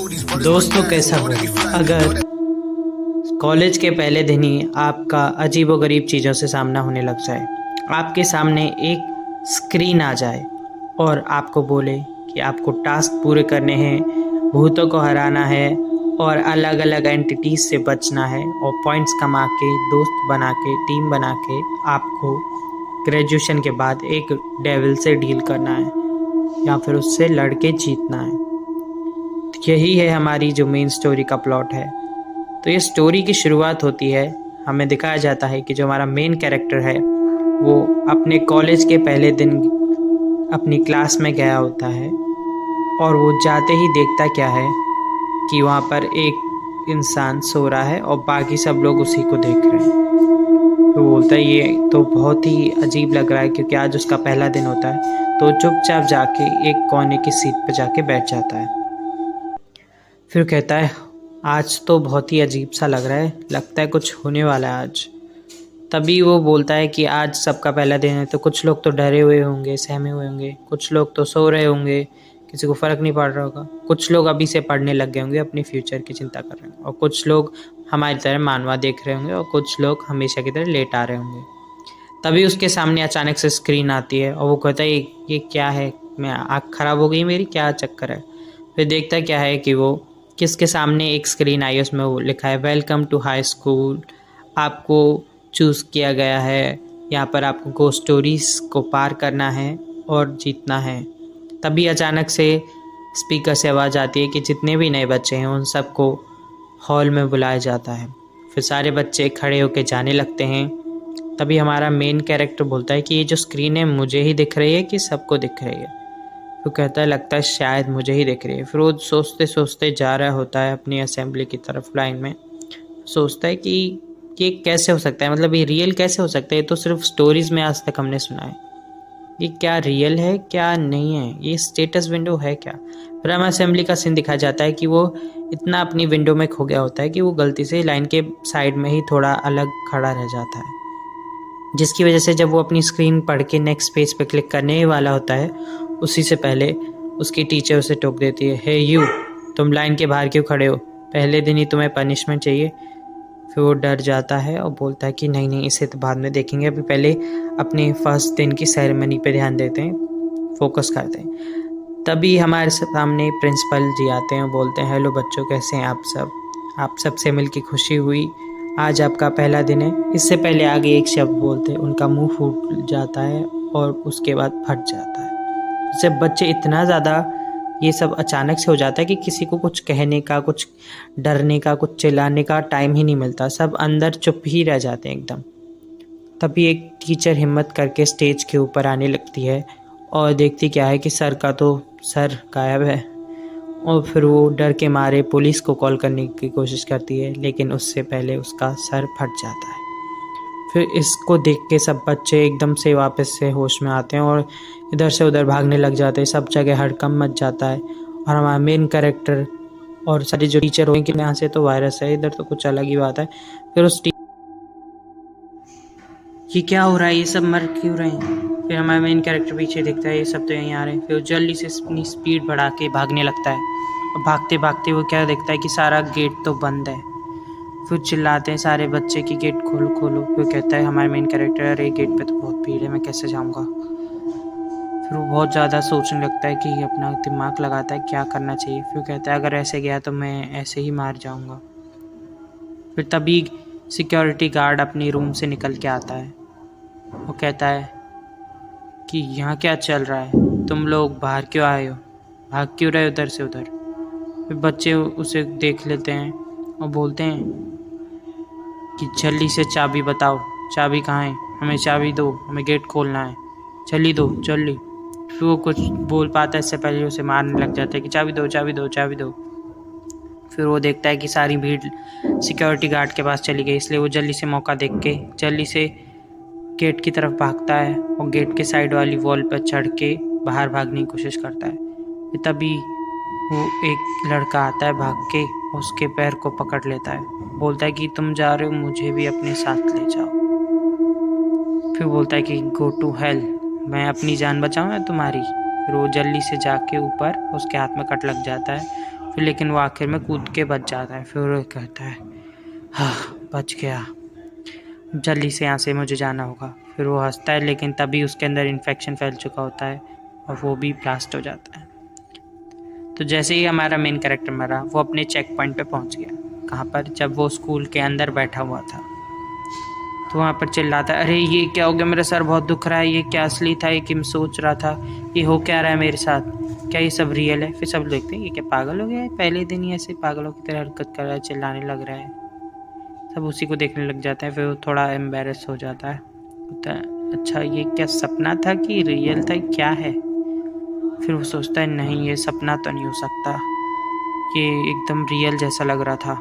दोस्तों कैसा हो? अगर कॉलेज के पहले दिन ही आपका अजीबोगरीब चीज़ों से सामना होने लग जाए, आपके सामने एक स्क्रीन आ जाए और आपको बोले कि आपको टास्क पूरे करने हैं, भूतों को हराना है और अलग अलग एंटिटीज से बचना है और पॉइंट्स कमा के, दोस्त बना के, टीम बना के आपको ग्रेजुएशन के बाद एक डेविल से डील करना है या फिर उससे लड़के जीतना है। यही है हमारी जो मेन स्टोरी का प्लॉट है। तो ये स्टोरी की शुरुआत होती है, हमें दिखाया जाता है कि जो हमारा मेन कैरेक्टर है वो अपने कॉलेज के पहले दिन अपनी क्लास में गया होता है और वो जाते ही देखता क्या है कि वहाँ पर एक इंसान सो रहा है और बाकी सब लोग उसी को देख रहे हैं। तो बोलता है ये तो बहुत ही अजीब लग रहा है क्योंकि आज उसका पहला दिन होता है। तो चुपचाप जाके एक कोने की सीट पर जाके बैठ जाता है। फिर कहता है आज तो बहुत ही अजीब सा लग रहा है, लगता है कुछ होने वाला है आज। तभी वो बोलता है कि आज सबका पहला दिन है तो कुछ लोग तो डरे हुए होंगे, सहमे हुए होंगे, कुछ लोग तो सो रहे होंगे, किसी को फ़र्क नहीं पड़ रहा होगा, कुछ लोग अभी से पढ़ने लग गए होंगे, अपनी फ्यूचर की चिंता कर रहे होंगे और कुछ लोग हमारी तरह मानवा देख रहे होंगे और कुछ लोग हमेशा की तरह लेट आ रहे होंगे। तभी उसके सामने अचानक से स्क्रीन आती है और वो कहता है ये क्या है, मैं आँख ख़राब हो गई मेरी, क्या चक्कर है। फिर देखता क्या है कि वो किसके सामने एक स्क्रीन आई है, उसमें वो लिखा है वेलकम टू हाई स्कूल, आपको चूज़ किया गया है, यहाँ पर आपको घोस्ट स्टोरीज़ को पार करना है और जीतना है। तभी अचानक से स्पीकर से आवाज़ आती है कि जितने भी नए बच्चे हैं उन सबको हॉल में बुलाया जाता है। फिर सारे बच्चे खड़े होकर जाने लगते हैं। तभी हमारा मेन कैरेक्टर बोलता है कि ये जो स्क्रीन है मुझे ही दिख रही है कि सबको दिख रही है। तो कहता है लगता है शायद मुझे ही दिख रही है। फिर वो सोचते सोचते जा रहा होता है अपनी असेंबली की तरफ लाइन में। सोचता है कि ये कैसे हो सकता है, मतलब ये रियल कैसे हो सकता है, ये तो सिर्फ स्टोरीज़ में आज तक हमने सुना है, ये क्या रियल है क्या नहीं है, ये स्टेटस विंडो है क्या। फिर हमें असेंबली का सीन दिखाया जाता है कि वो इतना अपनी विंडो में खो गया होता है कि वो गलती से लाइन के साइड में ही थोड़ा अलग खड़ा रह जाता है, जिसकी वजह से जब वो अपनी स्क्रीन पढ़ के नेक्स्ट पेज पे क्लिक करने ही वाला होता है उसी से पहले उसकी टीचर उसे टोक देती है, हे यू, तुम लाइन के बाहर क्यों खड़े हो, पहले दिन ही तुम्हें पनिशमेंट चाहिए। फिर वो डर जाता है और बोलता है कि नहीं नहीं इसे तो बाद में देखेंगे, अभी पहले अपने फर्स्ट दिन की सेरेमनी पे ध्यान देते हैं, फोकस करते हैं। तभी हमारे सामने प्रिंसिपल जी आते हैं और बोलते हैं हेलो बच्चों, कैसे हैं आप सबसे मिल के खुशी हुई, आज आपका पहला दिन है। इससे पहले आगे एक शब्द बोलते हैं, उनका मुंह फूट जाता है और उसके बाद फट जाता है। जब बच्चे इतना ज़्यादा ये सब अचानक से हो जाता है कि किसी को कुछ कहने का, कुछ डरने का, कुछ चिल्लाने का टाइम ही नहीं मिलता, सब अंदर चुप ही रह जाते हैं एकदम। तभी एक टीचर हिम्मत करके स्टेज के ऊपर आने लगती है और देखती क्या है कि सर का तो सर गायब है। और फिर वो डर के मारे पुलिस को कॉल करने की कोशिश करती है, लेकिन उससे पहले उसका सर फट जाता है। फिर इसको देख के सब बच्चे एकदम से वापस से होश में आते हैं और इधर से उधर भागने लग जाते हैं, सब जगह हड़कंप मच जाता है। और हमारा मेन कैरेक्टर और सारे जो टीचर होंगे कि यहाँ से तो वायरस है, इधर तो कुछ अलग ही बात है। फिर उस ये क्या हो रहा है, ये सब मर क्यों रहे हैं। फिर हमारा मेन कैरेक्टर पीछे देखता है ये सब तो यहीं आ रहे हैं। फिर जल्दी से अपनी स्पीड बढ़ा के भागने लगता है और भागते भागते वो क्या देखता है कि सारा गेट तो बंद है। फिर चिल्लाते हैं सारे बच्चे कि गेट खोलो खोलो। फिर कहता है हमारे मेन कैरेक्टर, अरे गेट पे तो बहुत भीड़ है, मैं कैसे जाऊंगा। फिर वो बहुत ज़्यादा सोचने लगता है कि अपना दिमाग लगाता है क्या करना चाहिए। फिर कहता है अगर ऐसे गया तो मैं ऐसे ही मार जाऊंगा। फिर तभी सिक्योरिटी गार्ड अपनी रूम से निकल के आता है। वो कहता है कि यहाँ क्या चल रहा है, तुम लोग बाहर क्यों आए हो, भाग क्यों रहे हो उधर से उधर। फिर बच्चे उसे देख लेते हैं और बोलते हैं कि जल्दी से चाबी बताओ, चाबी कहाँ है, हमें चाबी दो, हमें गेट खोलना है, जल्दी दो जल्दी। फिर वो कुछ बोल पाता है इससे पहले उसे मारने लग जाता है कि चाबी दो चाबी दो चाबी दो। फिर वो देखता है कि सारी भीड़ सिक्योरिटी गार्ड के पास चली गई, इसलिए वो जल्दी से मौका देख के जल्दी से गेट की तरफ भागता है और गेट के साइड वाली वॉल पर चढ़ के बाहर भागने की कोशिश करता है। तभी वो एक लड़का आता है भाग के, उसके पैर को पकड़ लेता है, बोलता है कि तुम जा रहे हो, मुझे भी अपने साथ ले जाओ। फिर बोलता है कि गो टू हेल, मैं अपनी जान बचाऊं या तुम्हारी। फिर वो जल्दी से जाके ऊपर उसके हाथ में कट लग जाता है फिर लेकिन वो आखिर में कूद के बच जाता है। फिर वो कहता है हाँ बच गया, जल्दी से यहाँ से मुझे जाना होगा। फिर वो हंसता है, लेकिन तभी उसके अंदर इन्फेक्शन फैल चुका होता है और वो भी ब्लास्ट हो जाता है। तो जैसे ही हमारा मेन कैरेक्टर मरा, वो अपने चेक पॉइंट पे पहुँच गया। कहाँ पर? जब वो स्कूल के अंदर बैठा हुआ था, तो वहाँ पर चिल्लाता है, अरे ये क्या हो गया, मेरा सर बहुत दुख रहा है, ये क्या असली था, ये कि मैं सोच रहा था ये हो क्या रहा है मेरे साथ, क्या ये सब रियल है? फिर सब देखते हैं ये क्या पागल हो गया है, पहले दिन ही ऐसे पागलों की तरह हरकत कर रहा है, चिल्लाने लग रहा है। सब उसी को देखने लग जाता है। फिर वो थोड़ा एम्बेरस हो जाता है, होता है अच्छा ये क्या सपना था कि रियल था, क्या है? फिर वो सोचता है नहीं ये सपना तो नहीं हो सकता, ये एकदम रियल जैसा लग रहा था।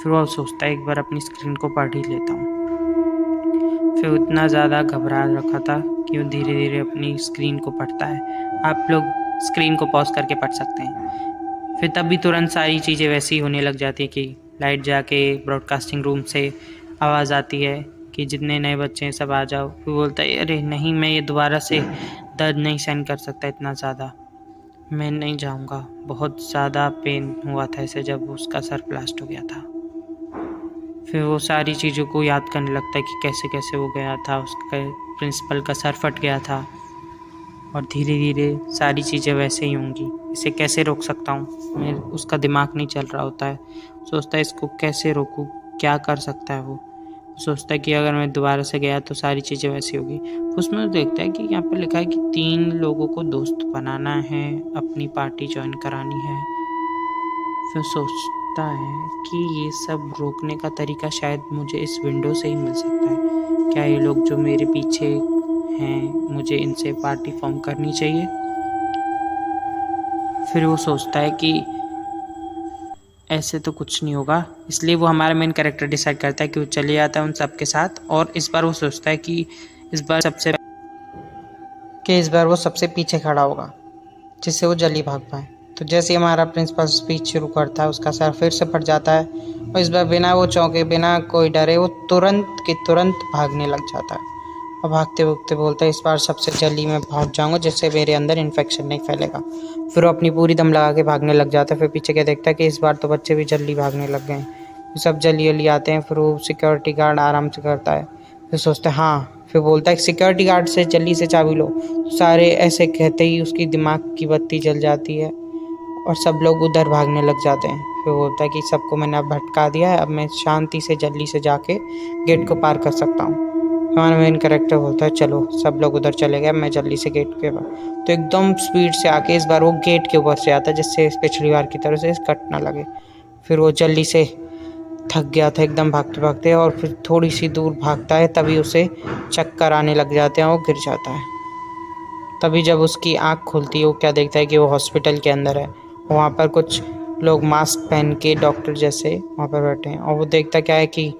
फिर वो सोचता है एक बार अपनी स्क्रीन को पढ़ ही लेता हूँ। फिर उतना ज़्यादा घबरा रखा था कि वो धीरे धीरे अपनी स्क्रीन को पढ़ता है। आप लोग स्क्रीन को पॉज करके पढ़ सकते हैं। फिर तब भी तुरंत सारी चीज़ें वैसी होने लग जाती है कि लाइट जाके ब्रॉडकास्टिंग रूम से आवाज़ आती है कि जितने नए बच्चे हैं सब आ जाओ। फिर बोलता है अरे नहीं, मैं ये दोबारा से दर्द नहीं सहन कर सकता इतना ज़्यादा, मैं नहीं जाऊँगा। बहुत ज़्यादा पेन हुआ था इसे जब उसका सर ब्लास्ट हो गया था। फिर वो सारी चीज़ों को याद करने लगता है कि कैसे कैसे वो गया था, उसका प्रिंसिपल का सर फट गया था और धीरे धीरे सारी चीज़ें वैसे ही होंगी, इसे कैसे रोक सकता हूँ। मैं उसका दिमाग नहीं चल रहा होता है, सोचता है इसको कैसे रोकूँ, क्या कर सकता है वो। सोचता है कि अगर मैं दोबारा से गया तो सारी चीज़ें वैसी होगी। उसमें वो देखता है कि यहाँ पर लिखा है कि 3 लोगों को दोस्त बनाना है, अपनी पार्टी ज्वाइन करानी है। फिर सोचता है कि ये सब रोकने का तरीका शायद मुझे इस विंडो से ही मिल सकता है। क्या ये लोग जो मेरे पीछे हैं, मुझे इनसे पार्टी फॉर्म करनी चाहिए? फिर वो सोचता है कि ऐसे तो कुछ नहीं होगा, इसलिए वो हमारा मेन कैरेक्टर डिसाइड करता है कि वो चले जाता है उन सब के साथ। और इस बार वो सोचता है कि इस बार वो सबसे पीछे खड़ा होगा, जिससे वो जल्दी भाग पाए। तो जैसे ही हमारा प्रिंसिपल स्पीच शुरू करता है, उसका सर फिर से फट जाता है और इस बार बिना वो चौंके, बिना कोई डरे, वो तुरंत के तुरंत भागने लग जाता है और भागते भागते बोलता है इस बार सबसे जल्दी मैं भाग जाऊंगा, जिससे मेरे अंदर इन्फेक्शन नहीं फैलेगा। फिर वो अपनी पूरी दम लगा के भागने लग जाता है। फिर पीछे क्या देखता है कि इस बार तो बच्चे भी जल्दी भागने लग गए, सब जल्दी जल्दी आते हैं। फिर वो सिक्योरिटी गार्ड आराम से करता है। फिर सोचता है हाँ, फिर बोलता है सिक्योरिटी गार्ड से जल्दी से चाबी लो। सारे ऐसे कहते ही उसकी दिमाग की बत्ती जल जाती है और सब लोग उधर भागने लग जाते हैं। फिर बोलता है कि सबको मैंने अब भटका दिया है, अब मैं शांति से जल्दी से जाके गेट को पार कर सकता हूँ। हमारा मेन कैरेक्टर बोलता है चलो, सब लोग उधर चले गए, मैं जल्दी से गेट के पार। तो एकदम स्पीड से आके इस बार वो गेट के ऊपर से आता है, जिससे पिछली बार की तरह से कट ना लगे। फिर वो जल्दी से थक गया था एकदम भागते भागते, और फिर थोड़ी सी दूर भागता है, तभी उसे चक्कर आने लग जाते हैं और गिर जाता है। तभी जब उसकी आँख खुलती है, वो क्या देखता है कि वो हॉस्पिटल के अंदर है। वहाँ पर कुछ लोग मास्क पहन के डॉक्टर जैसे वहाँ पर बैठे हैं, और वो देखता क्या है कि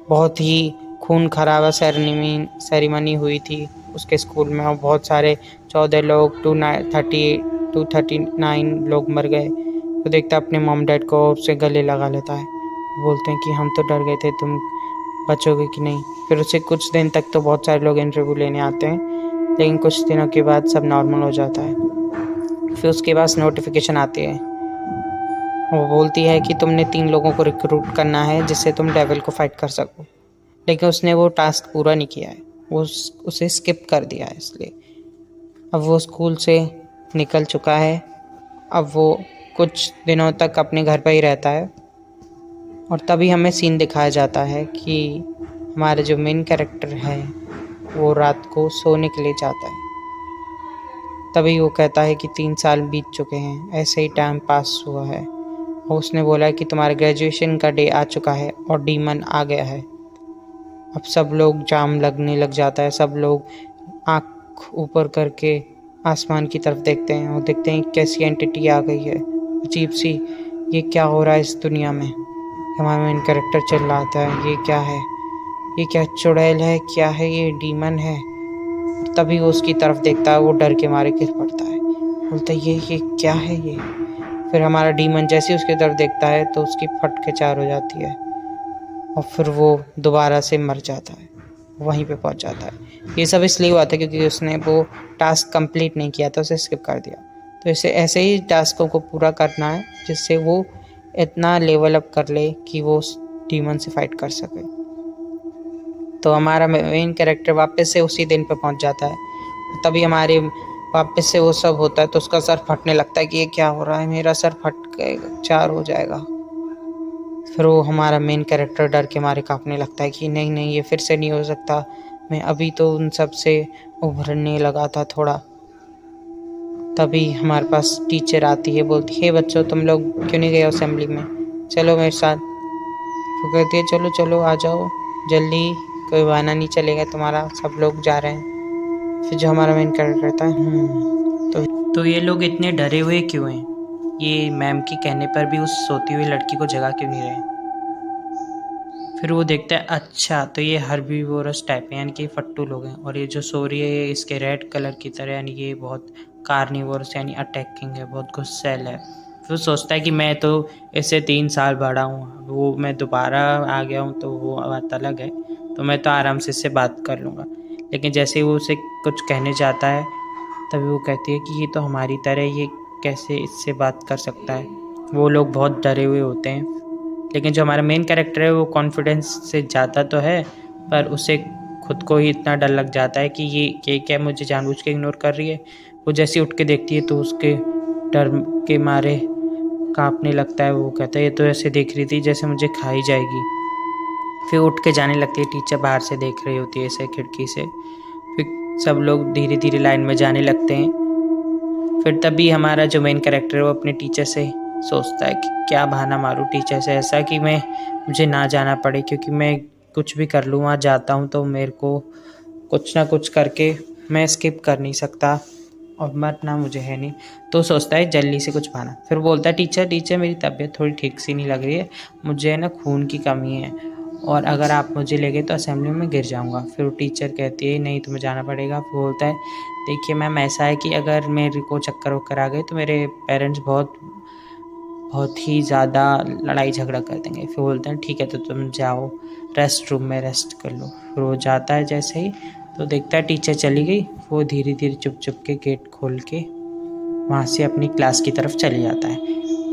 बहुत ही खून खराबा सेरेमनी हुई थी उसके स्कूल में, और बहुत सारे 14 लोग 239 लोग मर गए। वो देखता अपने मॉम डैड को और उससे गले लगा लेता है। बोलते हैं कि हम तो डर गए थे, तुम बचोगे कि नहीं। फिर उसे कुछ दिन तक तो बहुत सारे लोग इंटरव्यू लेने आते हैं, लेकिन कुछ दिनों के बाद सब नॉर्मल हो जाता है। फिर उसके पास नोटिफिकेशन आती है, वो बोलती है कि तुमने 3 लोगों को रिक्रूट करना है जिससे तुम डेविल को फाइट कर सको। लेकिन उसने वो टास्क पूरा नहीं किया है, वो उसे स्किप कर दिया है, इसलिए अब वो स्कूल से निकल चुका है। अब वो कुछ दिनों तक अपने घर पर ही रहता है, और तभी हमें सीन दिखाया जाता है कि हमारा जो मेन कैरेक्टर है वो रात को सोने के लिए जाता है। तभी वो कहता है कि 3 साल बीत चुके हैं, ऐसे ही टाइम पास हुआ है, और उसने बोला है कि तुम्हारे ग्रेजुएशन का डे आ चुका है और डीमन आ गया है। अब सब लोग जाम लगने लग जाता है, सब लोग आँख ऊपर करके आसमान की तरफ देखते हैं और देखते हैं कैसी एंटिटी आ गई है अजीब सी, ये क्या हो रहा है इस दुनिया में। हमारा मेन कैरेक्टर चिल्लाता है ये क्या है, ये क्या चुड़ैल है, क्या है ये, डीमन है। तभी वो उसकी तरफ देखता है, वो डर के मारे गिर पड़ता है, बोलता है ये क्या है ये। फिर हमारा डीमन जैसे उसकी तरफ देखता है तो उसकी फट के चार हो जाती है, और फिर वो दोबारा से मर जाता है, वहीं पे पहुंच जाता है। ये सब इसलिए हुआ था क्योंकि उसने वो टास्क कंप्लीट नहीं किया था, उसे स्किप कर दिया। तो इसे ऐसे ही टास्कों को पूरा करना है जिससे वो इतना लेवल अप कर ले कि वो उस डीमन से फाइट कर सके। तो हमारा मेन कैरेक्टर वापस से उसी दिन पे पहुंच जाता है। तभी हमारे वापस से वो सब होता है तो उसका सर फटने लगता है कि ये क्या हो रहा है, मेरा सर फट गएगा, 4 हो जाएगा। फिर वो हमारा मेन कैरेक्टर डर के मारे कांपने लगता है कि नहीं नहीं, ये फिर से नहीं हो सकता, मैं अभी तो उन सब से उभरने लगा था थोड़ा। तभी हमारे पास टीचर आती है, बोलती है बच्चों तुम लोग क्यों नहीं गए असेंबली में, चलो मेरे साथ। वो कहती है चलो चलो आ जाओ जल्दी, कोई बहाना नहीं चलेगा तुम्हारा, सब लोग जा रहे हैं। फिर जो हमारा मेन कैरेक्टर रहता है तो ये लोग इतने डरे हुए क्यों हैं, ये मैम के कहने पर भी उस सोती हुई लड़की को जगा क्यों नहीं रहे। फिर वो देखता है अच्छा तो ये हर्बीवोरस टाइप है, यानी कि फट्टू लोग हैं, और ये जो सो रही है इसके रेड कलर की तरह, यानी ये बहुत कार्निवोरस यानी अटैकिंग है, बहुत गुस्सैल है। फिर सोचता है कि मैं तो इससे 3 साल बड़ा हूँ, वो मैं दोबारा आ गया हूँ तो वो बात अलग है, तो मैं तो आराम से इससे बात कर लूँगा। लेकिन जैसे ही वो उसे कुछ कहने जाता है तभी वो कहती है कि ये तो हमारी तरह, ये कैसे इससे बात कर सकता है। वो लोग बहुत डरे हुए होते हैं। लेकिन जो हमारा मेन कैरेक्टर है वो कॉन्फिडेंस से जाता तो है, पर उसे खुद को ही इतना डर लग जाता है कि ये क्या मुझे जानबूझ के इग्नोर कर रही है। वो जैसे उठ के देखती है तो उसके डर के मारे कांपने लगता है। वो कहता है ये तो ऐसे देख रही थी जैसे मुझे खा ही जाएगी। फिर उठ के जाने लगती है, टीचर बाहर से देख रही होती है ऐसे खिड़की से। फिर सब लोग धीरे धीरे लाइन में जाने लगते हैं। फिर तभी हमारा जो मेन कैरेक्टर है वो अपने टीचर से सोचता है कि क्या बहाना मारूं टीचर से ऐसा कि मुझे ना जाना पड़े, क्योंकि मैं कुछ भी कर लूँ वहाँ जाता हूँ तो मेरे को कुछ ना कुछ करके मैं स्किप कर नहीं सकता और मरना मुझे है नहीं। तो सोचता है जल्दी से कुछ बहाना। फिर बोलता है टीचर मेरी तबीयत थोड़ी ठीक सी नहीं लग रही है, मुझे है ना खून की कमी है, और अगर आप मुझे ले गए तो असेंबली में गिर जाऊंगा। फिर वो टीचर कहती है नहीं तुम्हें जाना पड़ेगा। फिर बोलता है देखिए मैम ऐसा है कि अगर मेरे को चक्कर वक्कर आ गए तो मेरे पेरेंट्स बहुत ही ज़्यादा लड़ाई झगड़ा कर देंगे। फिर बोलते हैं ठीक है तो तुम जाओ रेस्ट रूम में रेस्ट कर लो। फिर वो जाता है जैसे ही तो देखता है टीचर चली गई। वो धीरे धीरे चुप चुप के गेट खोल के वहाँ से अपनी क्लास की तरफ चले जाता है।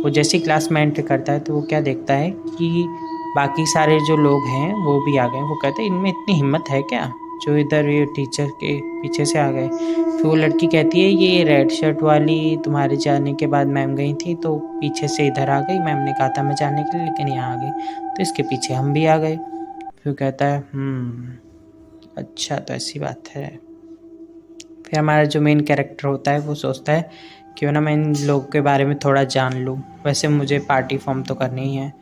वो जैसे ही क्लास में एंटर करता है तो वो क्या देखता है कि बाकी सारे जो लोग हैं वो भी आ गए। वो कहते हैं इनमें इतनी हिम्मत है क्या जो इधर ये टीचर के पीछे से आ गए। फिर वो लड़की कहती है ये रेड शर्ट वाली तुम्हारे जाने के बाद मैम गई थी तो पीछे से इधर आ गई, मैम ने कहा था मैं जाने के लिए लेकिन यहाँ आ गई तो इसके पीछे हम भी आ गए। फिर कहता है अच्छा तो ऐसी बात है। फिर हमारा जो मेन कैरेक्टर होता है वो सोचता है क्यों ना मैं इन लोगों के बारे में थोड़ा जान लूँ, वैसे मुझे पार्टी फॉर्म तो करनी ही है।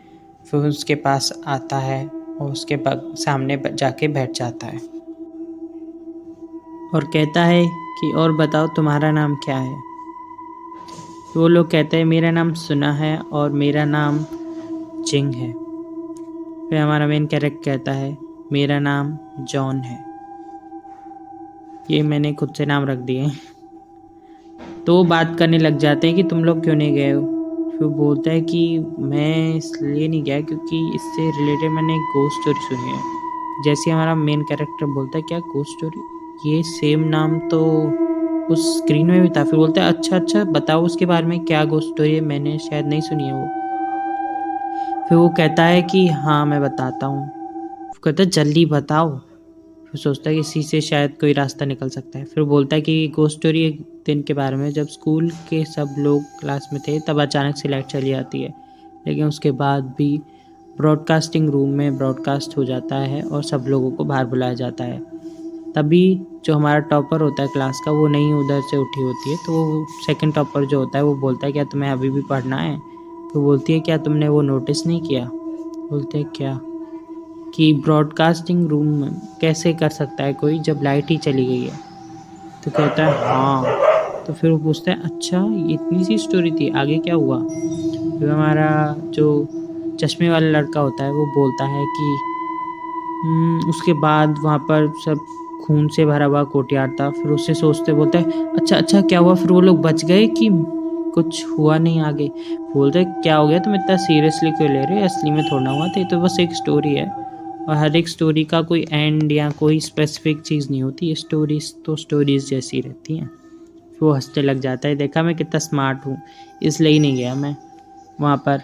फिर उसके पास आता है और उसके सामने जाके बैठ जाता है और कहता है कि और बताओ तुम्हारा नाम क्या है। तो वो लोग कहते हैं मेरा नाम सुना है और मेरा नाम जिंग है। फिर हमारा मेन कैरेक्टर कहता है मेरा नाम जॉन है। ये मैंने खुद से नाम रख दिए। तो वो बात करने लग जाते हैं कि तुम लोग क्यों नहीं गए हो। फिर बोलता है कि मैं इसलिए नहीं गया क्योंकि इससे रिलेटेड मैंने एक गोस्ट स्टोरी सुनी है। जैसे हमारा मेन कैरेक्टर बोलता है क्या गोस्ट स्टोरी, ये सेम नाम तो उस स्क्रीन में भी था। फिर बोलता है अच्छा बताओ उसके बारे में क्या गोस्ट स्टोरी है, मैंने शायद नहीं सुनी है वो। फिर वो कहता है कि हाँ मैं बताता हूँ। कहता है जल्दी बताओ। फिर सोचता है कि इसी से शायद कोई रास्ता निकल सकता है। फिर बोलता है कि गोस्ट स्टोरी एक दिन के बारे में, जब स्कूल के सब लोग क्लास में थे तब अचानक से लाइट चली जाती है, लेकिन उसके बाद भी ब्रॉडकास्टिंग रूम में ब्रॉडकास्ट हो जाता है और सब लोगों को बाहर बुलाया जाता है। तभी जो हमारा टॉपर होता है क्लास का वो नहीं उधर से उठी होती है, तो वो सेकंड टॉपर जो होता है वो बोलता है क्या तुम्हें अभी भी पढ़ना है। तो बोलती है क्या तुमने वो नोटिस नहीं किया। बोलते हैं क्या कि ब्रॉडकास्टिंग रूम में कैसे कर सकता है कोई जब लाइट ही चली गई है। तो कहता है हाँ। तो फिर वो पूछता है अच्छा ये इतनी सी स्टोरी थी, आगे क्या हुआ। फिर हमारा जो चश्मे वाला लड़का होता है वो बोलता है कि उसके बाद वहाँ पर सब खून से भरा हुआ कोर्टयार्ड था। फिर उससे सोचते बोलता है अच्छा क्या हुआ, फिर वो लोग बच गए कि कुछ हुआ नहीं आगे। बोलते क्या हो गया तुम इतना सीरियसली क्यों ले रहे हो, असली में थोड़ा हुआ था, ये तो बस एक स्टोरी है और हर एक स्टोरी का कोई एंड या कोई स्पेसिफिक चीज़ नहीं होती, स्टोरीज तो स्टोरीज जैसी रहती हैं। फिर वो हंसने लग जाता है, देखा मैं कितना स्मार्ट हूँ, इसलिए ही नहीं गया मैं वहाँ पर।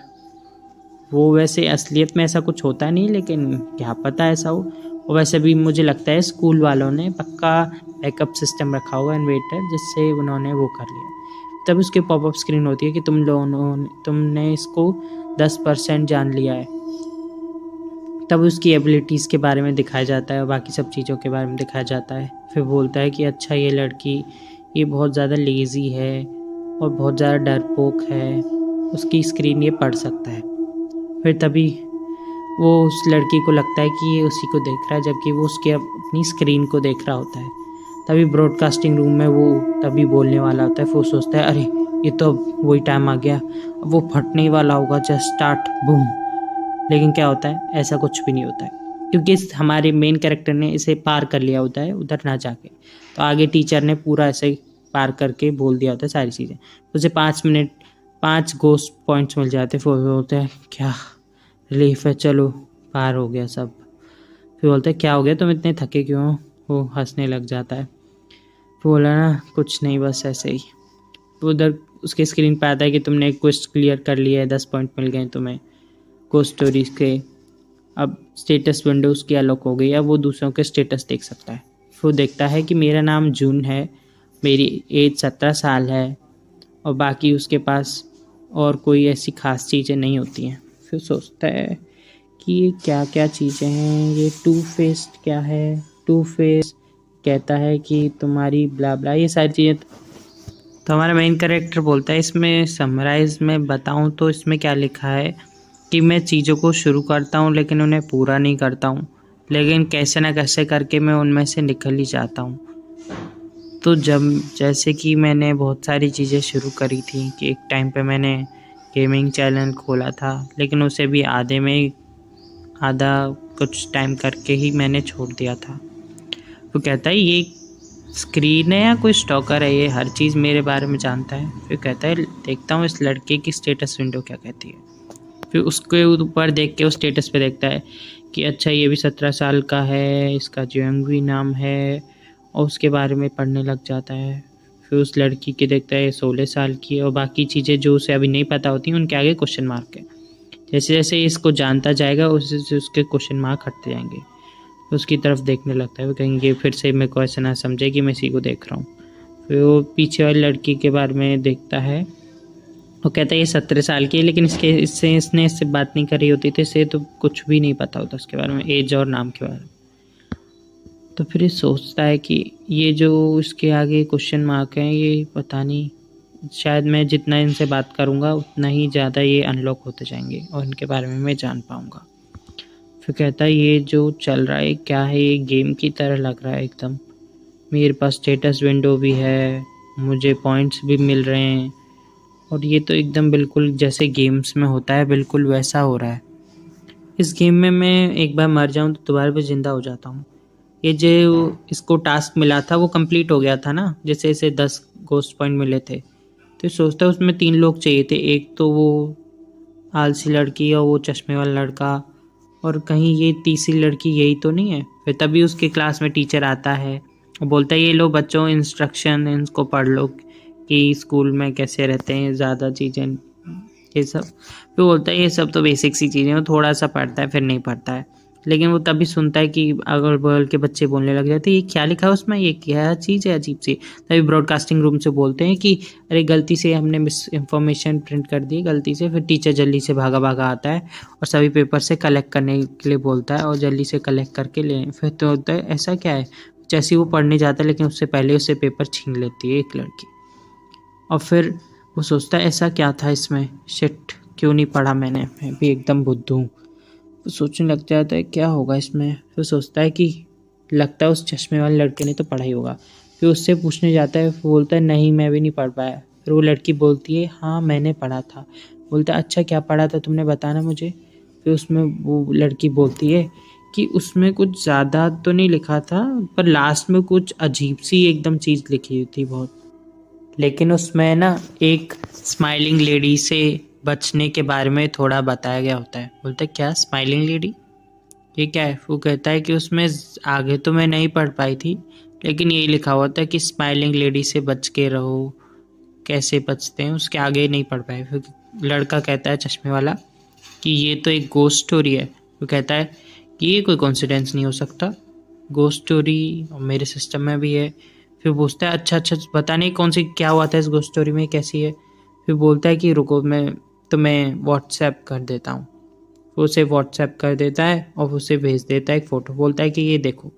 वो वैसे असलियत में ऐसा कुछ होता नहीं, लेकिन क्या पता ऐसा हो। और वैसे भी मुझे लगता है स्कूल वालों ने पक्का बैकअप सिस्टम रखा होगा इन्वर्टर, जिससे उन्होंने वो कर लिया। तब उसके पॉपअप स्क्रीन होती है कि तुमने इसको 10% जान लिया है। तब उसकी एबिलिटीज़ के बारे में दिखाया जाता है और बाकी सब चीज़ों के बारे में दिखाया जाता है। फिर बोलता है कि अच्छा ये लड़की ये बहुत ज़्यादा लेज़ी है और बहुत ज़्यादा डरपोक है, उसकी स्क्रीन ये पढ़ सकता है। फिर तभी वो उस लड़की को लगता है कि ये उसी को देख रहा है, जबकि वो उसके अपनी स्क्रीन को देख रहा होता है। तभी ब्रॉडकास्टिंग रूम में वो तभी बोलने वाला होता है। फिर वो सोचता है अरे ये तो अब वही टाइम आ गया, अब वो फटने ही वाला होगा, जस्ट स्टार्ट बूम। लेकिन क्या होता है, ऐसा कुछ भी नहीं होता है, क्योंकि हमारे मेन कैरेक्टर ने इसे पार कर लिया होता है उधर ना जाके। तो आगे टीचर ने पूरा ऐसे ही पार करके बोल दिया होता है सारी चीज़ें। उसे 5 घोस्ट पॉइंट्स मिल जाते। फिर बोलते हैं क्या रिलीफ है, चलो पार हो गया सब। फिर बोलते हैं क्या हो गया, तुम इतने थके क्यों हो? वो हंसने लग जाता है। फिर बोला ना कुछ नहीं, बस ऐसे ही। तो उधर उसके स्क्रीन पर आता है कि तुमने एक क्वेस्ट क्लियर कर लिया है, 10 पॉइंट मिल गए तुम्हें घोस्ट स्टोरीज के। अब स्टेटस विंडो उसकी अनलॉक हो गई है, अब वो दूसरों के स्टेटस देख सकता है। फिर वो देखता है कि मेरा नाम जून है, मेरी एज 17 साल है, और बाकी उसके पास और कोई ऐसी ख़ास चीज़ें नहीं होती हैं। फिर सोचता है कि ये क्या क्या चीज़ें हैं, ये टू फेस्ड क्या है। टू फेस कहता है कि तुम्हारी ब्ला ब्ला, ये सारी चीज़ें। तो हमारा मेन कैरेक्टर बोलता है, इसमें समराइज़ में बताऊँ तो इसमें क्या लिखा है कि मैं चीज़ों को शुरू करता हूँ लेकिन उन्हें पूरा नहीं करता हूँ, लेकिन कैसे ना कैसे करके मैं उनमें से निकल ही जाता हूँ। तो जैसे कि मैंने बहुत सारी चीज़ें शुरू करी थी कि एक टाइम पे मैंने गेमिंग चैनल खोला था, लेकिन उसे भी आधा कुछ टाइम करके ही मैंने छोड़ दिया था। वो कहता है ये स्क्रीन है या कोई स्टॉकर है, ये हर चीज़ मेरे बारे में जानता है। फिर कहता है देखता हूँ इस लड़के की स्टेटस विंडो क्या कहती है। फिर उसके ऊपर देख के उस स्टेटस पे देखता है कि अच्छा ये भी 17 साल का है, इसका जोंगवी नाम है, और उसके बारे में पढ़ने लग जाता है। फिर उस लड़की के देखता है 16 साल की है, और बाकी चीज़ें जो उसे अभी नहीं पता होती उनके आगे क्वेश्चन मार्क है। जैसे जैसे इसको जानता जाएगा उससे उसके क्वेश्चन मार्क हटते जाएंगे। तो उसकी तरफ देखने लगता है, वो कहेंगे फिर से मेरे को ऐसा ना समझे कि मैं इसी को देख रहा हूँ। फिर वो पीछे वाली लड़की के बारे में देखता है, वो कहता है ये 17 साल की है, लेकिन इसने बात नहीं करी होती तो इसे तो कुछ भी नहीं पता होता उसके बारे में, एज और नाम के बारे में। तो फिर ये सोचता है कि ये जो इसके आगे क्वेश्चन मार्क हैं, ये पता नहीं, शायद मैं जितना इनसे बात करूँगा उतना ही ज़्यादा ये अनलॉक होते जाएंगे और इनके बारे में मैं जान पाऊँगा। फिर कहता है ये जो चल रहा है क्या है, ये गेम की तरह लग रहा है एकदम। मेरे पास स्टेटस विंडो भी है, मुझे पॉइंट्स भी मिल रहे हैं, और ये तो एकदम बिल्कुल जैसे गेम्स में होता है बिल्कुल वैसा हो रहा है। इस गेम में मैं एक बार मर जाऊँ तो दोबारा भी ज़िंदा हो जाता हूँ। ये जो इसको टास्क मिला था वो कंप्लीट हो गया था ना, जैसे इसे 10 घोस्ट पॉइंट मिले थे। तो सोचता है उसमें 3 लोग चाहिए थे, एक तो वो आलसी लड़की और वो चश्मे वाला लड़का, और कहीं ये तीसरी लड़की यही तो नहीं है। फिर तभी उसके क्लास में टीचर आता है और बोलता है ये लो बच्चों इंस्ट्रक्शन इनको पढ़ लो कि स्कूल में कैसे रहते हैं, ज़्यादा चीज़ें ये सब। फिर बोलता है ये सब तो बेसिक सी चीज़ें, वो थोड़ा सा पढ़ता है फिर नहीं पढ़ता है। लेकिन वो तभी सुनता है कि अगल बगल के बच्चे बोलने लग जाते हैं ये क्या लिखा है उसमें, ये क्या चीज़ है अजीब सी। तभी ब्रॉडकास्टिंग रूम से बोलते हैं कि अरे गलती से हमने मिस इन्फॉर्मेशन प्रिंट कर दी गलती से। फिर टीचर जल्दी से भागा आता है और सभी पेपर से कलेक्ट करने के लिए बोलता है और जल्दी से कलेक्ट करके ले। फिर तो होता है ऐसा क्या है, जैसे वो पढ़ने जाता है लेकिन उससे पहले उससे पेपर छीन लेती है एक लड़की। और फिर वो सोचता है ऐसा क्या था इसमें, शिट क्यों नहीं पढ़ा मैंने, मैं भी एकदम बुद्धू हूँ। तो सोचने लग जाता है क्या होगा इसमें। फिर सोचता है कि लगता है उस चश्मे वाले लड़के ने तो पढ़ा ही होगा। फिर उससे पूछने जाता है, फिर बोलता है नहीं मैं भी नहीं पढ़ पाया। फिर वो लड़की बोलती है हाँ मैंने पढ़ा था। बोलता है अच्छा क्या पढ़ा था तुमने, बताना मुझे। फिर उसमें वो लड़की बोलती है कि उसमें कुछ ज़्यादा तो नहीं लिखा था, पर लास्ट में कुछ अजीब सी एकदम चीज़ लिखी हुई थी बहुत। लेकिन उसमें ना एक स्माइलिंग लेडी से बचने के बारे में थोड़ा बताया गया होता है। बोलता है क्या स्माइलिंग लेडी, ये क्या है। वो कहता है कि उसमें आगे तो मैं नहीं पढ़ पाई थी, लेकिन यही लिखा हुआ था कि स्माइलिंग लेडी से बच के रहो, कैसे बचते हैं उसके आगे नहीं पढ़ पाए। फिर लड़का कहता है चश्मे वाला कि ये तो एक गोस्ट स्टोरी है। वो कहता है कि ये कोई कोइंसिडेंस नहीं हो सकता, गोस्ट स्टोरी मेरे सिस्टम में भी है। फिर पूछता है अच्छा बता नहीं कौन सी क्या हुआ था इस गोस्ट स्टोरी में, कैसी है। फिर बोलता है कि रुको मैं तुम्हें व्हाट्सएप कर देता हूँ। वो उसे व्हाट्सएप कर देता है और उसे भेज देता है एक फ़ोटो। बोलता है कि ये देखो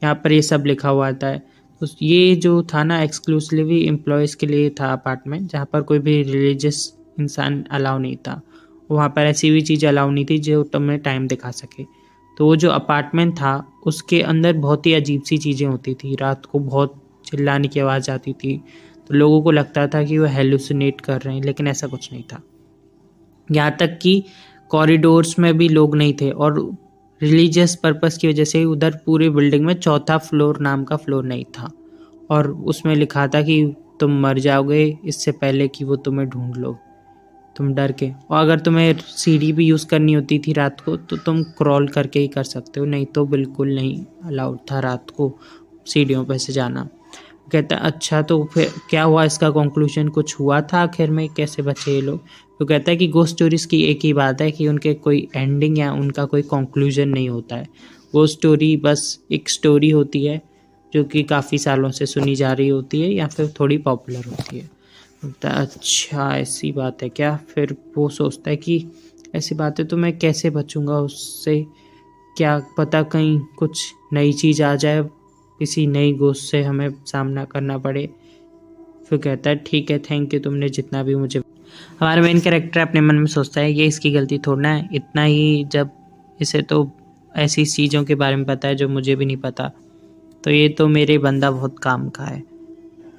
यहाँ पर ये सब लिखा हुआ आता है। तो ये जो था ना एक्सक्लूसिवली एम्प्लॉयज़ के लिए था अपार्टमेंट, जहाँ पर कोई भी रिलीजियस इंसान अलाउ नहीं था। वहाँ पर ऐसी भी चीज़ अलाउ नहीं थी जो तुम्हें टाइम दिखा सके। तो वो जो अपार्टमेंट था उसके अंदर बहुत ही अजीब सी चीज़ें होती थी। रात को बहुत चिल्लाने की आवाज़ आती थी, तो लोगों को लगता था कि वो हेलुसिनेट कर रहे हैं, लेकिन ऐसा कुछ नहीं था। यहाँ तक कि कॉरिडोर्स में भी लोग नहीं थे, और रिलीजियस पर्पस की वजह से उधर पूरी बिल्डिंग में चौथा फ्लोर नाम का फ्लोर नहीं था, और उसमें लिखा था कि तुम मर जाओगे इससे पहले कि वो तुम्हें ढूंढ लो, तुम डर के। और अगर तुम्हें सीढ़ी भी यूज़ करनी होती थी रात को तो तुम क्रॉल करके ही कर सकते हो, नहीं तो बिल्कुल नहीं अलाउड था रात को सीढ़ियों पर से जाना। कहता है अच्छा तो फिर क्या हुआ, इसका कंक्लूजन कुछ हुआ था आखिर में, कैसे बचे ये लोग। तो कहता है कि गोस्ट स्टोरीज़ की एक ही बात है कि उनके कोई एंडिंग या उनका कोई कंक्लूजन नहीं होता है। गोस्ट स्टोरी बस एक स्टोरी होती है जो कि काफ़ी सालों से सुनी जा रही होती है या फिर थोड़ी पॉपुलर होती है। बोलता है अच्छा ऐसी बात है क्या। फिर वो सोचता है कि ऐसी बात है तो मैं कैसे बचूंगा उससे, क्या पता कहीं कुछ नई चीज़ आ जाए, किसी नई गोश्त से हमें सामना करना पड़े। फिर कहता है ठीक है थैंक यू तुमने जितना भी मुझे। हमारा मेन कैरेक्टर अपने मन में सोचता है ये इसकी गलती थोड़ा है, इतना ही जब इसे तो ऐसी चीज़ों के बारे में पता है जो मुझे भी नहीं पता, तो ये तो मेरे बंदा बहुत काम का है,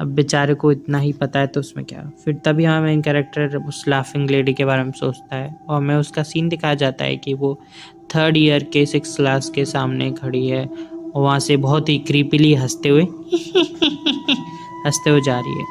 अब बेचारे को इतना ही पता है तो उसमें क्या। फिर तभी हमारा मेन कैरेक्टर उस लाफिंग लेडी के बारे में सोचता है, और हमें उसका सीन दिखाया जाता है कि वो 3rd ईयर के 6th क्लास के सामने खड़ी है और वहाँ से बहुत ही क्रीपीली हंसते हुए जा रही है।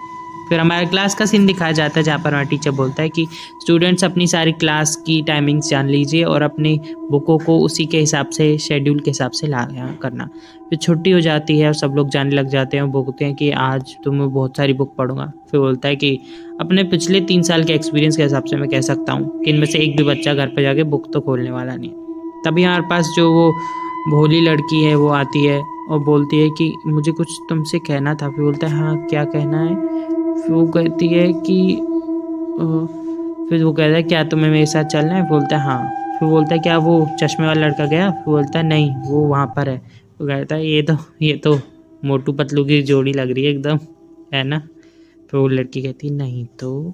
फिर हमारे क्लास का सीन दिखाया जाता है जहाँ पर हमारा टीचर बोलता है कि स्टूडेंट्स अपनी सारी क्लास की टाइमिंग्स जान लीजिए और अपनी बुकों को उसी के हिसाब से शेड्यूल के हिसाब से ला करना। फिर छुट्टी हो जाती है और सब लोग जाने लग जाते हैं और बोलते हैं कि आज तो मैं बहुत सारी बुक पढ़ूंगा। फिर बोलता है कि अपने पिछले 3 साल के एक्सपीरियंस के हिसाब से मैं कह सकता हूँ कि इनमें से एक भी बच्चा घर पर जाके बुक तो खोलने वाला नहीं। तभी हमारे पास जो वो भोली लड़की है वो आती है और बोलती है कि मुझे कुछ तुमसे कहना था। फिर बोलता है हाँ क्या कहना है। फिर वो कहती है कि फिर वो कहता है क्या तुम्हें मेरे साथ चलना है। बोलता है हाँ। फिर बोलता है क्या वो चश्मे वाला लड़का गया। फिर बोलता है नहीं वो वहाँ पर है। वो कहता है ये तो मोटू पतलू की जोड़ी लग रही है एकदम, है ना। फिर वो लड़की कहती है नहीं तो।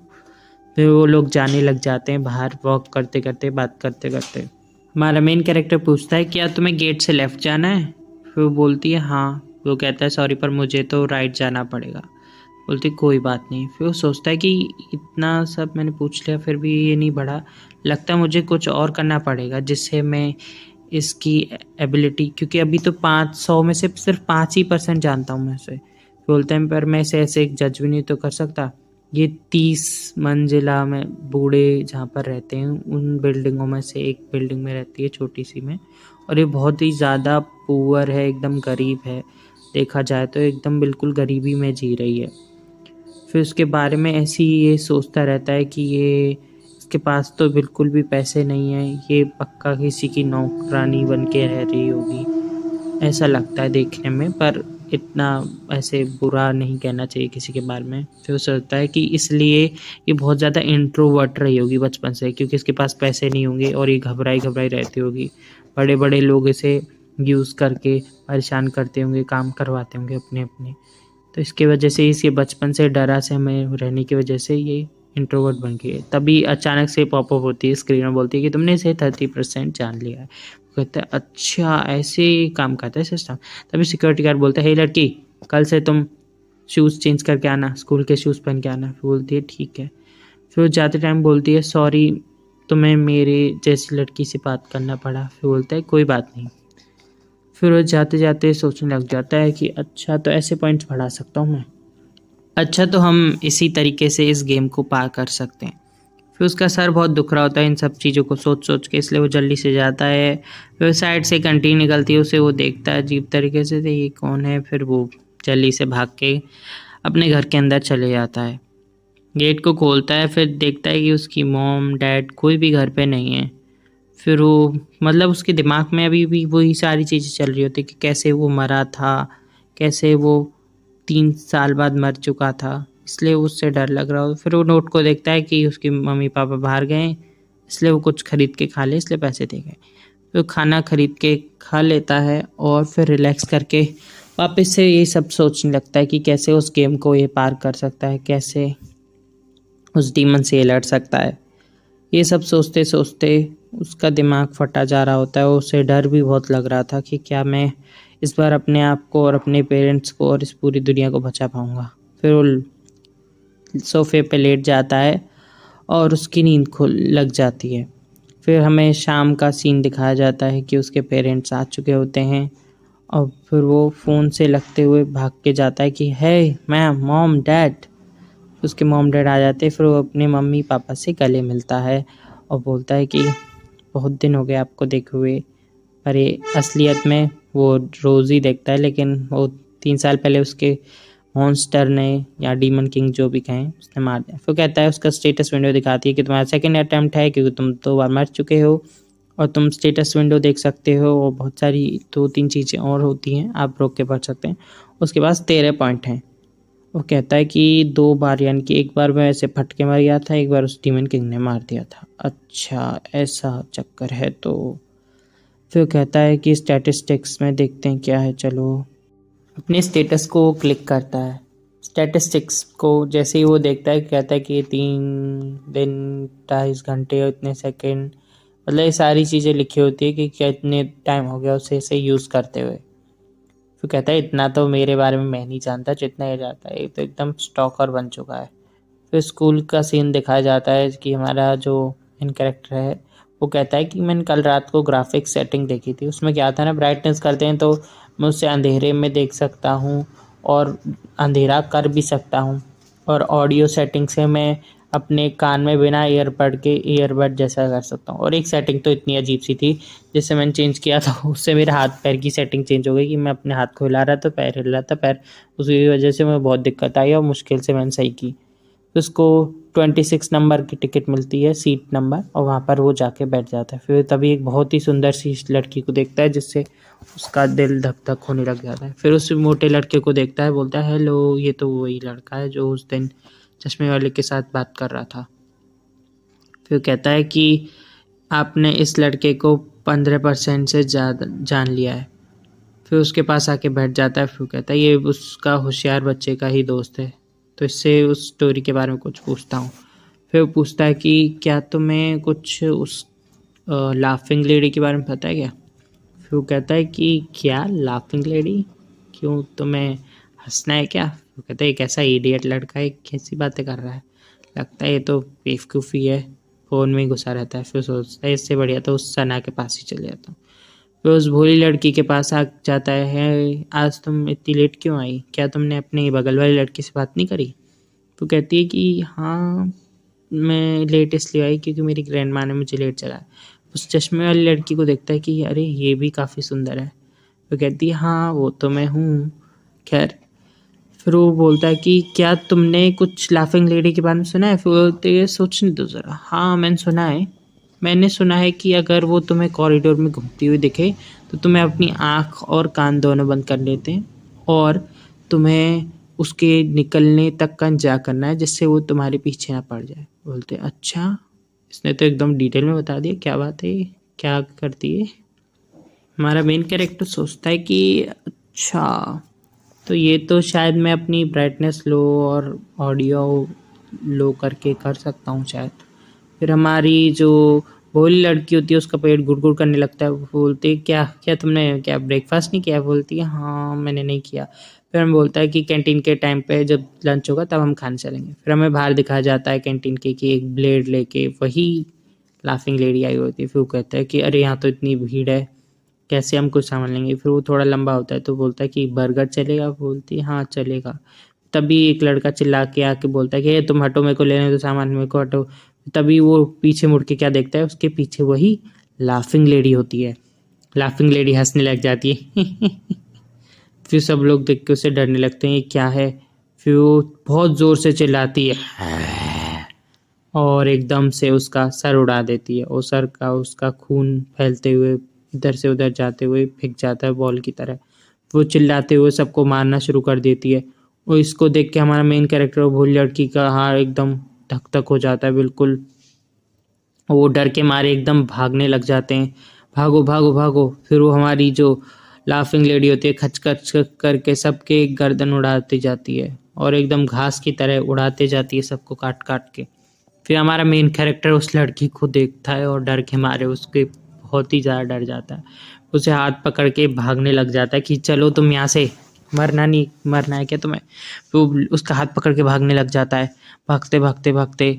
फिर वो लोग जाने लग जाते हैं बाहर, वॉक करते करते बात करते करते। हमारा मेन कैरेक्टर पूछता है क्या तुम्हें गेट से लेफ़्ट जाना है। फिर वो बोलती है हाँ। वो कहता है सॉरी पर मुझे तो राइट जाना पड़ेगा। बोलती कोई बात नहीं। फिर वो सोचता है कि इतना सब मैंने पूछ लिया फिर भी ये नहीं बढ़ा, लगता है मुझे कुछ और करना पड़ेगा जिससे मैं इसकी एबिलिटी, क्योंकि अभी तो 500 में से सिर्फ 5% जानता हूँ मैं से। बोलते हैं पर मैं इसे ऐसे एक जज भी नहीं तो कर सकता। ये 30 मंजिला में बूढ़े जहाँ पर रहते हैं उन बिल्डिंगों में से एक बिल्डिंग में रहती है छोटी सी में, और ये बहुत ही ज़्यादा पुअर है, एकदम गरीब है, देखा जाए तो एकदम बिल्कुल गरीबी में जी रही है। फिर उसके बारे में ऐसे ही ये सोचता रहता है कि ये इसके पास तो बिल्कुल भी पैसे नहीं है, ये पक्का किसी की नौकरानी बन के रह रही होगी, ऐसा लगता है देखने में। पर इतना ऐसे बुरा नहीं कहना चाहिए किसी के बारे में। फिर वो सोचता है कि इसलिए ये बहुत ज़्यादा इंट्रोवर्ट रही होगी बचपन से, क्योंकि इसके पास पैसे नहीं होंगे और ये घबराई रहती होगी। बड़े बड़े लोग इसे यूज़ करके परेशान करते होंगे, काम करवाते होंगे अपने अपने, तो इसके वजह से इसके बचपन से डरा से में रहने की वजह से ये इंट्रोवर्ट बन गई है। तभी अचानक से पॉपअप होती है स्क्रीन में, बोलती है कि तुमने इसे 30% जान लिया है। कहता है अच्छा ऐसे काम करता है सिस्टम। तभी सिक्योरिटी गार्ड बोलता है हे लड़की कल से तुम शूज़ चेंज करके आना, स्कूल के शूज़ पहन के आना। फिर बोलती है ठीक है। फिर वो जाते टाइम बोलती है सॉरी तुम्हें मेरे जैसी लड़की से बात करना पड़ा। फिर बोलता है कोई बात नहीं। फिर वो जाते जाते सोचने लग जाता है कि अच्छा तो ऐसे पॉइंट्स बढ़ा सकता हूँ मैं, अच्छा तो हम इसी तरीके से इस गेम को पार कर सकते हैं। फिर उसका सर बहुत दुख रहा होता है इन सब चीज़ों को सोच सोच के, इसलिए वो जल्दी से जाता है। फिर साइड से एक आंटी निकलती है, उसे वो देखता है अजीब तरीके से, तो ये कौन है। फिर वो जल्दी से भाग के अपने घर के अंदर चले जाता है, गेट को खोलता है, फिर देखता है कि उसकी मॉम डैड कोई भी घर पे नहीं है। फिर वो मतलब उसके दिमाग में अभी भी वही सारी चीज़ें चल रही होती कि कैसे वो मरा था, कैसे वो 3 साल बाद मर चुका था, इसलिए उससे डर लग रहा हो। फिर वो नोट को देखता है कि उसके मम्मी पापा बाहर गए, इसलिए वो कुछ खरीद के खा ले, इसलिए पैसे दे गए। तो खाना खरीद के खा लेता है और फिर रिलैक्स करके वापस से ये सब सोचने लगता है कि कैसे उस गेम को ये पार कर सकता है, कैसे उस डीमन से ये लड़ सकता है। ये सब सोचते सोचते उसका दिमाग फटा जा रहा होता है और उसे डर भी बहुत लग रहा था कि क्या मैं इस बार अपने आप को और अपने पेरेंट्स को और इस पूरी दुनिया को बचा पाऊँगा। फिर वो सोफे पे लेट जाता है और उसकी नींद खुल लग जाती है। फिर हमें शाम का सीन दिखाया जाता है कि उसके पेरेंट्स आ चुके होते हैं और फिर वो फ़ोन से लगते हुए भाग के जाता है कि हे मैम, मॉम, डैड। उसके मॉम डैड आ जाते हैं। फिर वो अपने मम्मी पापा से गले मिलता है और बोलता है कि बहुत दिन हो गए आपको देखे हुए, पर ये असलियत में वो रोज़ ही देखता है, लेकिन वो 3 साल पहले उसके मॉन्स्टर ने या डीमन किंग जो भी कहें उसने मार दिया। फिर कहता है उसका स्टेटस विंडो दिखाती है कि तुम्हारा सेकंड अटैम्प्ट है क्योंकि तुम 2 बार मर चुके हो और तुम स्टेटस विंडो देख सकते हो और बहुत सारी 2-3 चीज़ें और होती हैं, आप रोक के पढ़ सकते हैं। उसके पास 13 पॉइंट हैं। वो कहता है कि 2 बार, यानी कि एक बार मैं ऐसे फट के मर गया था, एक बार उस डीमन किंग ने मार दिया था। अच्छा ऐसा चक्कर है। तो फिर कहता है कि स्टैटिस्टिक्स में देखते हैं क्या है। चलो अपने स्टेटस को क्लिक करता है। स्टैटिस्टिक्स को जैसे ही वो देखता है कहता है कि 3 दिन 28 घंटे और इतने सेकेंड, मतलब ये सारी चीज़ें लिखी होती है कि कितने टाइम हो गया उसे इसे यूज़ करते हुए। फिर कहता है इतना तो मेरे बारे में मैं नहीं जानता जितना ये जानता है, ये तो एकदम स्टॉकर बन चुका है। फिर स्कूल का सीन दिखाया जाता है कि हमारा जो इन कैरेक्टर है वो कहता है कि मैंने कल रात को ग्राफिक्स सेटिंग देखी थी, उसमें क्या था ना, ब्राइटनेस करते हैं तो मैं उससे अंधेरे में देख सकता हूँ और अंधेरा कर भी सकता हूँ, और ऑडियो सेटिंग से मैं अपने कान में बिना ईयरबड के ईयरबड जैसा कर सकता हूँ। और एक सेटिंग तो इतनी अजीब सी थी जिससे मैंने चेंज किया था, उससे मेरे हाथ पैर की सेटिंग चेंज हो गई कि मैं अपने हाथ को हिला रहा था, पैर हिल रहा था, पैर, उसकी वजह से मुझे बहुत दिक्कत आई और मुश्किल से मैंने सही की। उसको 26 नंबर की टिकट मिलती है, सीट नंबर, और वहाँ पर वो जाके बैठ जाता है। फिर तभी एक बहुत ही सुंदर सी लड़की को देखता है जिससे उसका दिल धक धक होने लग जाता है। फिर उस मोटे लड़के को देखता है, बोलता है हेलो, ये तो वही लड़का है जो उस दिन चश्मे वाले के साथ बात कर रहा था। फिर कहता है कि आपने इस लड़के को 15% से ज़्यादा जान लिया है। फिर उसके पास आके बैठ जाता है। फिर कहता है ये उसका होशियार बच्चे का ही दोस्त है, तो इससे उस स्टोरी के बारे में कुछ पूछता हूँ। फिर वो पूछता है कि क्या तुम्हें कुछ उस लाफिंग लेडी के बारे में पता है क्या? फिर वो कहता है कि क्या लाफिंग लेडी, क्यों तुम्हें हंसना है क्या? वो कहता है एक ऐसा इडियट लड़का है, कैसी बातें कर रहा है, लगता है ये तो बेवकूफ़ी है, फ़ोन में ही घुसा रहता है। फिर सोचता है इससे बढ़िया तो उस सना के पास ही चले जाता हूँ। फिर उस भोली लड़की के पास आ जाता है, आज तुम इतनी लेट क्यों आई, क्या तुमने अपने बगल वाली लड़की से बात नहीं करी? तो कहती है कि हाँ, मैं लेट इसलिए आई क्योंकि मेरी ग्रैंड माँ ने मुझे लेट जगाया। उस चश्मे वाली लड़की को देखता है कि अरे ये भी काफ़ी सुंदर है। तो कहती है हाँ वो तो मैं हूँ। खैर, फिर वो बोलता है कि क्या तुमने कुछ लाफिंग लेडी के बारे में सुना है? फिर बोलते हैं सोचने दो ज़रा। हाँ मैंने सुना है कि अगर वो तुम्हें कॉरिडोर में घूमती हुई दिखे तो तुम्हें अपनी आँख और कान दोनों बंद कर लेते हैं और तुम्हें उसके निकलने तक का इंतजार करना है जिससे वो तुम्हारे पीछे ना पड़ जाए। बोलते अच्छा, इसने तो एकदम डिटेल में बता दिया, क्या बात है, क्या करती है? हमारा मेन कैरेक्टर सोचता है कि अच्छा, तो ये तो शायद मैं अपनी ब्राइटनेस लो और ऑडियो लो करके कर सकता हूँ शायद। फिर हमारी जो भोली लड़की होती है उसका पेट गुड़गुड़ करने लगता है। वो बोलती है क्या क्या तुमने क्या ब्रेकफास्ट नहीं किया? बोलती है हाँ मैंने नहीं किया। फिर हमें बोलता है कि कैंटीन के टाइम पे जब लंच होगा तब हम खाने चलेंगे। फिर हमें बाहर दिखाया जाता है कैंटीन के कि एक ब्लेड लेके वही लाफिंग लेडी आई होती है। फिर वो कहता है कि अरे यहाँ तो इतनी भीड़ है, कैसे हम कुछ सामान लेंगे? फिर वो थोड़ा लंबा होता है तो बोलता है कि बर्गर चलेगा? बोलती है हाँ चलेगा। तभी एक लड़का चिल्ला के आके बोलता है कि तुम हटो, मेरे को लेने दो सामान, मेरे को हटो। तभी वो पीछे मुड़ के क्या देखता है, उसके पीछे वही लाफिंग लेडी होती है। लाफिंग लेडी हंसने लग जाती है। फिर सब लोग देख के उसे डरने लगते हैं, ये क्या है? फिर वो बहुत ज़ोर से चिल्लाती है और एकदम से उसका सर उड़ा देती है और सर का उसका खून फैलते हुए इधर से उधर जाते हुए फेंक जाता है बॉल की तरह। वो चिल्लाते हुए सबको मारना शुरू कर देती है और इसको देख के हमारा मेन कैरेक्टर भोली लड़की का हाथ एकदम धक धक हो जाता है बिल्कुल। वो डर के मारे एकदम भागने लग जाते हैं, भागो भागो भागो। फिर वो हमारी जो लाफिंग लेडी होती है खच खच करके सबके गर्दन उड़ाती जाती है और एकदम घास की तरह उड़ाते जाती है सबको काट काट के। फिर हमारा मेन कैरेक्टर उस लड़की को देखता है और डर के मारे उसके बहुत ही ज़्यादा डर जाता है। उसे हाथ पकड़ के भागने लग जाता है कि चलो तुम यहाँ से, मरना है क्या तुम्हें। तो उसका हाथ पकड़ के भागने लग जाता है, भागते भागते भागते।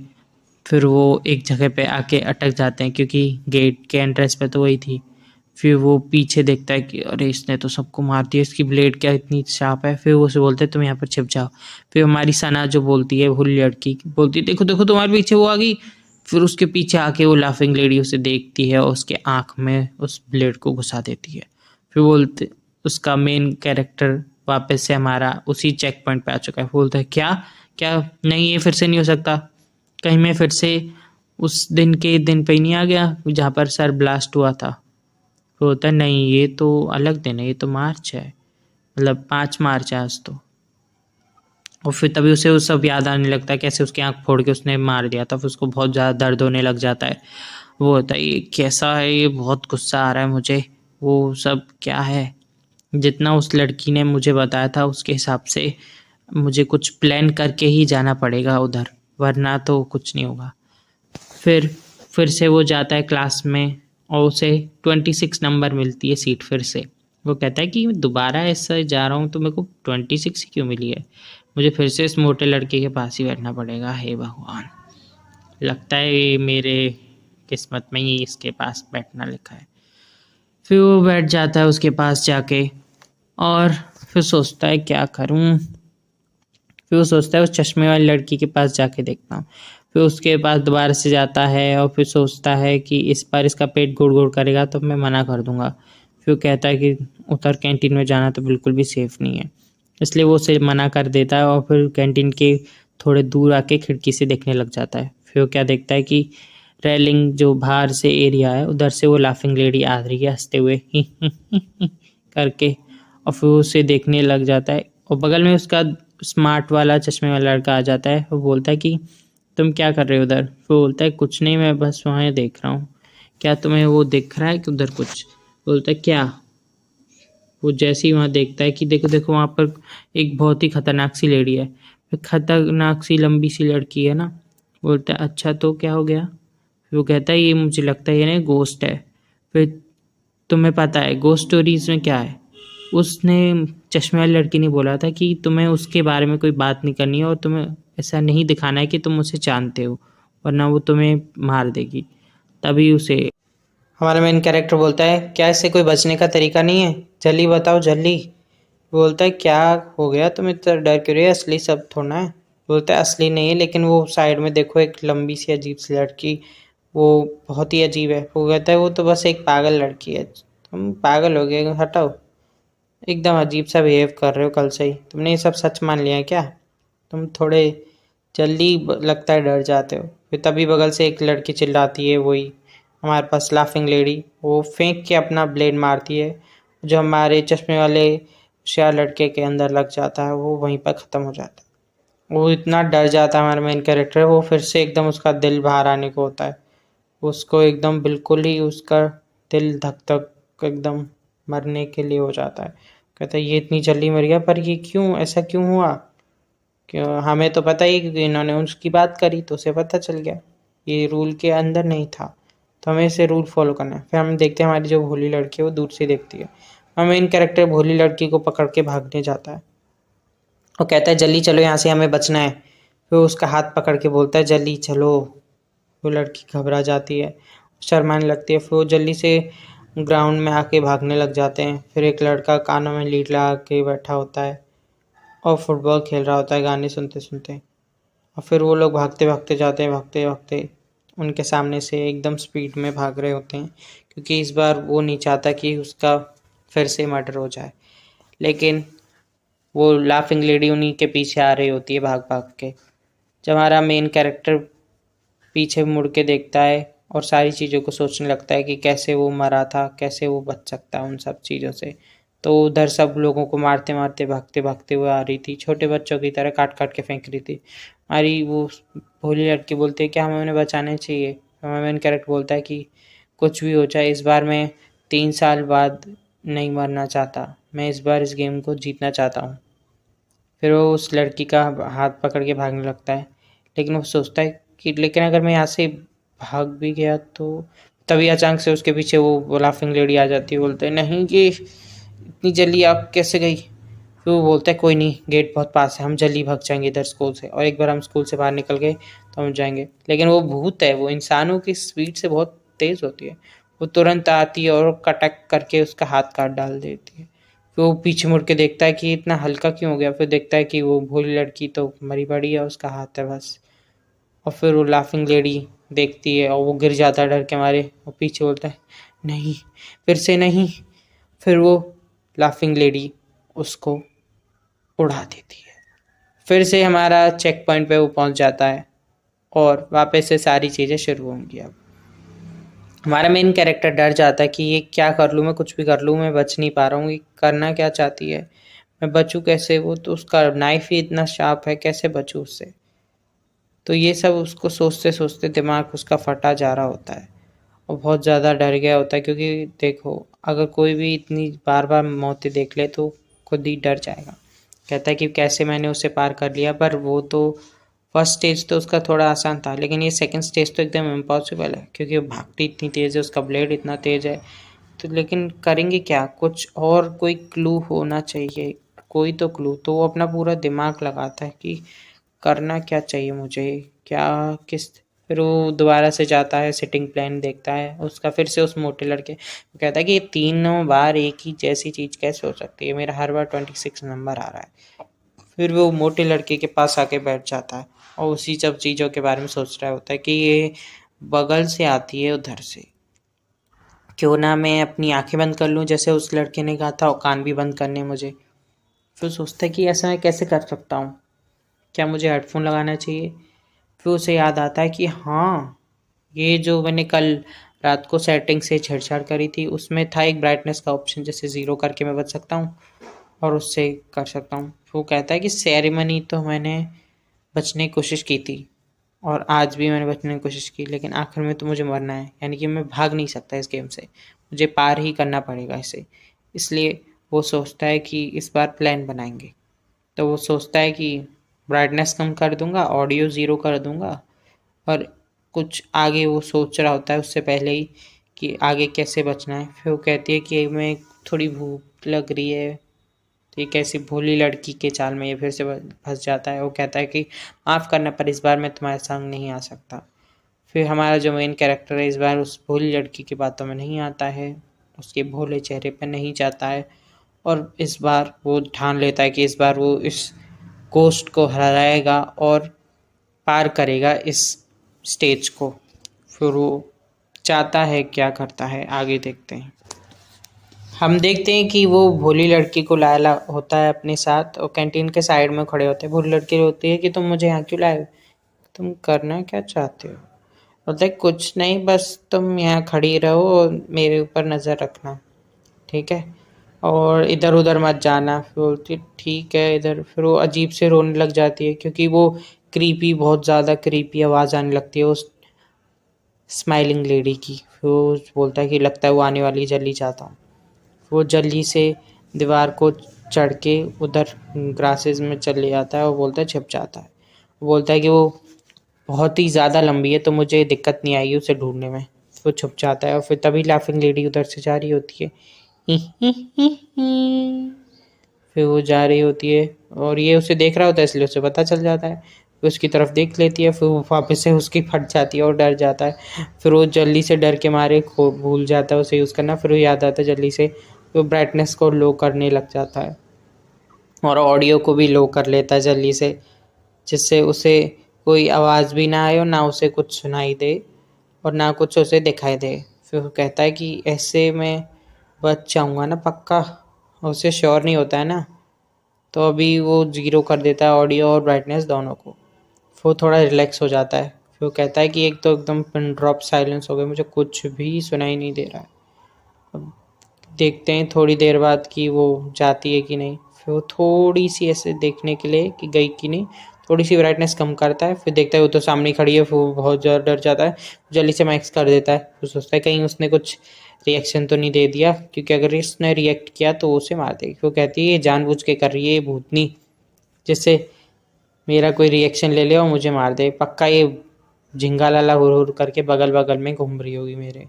फिर वो एक जगह पे आके अटक जाते हैं क्योंकि गेट के एंट्रेंस पे तो वही थी। फिर वो पीछे देखता है कि अरे इसने तो सबको मार दिया, इसकी ब्लेड क्या इतनी शार्प है। फिर वो उसे बोलते हैं तुम यहाँ पर छिप जाओ। फिर हमारी सना जो बोलती है, भूल लड़की बोलती है देखो देखो तुम्हारे पीछे वो आ गई। फिर उसके पीछे आके वो लाफिंग लेडी उसे देखती है और उसके आँख में उस ब्लेड को घुसा देती है। फिर बोलते उसका मेन कैरेक्टर वापस से हमारा उसी चेक पॉइंट पे आ चुका है। बोलता है क्या क्या नहीं, ये फिर से नहीं हो सकता। कहीं मैं फिर से उस दिन के दिन पे ही नहीं आ गया जहाँ पर सर ब्लास्ट हुआ था। तो होता है नहीं, ये तो अलग दिन है, ये तो मार्च है, मतलब 5 मार्च है आज तो। और फिर तभी उसे वो सब याद आने लगता है कैसे उसकी आंख फोड़ के उसने मार दिया था। फिर उसको बहुत ज़्यादा दर्द होने लग जाता है। वो होता है ये कैसा है, ये बहुत गुस्सा आ रहा है मुझे, वो सब क्या है। जितना उस लड़की ने मुझे बताया था उसके हिसाब से मुझे कुछ प्लान करके ही जाना पड़ेगा उधर, वरना तो कुछ नहीं होगा। फिर फिर से वो जाता है क्लास में और उसे 26 नंबर मिलती है सीट फिर से। वो कहता है कि दोबारा ऐसा जा रहा हूँ तो मेरे को 26 ही क्यों मिली है, मुझे फिर से इस मोटे लड़के के पास ही बैठना पड़ेगा। हे भगवान, लगता है ये मेरे किस्मत में ही इसके पास बैठना लिखा है। फिर वो बैठ जाता है उसके पास जाके और फिर सोचता है क्या करूँ। फिर वो सोचता है उस चश्मे वाली लड़की के पास जाके देखता हूँ। फिर उसके पास दोबारा से जाता है और फिर सोचता है कि इस बार इसका पेट गुड़ गुड़ करेगा तो मैं मना कर दूंगा। फिर वो कहता है कि उधर कैंटीन में जाना तो बिल्कुल भी सेफ़ नहीं है, इसलिए वो उसे मना कर देता है और फिर कैंटीन के थोड़े दूर आके खिड़की से देखने लग जाता है। फिर वो क्या देखता है कि रेलिंग जो बाहर से एरिया है उधर से वो लाफिंग लेडी आ रही है हंसते हुए करके। और फिर उसे देखने लग जाता है और बगल में उसका स्मार्ट वाला चश्मे वाला लड़का आ जाता है। वो बोलता है कि तुम क्या कर रहे हो उधर। वो बोलता है कुछ नहीं, मैं बस वहाँ देख रहा हूँ। क्या तुम्हें वो दिख रहा है कि उधर कुछ। बोलता है क्या। वो जैसे ही वहाँ देखता है कि देखो देखो वहाँ पर एक बहुत ही खतरनाक सी लेडी है, फिर खतरनाक सी लंबी सी लड़की है ना। बोलता है अच्छा तो क्या हो गया। फिर वो कहता है ये मुझे लगता है ये ना गोस्ट है। फिर तुम्हें पता है गोस्ट स्टोरीज में क्या है, उसने चश्मे वाली लड़की ने बोला था कि तुम्हें उसके बारे में कोई बात नहीं करनी है और तुम्हें ऐसा नहीं दिखाना है कि तुम उसे जानते हो, वरना वो तुम्हें मार देगी। तभी उसे हमारा मेन कैरेक्टर बोलता है क्या इससे कोई बचने का तरीका नहीं है, जल्दी बताओ जल्दी। बोलता है क्या हो गया, तुम इतना डर क्यों रहे, असली सब थोड़ा है। बोलता है असली नहीं है, लेकिन वो साइड में देखो एक लंबी सी अजीब सी लड़की, वो बहुत ही अजीब है। वो कहता है वो तो बस एक पागल लड़की है, तुम पागल हो गए, हटाओ, एकदम अजीब सा बिहेव कर रहे हो कल से ही, तुमने ये सब सच मान लिया है क्या। तुम थोड़े जल्दी लगता है डर जाते हो। फिर तभी बगल से एक लड़की चिल्लाती है, वही हमारे पास लाफिंग लेडी। वो फेंक के अपना ब्लेड मारती है, जो हमारे चश्मे वाले होशियार लड़के के अंदर लग जाता है, वो वहीं पर ख़त्म हो जाता है। वो इतना डर जाता है हमारा मेन कैरेक्टर, वो फिर से एकदम उसका दिल बाहर आने को होता है। उसको एकदम बिल्कुल ही उसका दिल धक धक एकदम मरने के लिए हो जाता है। कहता है ये इतनी जल्दी मर गया, पर ये क्यों, ऐसा क्यों हुआ। क्यों, हमें तो पता ही, क्योंकि इन्होंने उसकी बात करी तो उसे पता चल गया, ये रूल के अंदर नहीं था, तो हमें इसे रूल फॉलो करना है। फिर हम देखते हैं हमारी जो भोली लड़की है वो दूर से देखती है, हमें मेन कैरेक्टर भोली लड़की को पकड़ के भागने जाता है और कहता है जल्दी चलो यहाँ से, हमें बचना है। फिर उसका हाथ पकड़ के बोलता है जल्दी चलो। वो लड़की घबरा जाती है, शर्माने लगती है। फिर वो जल्दी से ग्राउंड में आके भागने लग जाते हैं। फिर एक लड़का कानों में लीड लगा के बैठा होता है और फुटबॉल खेल रहा होता है गाने सुनते सुनते। और फिर वो लोग भागते भागते जाते हैं, भागते भागते उनके सामने से एकदम स्पीड में भाग रहे होते हैं, क्योंकि इस बार वो नहीं चाहता कि उसका फिर से मर्डर हो जाए। लेकिन वो लाफिंग लेडी उन्हीं के पीछे आ रही होती है भाग भाग के। जब हमारा मेन कैरेक्टर पीछे मुड़ के देखता है और सारी चीज़ों को सोचने लगता है कि कैसे वो मरा था, कैसे वो बच सकता है उन सब चीज़ों से। तो उधर सब लोगों को मारते मारते भागते भागते हुए आ रही थी, छोटे बच्चों की तरह काट काट के फेंक रही थी। हमारी वो भोली लड़की बोलती है कि हमें उन्हें बचाने चाहिए। हमें मेन कैरेक्टर बोलता है कि कुछ भी हो जाए, इस बार मैं 3 साल बाद नहीं मरना चाहता, मैं इस बार इस गेम को जीतना चाहता हूँ। फिर वो उस लड़की का हाथ पकड़ के भागने लगता है, लेकिन वो सोचता है कि लेकिन अगर मैं यहाँ से भाग भी गया तो। तभी अचानक से उसके पीछे वो लाफिंग लेडी आ जाती है, बोलते हैं नहीं ये इतनी जल्दी आप कैसे गई। फिर वो बोलता है कोई नहीं, गेट बहुत पास है, हम जल्दी भाग जाएंगे इधर स्कूल से, और एक बार हम स्कूल से बाहर निकल गए तो हम जाएंगे। लेकिन वो भूत है, वो इंसानों की स्पीड से बहुत तेज़ होती है। वो तुरंत आती है और कटक करके उसका हाथ काट डाल देती है। फिर वो पीछे मुड़ के देखता है कि इतना हल्का क्यों हो गया। फिर देखता है कि वो भोली लड़की तो मरी पड़ी है, उसका हाथ है बस। और फिर वो लाफिंग लेडी देखती है और वो गिर जाता है डर के मारे, और पीछे बोलता है नहीं, फिर से नहीं। फिर वो लाफिंग लेडी उसको उड़ा देती है। फिर से हमारा चेक पॉइंट पे वो पहुंच जाता है और वापस से सारी चीज़ें शुरू होंगी। अब हमारा मेन कैरेक्टर डर जाता है कि ये क्या कर लूँ, मैं कुछ भी कर लूँ, मैं बच नहीं पा रहा हूँ, ये करना क्या चाहती है, मैं बचूँ कैसे। वो तो उसका नाइफ ही इतना शार्प है, कैसे बचूँ उससे। तो ये सब उसको सोचते सोचते दिमाग उसका फटा जा रहा होता है और बहुत ज़्यादा डर गया होता है। क्योंकि देखो, अगर कोई भी इतनी बार बार मौतें देख ले तो खुद ही डर जाएगा। कहता है कि कैसे मैंने उसे पार कर लिया। पर वो तो फर्स्ट स्टेज तो उसका थोड़ा आसान था, लेकिन ये सेकंड स्टेज तो एकदम इम्पॉसिबल है, क्योंकि वो भागती इतनी तेज़ है, उसका ब्लेड इतना तेज़ है। तो लेकिन करेंगे क्या, कुछ और कोई क्लू होना चाहिए, कोई तो क्लू। तो वो अपना पूरा दिमाग लगाता है कि करना क्या चाहिए मुझे, क्या किस। फिर वो दोबारा से जाता है, सिटिंग प्लान देखता है उसका, फिर से उस मोटे लड़के वो कहता है कि ये तीनों बार एक ही जैसी चीज़ कैसे हो सकती है, मेरा हर बार 26 नंबर आ रहा है। फिर वो मोटे लड़के के पास आके बैठ जाता है और उसी सब चीज़ों के बारे में सोच रहा होता है कि ये बगल से आती है उधर से, क्यों ना मैं अपनी आंखें बंद कर लूँ जैसे उस लड़के ने कहा था, और कान भी बंद करने मुझे। फिर सोचता है कि ऐसा मैं कैसे कर सकता हूँ, क्या मुझे हेडफोन लगाना चाहिए। फिर उसे याद आता है कि हाँ, ये जो मैंने कल रात को सेटिंग से छेड़छाड़ करी थी उसमें था एक ब्राइटनेस का ऑप्शन, जैसे 0 करके मैं बच सकता हूँ और उससे कर सकता हूँ। वो कहता है कि सेरेमनी तो मैंने बचने की कोशिश की थी और आज भी मैंने बचने की कोशिश की, लेकिन आखिर में तो मुझे मरना है, यानी कि मैं भाग नहीं सकता इस गेम से, मुझे पार ही करना पड़ेगा इसे। इसलिए वो सोचता है कि इस बार प्लान बनाएंगे। तो वो सोचता है कि ब्राइटनेस कम कर दूंगा, ऑडियो 0 कर दूंगा, और कुछ आगे वो सोच रहा होता है उससे पहले ही कि आगे कैसे बचना है। फिर वो कहती है कि मैं थोड़ी भूख लग रही है। तो ये कैसी भोली लड़की के चाल में ये फिर से फंस जाता है। वो कहता है कि माफ़ करना, पर इस बार मैं तुम्हारे संग नहीं आ सकता। फिर हमारा जो मेन कैरेक्टर है इस बार उस भोली लड़की की बातों में नहीं आता है, उसके भोले चेहरे पर नहीं जाता है, और इस बार वो ठान लेता है कि इस बार वो इस कोस्ट को हराएगा और पार करेगा इस स्टेज को। फिर वो चाहता है, क्या करता है आगे देखते हैं। हम देखते हैं कि वो भोली लड़की को लाया होता है अपने साथ, और कैंटीन के साइड में खड़े होते हैं। भोली लड़की होती है कि तुम मुझे यहाँ क्यों लाए, तुम करना क्या चाहते हो। बोलता है कुछ नहीं, बस तुम यहाँ खड़ी रहो और मेरे ऊपर नज़र रखना, ठीक है, और इधर उधर मत जाना। फिर बोलती है ठीक है इधर। फिर वो अजीब से रोने लग जाती है, क्योंकि वो क्रीपी, बहुत ज़्यादा क्रीपी आवाज़ आने लगती है उस स्माइलिंग लेडी की। फिर वो बोलता है कि लगता है वो आने वाली, जल्दी जाता हूँ। वो जल्दी से दीवार को चढ़ के उधर ग्रासेस में चले जाता है और बोलता है छिप जाता है। वो बोलता है कि वो बहुत ही ज़्यादा लंबी है तो मुझे दिक्कत नहीं आएगी उसे ढूंढने में। वो छुप जाता है और फिर तभी लाफिंग लेडी उधर से जा रही होती है। फिर वो जा रही होती है और ये उसे देख रहा होता है, इसलिए उसे पता चल जाता है। फिर उसकी तरफ देख लेती है, फिर वो वापस से उसकी फट जाती है और डर जाता है। फिर वो जल्दी से डर के मारे भूल जाता है उसे यूज़ करना। फिर वो याद आता है जल्दी से, वो ब्राइटनेस को लो करने लग जाता है और ऑडियो को भी लो कर लेता है जल्दी से, जिससे उसे कोई आवाज़ भी ना आए और ना उसे कुछ सुनाई दे और ना कुछ उसे दिखाई दे। फिर वो कहता है कि ऐसे मैं बच जाऊँगा ना पक्का, उसे श्योर नहीं होता है ना। तो अभी वो 0 कर देता है ऑडियो और ब्राइटनेस दोनों को। वो थोड़ा रिलैक्स हो जाता है। फिर वो कहता है कि एक तो एकदम पिन ड्रॉप साइलेंस हो गया, मुझे कुछ भी सुनाई नहीं दे रहा है। अब देखते हैं थोड़ी देर बाद कि वो जाती है कि नहीं। फिर वो थोड़ी सी ऐसे देखने के लिए कि गई कि नहीं, थोड़ी सी ब्राइटनेस कम करता है। फिर देखता है वो तो सामने खड़ी है। फिर वो बहुत ज़्यादा डर जाता है, जल्दी से मैक्स कर देता है। फिर सोचता है कहीं उसने कुछ रिएक्शन तो नहीं दे दिया, क्योंकि अगर इसने रिएक्ट किया तो वो उसे मार देगी। वो कहती है ये जानबूझ के कर रही है ये भूतनी, जिससे मेरा कोई रिएक्शन ले ले और मुझे मार दे। पक्का ये झिंगा लाला हुर हुर करके बगल बगल में घूम रही होगी मेरे।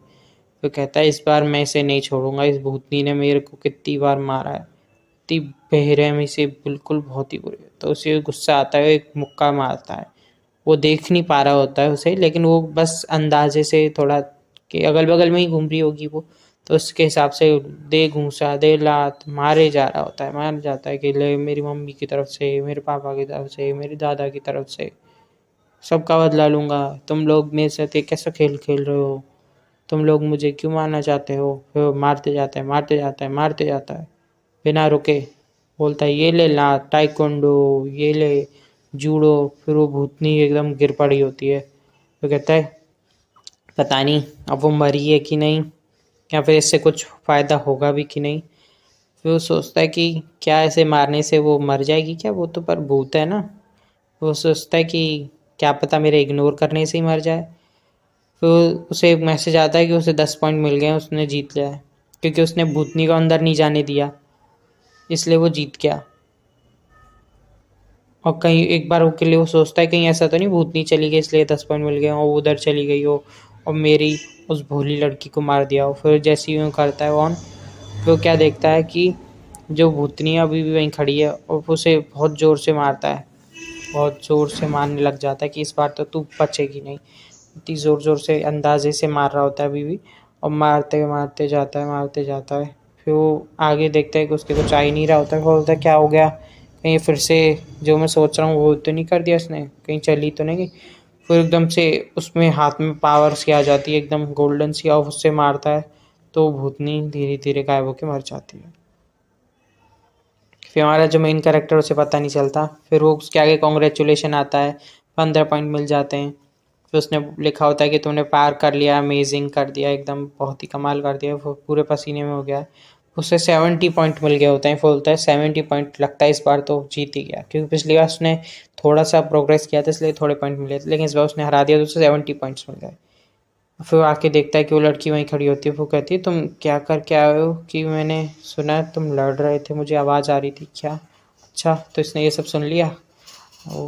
तो कहता है इस बार मैं इसे नहीं छोड़ूंगा, इस भूतनी ने मेरे को कितनी बार मारा है, इतनी बेरहमी से, बिल्कुल बहुत ही बुरी। तो उसे गुस्सा आता है, एक मुक्का मारता है। वो देख नहीं पा रहा होता है उसे, लेकिन वो बस अंदाजे से थोड़ा कि अगल बगल में ही घूम रही होगी वो, तो उसके हिसाब से दे घूंसा दे लात मारे जा रहा होता है। मार जाता है कि ले मेरी मम्मी की तरफ से, मेरे पापा की तरफ से, मेरी दादा की तरफ से सबका बदला लूंगा। तुम लोग मेरे साथ ये कैसा खेल खेल रहे हो, तुम लोग मुझे क्यों मारना चाहते हो। फिर वो मारते जाता है, मारते जाता है, मारते जाता है बिना रुके। बोलता है ये ले ला ताइक्वांडो, ये ले जूडो। फिर वो भूतनी एकदम गिर पड़ी होती है। तो कहता है पता नहीं अब वो मरी है कि नहीं, या फिर इससे कुछ फ़ायदा होगा भी कि नहीं। फिर वो सोचता है कि क्या ऐसे मारने से वो मर जाएगी क्या, वो तो पर भूत है ना। वो सोचता है कि क्या पता मेरे इग्नोर करने से ही मर जाए। फिर उसे एक मैसेज आता है कि उसे 10 पॉइंट मिल गए, उसने जीत लिया है, क्योंकि उसने भूतनी को अंदर नहीं जाने दिया, इसलिए वो जीत गया। और कहीं एक बार के लिए वो सोचता है कहीं ऐसा तो नहीं भूतनी चली गई इसलिए 10 पॉइंट मिल गए और वो उधर चली गई हो और मेरी उस भोली लड़की को मार दिया हो। फिर जैसे ही वो करता है ऑन, फिर वो क्या देखता है कि जो भूतनी अभी भी वहीं खड़ी है और उसे बहुत ज़ोर से मारता है, बहुत ज़ोर से मारने लग जाता है कि इस बार तो तू बचेगी नहीं। इतनी ज़ोर ज़ोर से अंदाजे से मार रहा होता है अभी भी, और मारते मारते जाता है, मारते जाता है। फिर वो आगे देखता है कि उसके कुछ आ ही नहीं रहा होता है। वो बोलता है क्या हो गया, कहीं फिर से जो मैं सोच रहा हूँ वो तो नहीं कर दिया इसने, कहीं चली तो नहीं गई। फिर एकदम से उसमें हाथ में पावर सी आ जाती है एकदम गोल्डन सी, और उससे मारता है तो भूतनी धीरे धीरे गायब होकर मर जाती है। फिर हमारा जो मेन कैरेक्टर उसे पता नहीं चलता। फिर वो उसके आगे कॉन्ग्रेचुलेशन आता है, 15 पॉइंट मिल जाते हैं। फिर उसने लिखा होता है कि तुमने पार कर लिया, अमेजिंग कर दिया, एकदम बहुत ही कमाल कर दिया। वो पूरे पसीने में हो गया। उसे 70 पॉइंट मिल गए होते हैं। फिर बोलता है 70 पॉइंट, लगता है इस बार तो जीत ही गया, क्योंकि पिछली बार उसने थोड़ा सा प्रोग्रेस किया था इसलिए थोड़े पॉइंट मिले थे, लेकिन इस बार उसने हरा दिया तो उसे 70 पॉइंट्स मिल गए। फिर वो आके देखता है कि वो लड़की वहीं खड़ी होती है। वो कहती है तुम क्या करके आए हो, कि मैंने सुना तुम लड़ रहे थे, मुझे आवाज़ आ रही थी क्या। अच्छा तो इसने ये सब सुन लिया। ओ,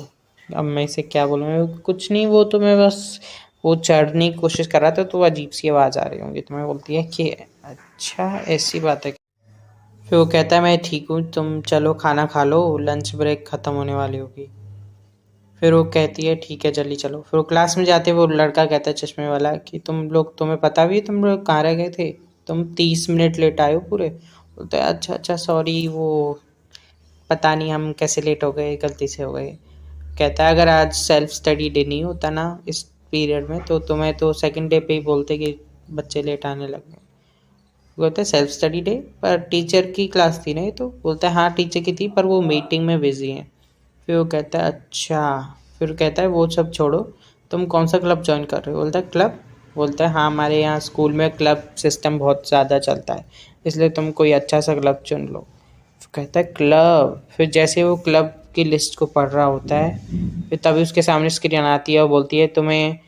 अब मैं इसे क्या बोलूँ, कुछ नहीं, वो तो मैं बस वो चढ़ने की कोशिश कर रहा था तो अजीब सी आवाज़ आ रही होंगी। तो मैं बोलती है कि अच्छा ऐसी बात है। फिर वो कहता है मैं ठीक हूँ, तुम चलो खाना खा लो, लंच ब्रेक ख़त्म होने वाली होगी। फिर वो कहती है ठीक है जल्दी चलो। फिर वो क्लास में जाते वो लड़का कहता है चश्मे वाला कि तुम लोग, तुम्हें पता भी है तुम लोग कहाँ रह गए थे, तुम 30 मिनट लेट आए हो पूरे। बोलते हैं अच्छा अच्छा सॉरी, वो पता नहीं हम कैसे लेट हो गए, गलती से हो गए। कहता है अगर आज सेल्फ स्टडी डे नहीं होता ना इस पीरियड में, तो तुम्हें तो सेकंड डे पे ही बोलते कि बच्चे लेट आने लग गए। बोलता है सेल्फ स्टडी डे पर टीचर की क्लास थी नहीं, तो बोलता है हाँ टीचर की थी पर वो मीटिंग में बिजी हैं। फिर वो कहता है अच्छा। फिर कहता है वो सब छोड़ो, तुम कौन सा क्लब ज्वाइन कर रहे हो। बोलता है क्लब। बोलता है हाँ हमारे यहाँ स्कूल में क्लब सिस्टम बहुत ज़्यादा चलता है, इसलिए तुम कोई अच्छा सा क्लब चुन लो। फिर कहता है क्लब। फिर जैसे वो क्लब की लिस्ट को पढ़ रहा होता है, फिर तभी उसके सामने स्क्रीन आती है और बोलती है तुम्हें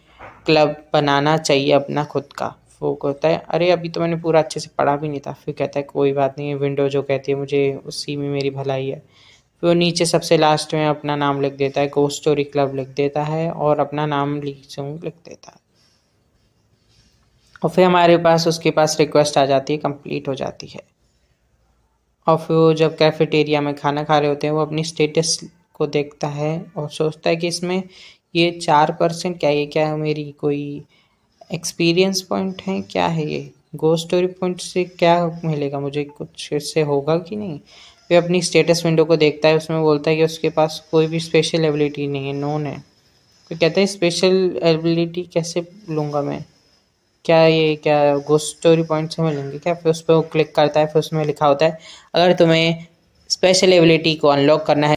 क्लब बनाना चाहिए अपना खुद का। वो कहता है अरे अभी तो मैंने पूरा अच्छे से पढ़ा भी नहीं था। फिर कहता है कोई बात नहीं, विंडो जो कहती है मुझे उसी में मेरी भलाई है। फिर वो नीचे सबसे लास्ट में अपना नाम लिख देता है, गोस्ट स्टोरी क्लब लिख देता है और अपना नाम लिख देता है। और फिर हमारे पास उसके पास रिक्वेस्ट आ जाती है, कंप्लीट हो जाती है। और फिर वो जब कैफेटेरिया में खाना खा रहे होते हैं वो अपनी स्टेटस को देखता है और सोचता है कि इसमें ये 4% क्या, ये क्या है, मेरी कोई एक्सपीरियंस पॉइंट है, क्या है ये गोस्ट स्टोरी पॉइंट से क्या मिलेगा मुझे, कुछ इससे होगा कि नहीं। फिर अपनी स्टेटस विंडो को देखता है, उसमें बोलता है कि उसके पास कोई भी स्पेशल एबिलिटी नहीं है, नोन है। फिर कहता है स्पेशल एबिलिटी कैसे लूँगा मैं, क्या ये क्या गोस्ट स्टोरी पॉइंट से मिलेंगे क्या। फिर उस पर वो क्लिक करता है, फिर उसमें लिखा होता है अगर तुम्हें स्पेशल एबिलिटी को अनलॉक करना है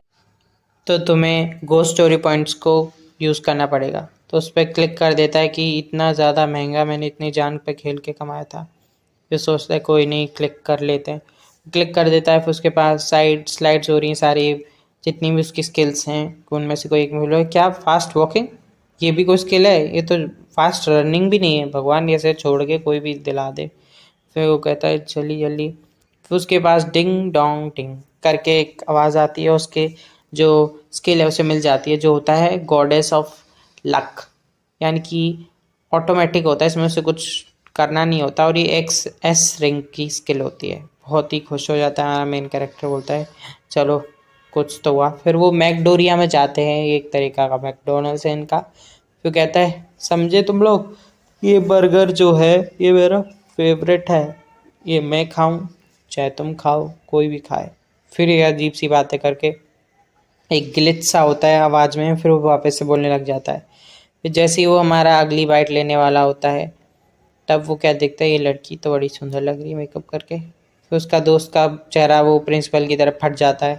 तो तुम्हें गोस्ट स्टोरी पॉइंट्स को यूज़ करना पड़ेगा। तो उस पर क्लिक कर देता है कि इतना ज़्यादा महंगा मैंने इतनी जान पे खेल के कमाया था। फिर सोचता है कोई नहीं, क्लिक कर लेते हैं। क्लिक कर देता है, फिर उसके पास स्लाइड्स हो रही हैं सारी, जितनी भी उसकी स्किल्स हैं उनमें से कोई एक मिल रहा है। क्या फास्ट वॉकिंग, ये भी कोई स्किल है? ये तो फास्ट रनिंग भी नहीं है, भगवान ऐसे छोड़ के कोई भी दिला दे। फिर वो कहता है जल्दी जल्दी। फिर उसके पास डिंग डोंग टिंग करके एक आवाज़ आती है, उसके जो स्किल है उसे मिल जाती है, जो होता है गॉडेस ऑफ लक, यानी कि ऑटोमेटिक होता है, इसमें उसे कुछ करना नहीं होता, और ये XS रैंक की स्किल होती है। बहुत ही खुश हो जाता है हमारा मेन कैरेक्टर, बोलता है चलो कुछ तो हुआ। फिर वो मैकडोरिया में जाते हैं, एक तरीका का मैकडोनल्ड्स है इनका। फिर कहता है समझे तुम लोग, ये बर्गर जो है ये मेरा फेवरेट है, ये मैं खाऊं चाहे तुम खाओ, कोई भी खाए। फिर ये अजीब सी बातें करके एक ग्लिच सा होता है आवाज़ में, फिर वो वापस से बोलने लग जाता है। फिर जैसे ही वो हमारा अगली बाइट लेने वाला होता है, तब वो क्या देखता है, ये लड़की तो बड़ी सुंदर लग रही है मेकअप करके। फिर उसका दोस्त का चेहरा वो प्रिंसिपल की तरफ फट जाता है।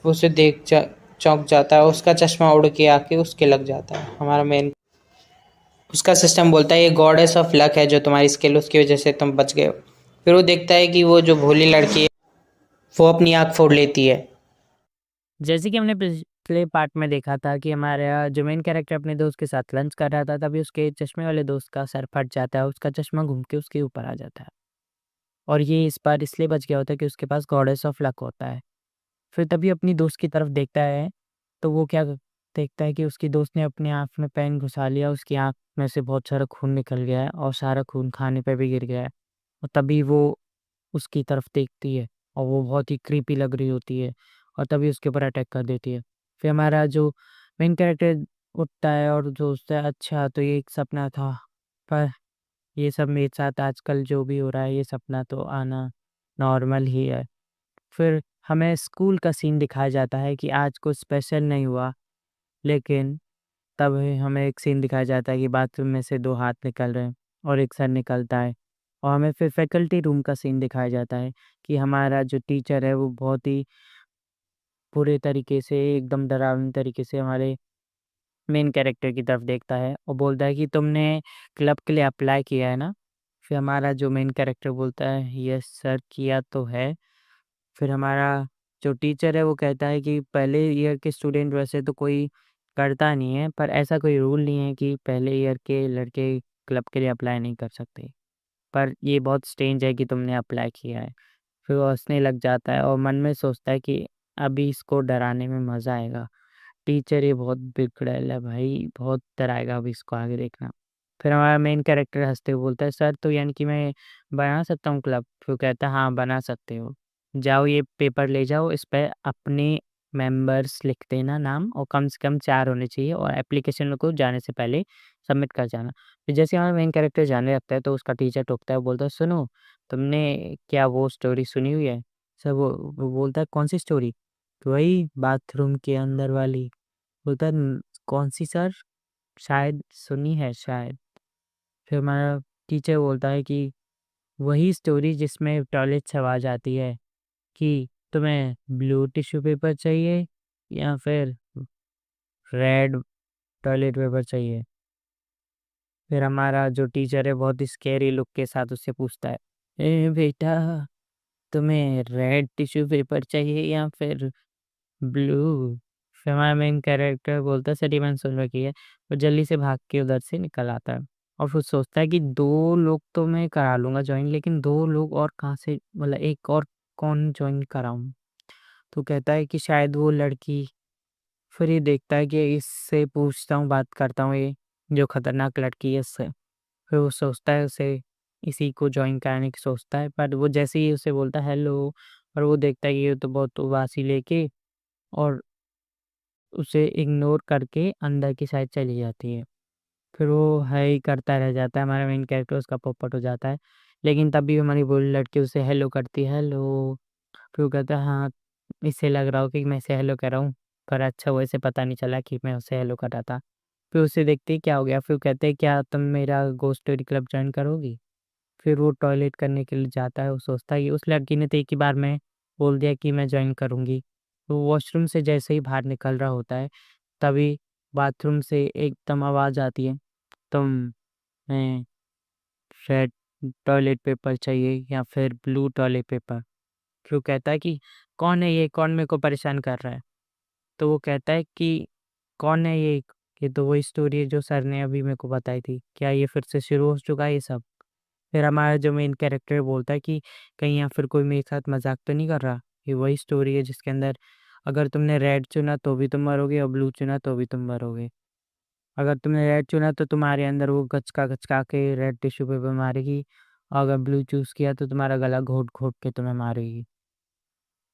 फिर उसे चौंक जाता है, उसका चश्मा उड़ के आके उसके लग जाता है। हमारा मेन उसका सिस्टम बोलता है ये गॉडेस ऑफ लक है जो तुम्हारी स्किल, उसकी वजह से तुम बच गए हो। फिर वो देखता है कि वो जो भोली लड़की है वो अपनी आँख फोड़ लेती है। जैसे कि हमने पिछले पार्ट में देखा था कि हमारा जो मेन कैरेक्टर अपने दोस्त के साथ लंच कर रहा था, तभी उसके चश्मे वाले दोस्त का सर फट जाता है, उसका चश्मा घूम के उसके ऊपर आ जाता है। और ये इस बार इसलिए बच गया होता है कि उसके पास गॉडेस ऑफ लक होता है। फिर तभी अपनी दोस्त की तरफ देखता है, तो वो क्या देखता है कि उसकी दोस्त ने अपनी आँख में पेन घुसा लिया, उसकी आँख में से बहुत सारा खून निकल गया है और सारा खून खाने पे भी गिर गया है। और तभी वो उसकी तरफ देखती है और वो बहुत ही क्रीपी लग रही होती है और तभी उसके ऊपर अटैक कर देती है। फिर हमारा जो मेन कैरेक्टर उठता है और सोचता है अच्छा तो ये एक सपना था, पर ये सब मेरे साथ आजकल जो भी हो रहा है ये सपना तो आना नॉर्मल ही है। फिर हमें स्कूल का सीन दिखाया जाता है कि आज कुछ स्पेशल नहीं हुआ, लेकिन तब हमें एक सीन दिखाया जाता है कि बाथरूम में से 2 हाथ निकल रहे हैं और एक सर निकलता है। और हमें फिर फैकल्टी रूम का सीन दिखाया जाता है कि हमारा जो टीचर है वो बहुत ही बुरे तरीके से, एकदम डरावनी तरीके से हमारे मेन कैरेक्टर की तरफ देखता है और बोलता है कि तुमने क्लब के लिए अप्लाई किया है ना? फिर हमारा जो मेन कैरेक्टर बोलता है यस सर किया तो है। फिर हमारा जो टीचर है वो कहता है कि पहले ईयर के स्टूडेंट वैसे तो कोई करता नहीं है, पर ऐसा कोई रूल नहीं है कि पहले ईयर के लड़के क्लब के लिए अप्लाई नहीं कर सकते। पर ये बहुत स्ट्रेंज है कि तुमने अप्लाई किया है। फिर वो हँसने लग जाता है और मन में सोचता है कि अभी इसको डराने में मज़ा आएगा। टीचर ये बहुत बिगड़ैल है भाई, बहुत डराएगा अभी इसको आगे देखना। फिर हमारा मेन कैरेक्टर हँसते हुए बोलता है सर तो यानी कि मैं बना सकता हूँ क्लब? फिर वो कहता है हाँ, बना सकते हो। जाओ ये पेपर ले जाओ, इस पे अपने मेंबर्स लिख देना नाम और कम से कम 4 होने चाहिए और एप्लीकेशन को जाने से पहले सबमिट कर जाना। फिर जैसे हमारा मेन कैरेक्टर जाने लगता है तो उसका टीचर टोकता है, बोलता है सुनो, तुमने क्या वो स्टोरी सुनी हुई है? सर वो बोलता है कौन सी स्टोरी? तो वही बाथरूम के अंदर वाली। बोलता है कौन सी सर? शायद सुनी है शायद। फिर हमारा टीचर बोलता है कि वही स्टोरी जिसमें टॉयलेट से आवाज़ आती है कि तुम्हें ब्लू टिश्यू पेपर चाहिए या फिर रेड टॉयलेट पेपर चाहिए। फिर हमारा जो टीचर है बहुत ही स्कैरी लुक के साथ उससे पूछता है, ए बेटा, तुम्हें रेड टिश्यू पेपर चाहिए या फिर ब्लू? फिर हमारा मेन कैरेक्टर बोलता है सर ये मैंने सुन रखी है। वो जल्दी से भाग के उधर से निकल आता है और फिर सोचता है कि 2 लोग तो मैं करा लूँगा जॉइन, लेकिन 2 लोग और कहाँ से, मतलब एक और कौन जॉइन कराऊँ? तो कहता है कि शायद वो लड़की। फिर ये देखता है कि इससे पूछता हूँ, बात करता हूँ, ये जो खतरनाक लड़की है इससे। फिर वो सोचता है उसे इसी को जॉइन कराने की सोचता है, पर वो जैसे ही उसे बोलता है हेलो, और वो देखता है कि ये तो बहुत उबासी लेके और उसे इग्नोर करके अंदर की साइड चली जाती है। फिर वो है ही करता रह जाता है, हमारा मेन कैरेक्टर उसका पोपट हो जाता है। लेकिन तब भी हमारी बुरी लड़की उसे हेलो करती है, हेलो। फिर वो कहता है हाँ, इससे लग रहा हो कि मैं इसे हेलो कर रहा हूँ, पर अच्छा वो इसे पता नहीं चला कि मैं उसे हेलो कर रहा था। फिर उसे देखते ही क्या हो गया, फिर वो कहते हैं क्या तुम मेरा घोस्ट स्टोरी क्लब जॉइन करोगी? फिर वो टॉयलेट करने के लिए जाता है, वो सोचता है कि उस लड़की ने तो एक ही बार में बोल दिया कि मैं जॉइन करूँगी। तो वॉशरूम से जैसे ही बाहर निकल रहा होता है, तभी बाथरूम से एकदम आवाज़ आती है, तुम्हें रेड टॉयलेट पेपर चाहिए या फिर ब्लू टॉयलेट पेपर? फिर वो कहता है कि कौन है ये? कौन मेरे को परेशान कर रहा है? तो वो कहता है कि कौन है ये? ये तो वही स्टोरी है जो सर ने अभी मेरे को बताई थी। क्या ये फिर से शुरू हो चुका है ये सब? फिर हमारा जो मेन कैरेक्टर बोलता है कि कहीं या फिर कोई मेरे साथ मज़ाक तो नहीं कर रहा? ये वही स्टोरी है जिसके अंदर अगर तुमने रेड चुना तो भी तुम मरोगे और ब्लू चुना तो भी तुम मरोगे। अगर तुमने रेड चुना तो तुम्हारे अंदर वो गचका के रेड टिश्यू पेपर मारेगी, और अगर ब्लू चूज़ किया तो तुम्हारा गला घोट-घोट के तुम्हें मारेगी।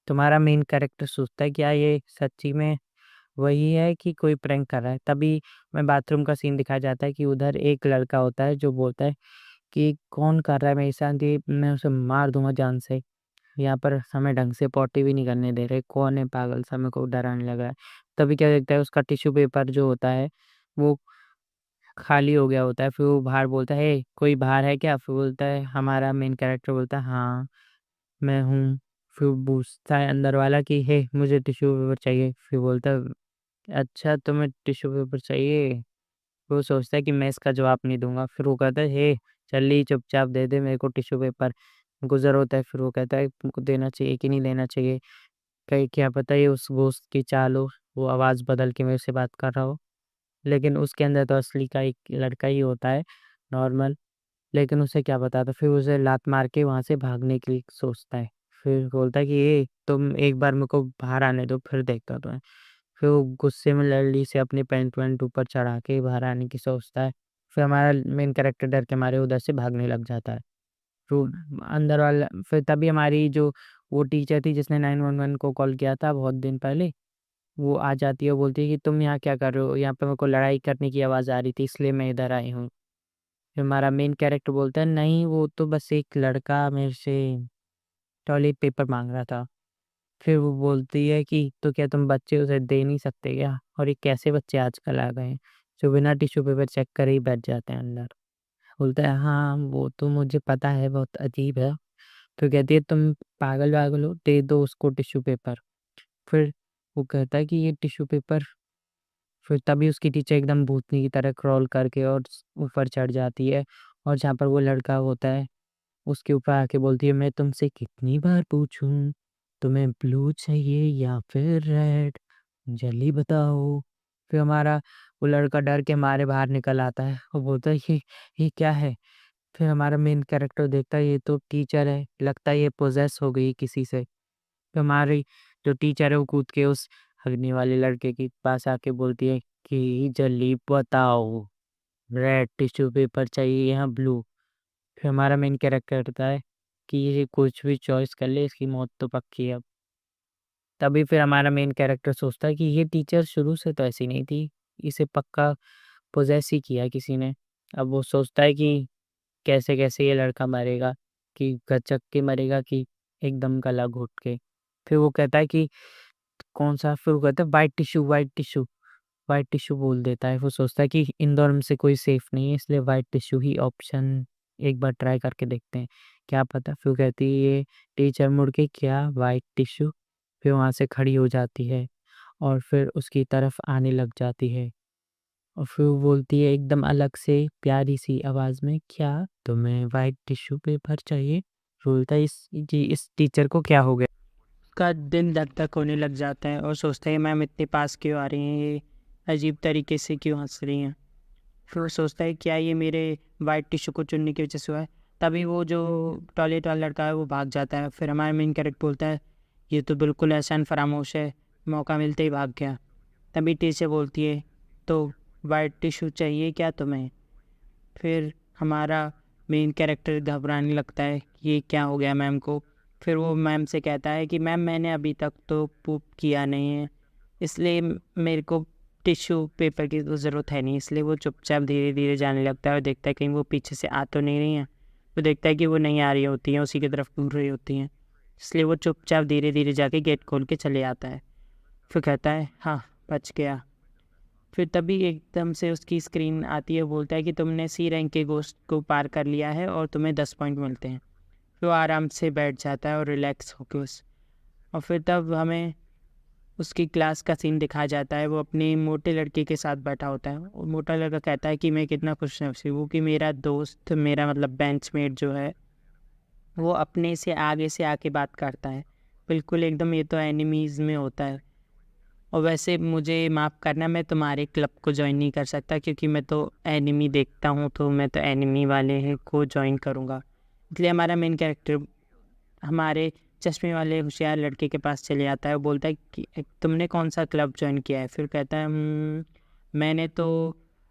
तुम्हारा मेन कैरेक्टर सोचता है क्या ये सच्ची में वही है कि कोई प्रैंक कर रहा है? तभी मैं बाथरूम का सीन दिखाया जाता है कि उधर एक लड़का होता है जो बोलता है कि कौन कर रहा है मेरे साथ ये, मैं उसे मार दूँगा जान से। यहाँ पर हमें ढंग से पॉटी भी नहीं करने दे रहे, कौन है पागल सा मेरे को डराने लगा है। तभी क्या देखता है उसका टिश्यू पेपर जो होता है वो खाली हो गया होता है, फिर वो बाहर बोलता है, "हे! कोई बाहर है क्या?" फिर बोलता है हमारा मेन कैरेक्टर बोलता है, "हाँ, मैं हूँ।" फिर पूछता है अंदर वाला कि, "हे! मुझे टिश्यू पेपर चाहिए।" फिर बोलता है, "अच्छा तुम्हें टिश्यू पेपर चाहिए?" वो सोचता है कि मैं इसका जवाब नहीं दूँगा, फिर वो कहता है, "हे! चल चुपचाप दे दे मेरे को टिश्यू पेपर।" उनको ज़रूरत है, फिर वो कहता है, "तुमको देना चाहिए कि नहीं देना चाहिए? कहीं क्या पता ये उस घोस्ट की चाल हो, वो आवाज़ बदल के मेरे से बात कर रहा हो।" लेकिन उसके अंदर तो असली का एक लड़का ही होता है, नॉर्मल। लेकिन उसे क्या पता था, फिर उसे लात मार के वहाँ से भागने की सोचता है। फिर बोलता है कि, "ए, तुम एक बार मेरे को बाहर आने दो, फिर देखता हूँ तुम्हें।" फिर वो गुस्से में लड़ली से अपनी पैंट-वैंट ऊपर चढ़ा के बाहर आने की सोचता है। फिर हमारा मेन कैरेक्टर डर के मारे उधर से भागने लग जाता है। तो अंदर वाला फिर तभी हमारी जो वो टीचर थी जिसने 911 को कॉल किया था बहुत दिन पहले, वो आ जाती है और बोलती है कि तुम यहाँ क्या कर रहे हो? यहाँ पे मेरे को लड़ाई करने की आवाज़ आ रही थी इसलिए मैं इधर आई हूँ। फिर हमारा मेन कैरेक्टर बोलता है नहीं वो तो बस एक लड़का मेरे से टॉयलेट पेपर माँग रहा था। फिर वो बोलती है कि तो क्या तुम बच्चे उसे दे नहीं सकते क्या? और ये कैसे बच्चे आजकल आ गए हैं, जो बिना टिश्यू पेपर चेक करे ही बैठ जाते हैं अंदर। बोलता है हाँ, वो तो मुझे पता है बहुत अजीब है। फिर कहती है तुम पागल-वागल हो? दे दो उसको टिश्यू पेपर। फिर वो कहता है कि ये टिश्यू पेपर, फिर तभी उसकी टीचर एकदम भूतनी की तरह क्रॉल करके और ऊपर चढ़ जाती है, और जहाँ पर वो लड़का होता है उसके ऊपर आके बोलती है मैं तुमसे कितनी बार पूछूं तुम्हें ब्लू चाहिए या फिर रेड, जल्दी बताओ। फिर हमारा वो लड़का डर के मारे बाहर निकल आता है और बोलता है ये क्या है? फिर हमारा मेन कैरेक्टर देखता है ये तो टीचर है, लगता है ये पोजेस हो गई किसी से। तो हमारी जो टीचर है वो कूद के उस हगने वाले लड़के के पास आके बोलती है कि जल्दी बताओ, रेड टिश्यू पेपर चाहिए या ब्लू? फिर हमारा मेन कैरेक्टर कहता है कि ये कुछ भी चॉइस कर ले इसकी मौत तो पक्की है अब। तभी फिर हमारा मेन कैरेक्टर सोचता है कि ये टीचर शुरू से तो ऐसी नहीं थी, इसे पक्का पोजेस ही किया किसी ने। अब वो सोचता है कि कैसे-कैसे ये लड़का मरेगा, कि गचक के मरेगा कि एकदम गला घोट के। फिर वो कहता है कि कौन-सा, फिर वो कहता है white tissue, white tissue, white tissue बोल देता है। वो सोचता है कि इन दोनों में से कोई सेफ नहीं है इसलिए व्हाइट टिश्यू ही ऑप्शन एक बार ट्राई करके देखते हैं, क्या पता। फिर वो कहती है ये टीचर मुड़ के क्या व्हाइट टिश्यू? फिर वहाँ से खड़ी हो जाती है और फिर उसकी तरफ आने लग जाती है। और फिर वो बोलती है एकदम अलग से प्यारी-सी आवाज़ में, "क्या तुम्हें व्हाइट टिश्यू पेपर चाहिए?" बोलता है इस टीचर को क्या हो गया? उसका दिन धक-धक होने लग जाता है और सोचता है मैम इतने पास क्यों आ रही हैं, ये अजीब तरीके से क्यों हँस रही हैं। फिर वो सोचता है क्या ये मेरे वाइट टिश्यू को चुनने की वजह से हुआ है। तभी वो जो टॉयलेट वाला लड़का है वो भाग जाता है। फिर हमारा मेन कैरेक्टर बोलता है ये तो बिल्कुल एहसान फरामोश है, मौका मिलते ही भाग गया। तभी टीचर बोलती है तो वाइट टिश्यू चाहिए क्या तुम्हें? फिर हमारा मेन कैरेक्टर घबराने लगता है कि ये क्या हो गया मैम को। फिर वो मैम से कहता है कि मैम मैंने अभी तक तो पूप किया नहीं है, इसलिए मेरे को टिश्यू पेपर की तो ज़रूरत है नहीं। इसलिए वो चुपचाप धीरे धीरे जाने लगता है और देखता है कहीं वो पीछे से आ तो नहीं रही हैं। वो देखता है कि वो नहीं आ रही होती हैं, उसी की तरफ घूर रही होती हैं। इसलिए वो चुपचाप धीरे धीरे जाके गेट खोल के चले आता है। फिर कहता है हाँ, बच गया। फिर तभी एकदम से उसकी स्क्रीन आती है, बोलता है कि तुमने सी रैंक के गोश्त को पार कर लिया है और तुम्हें 10 पॉइंट मिलते हैं। फिर वो आराम से बैठ जाता है और रिलैक्स होके और फिर तब हमें उसकी क्लास का सीन दिखाया जाता है। वो अपने मोटे लड़के के साथ बैठा होता है और मोटा लड़का कहता है कि मैं कितना खुशनसीब हूँ कि मेरा दोस्त, मेरा मतलब बेंचमेट जो है वो अपने से आके बात करता है। बिल्कुल एकदम, ये तो एनिमीज़ में होता है। और वैसे मुझे माफ़ करना, मैं तुम्हारे क्लब को जॉइन नहीं कर सकता क्योंकि मैं तो एनिमी देखता हूँ, तो मैं तो एनिमी वाले हैं को जॉइन करूँगा। इसलिए हमारा मेन कैरेक्टर हमारे चश्मे वाले होशियार लड़के के पास चले जाता है। वो बोलता है कि तुमने कौन सा क्लब जॉइन किया है?" फिर कहता है मैंने तो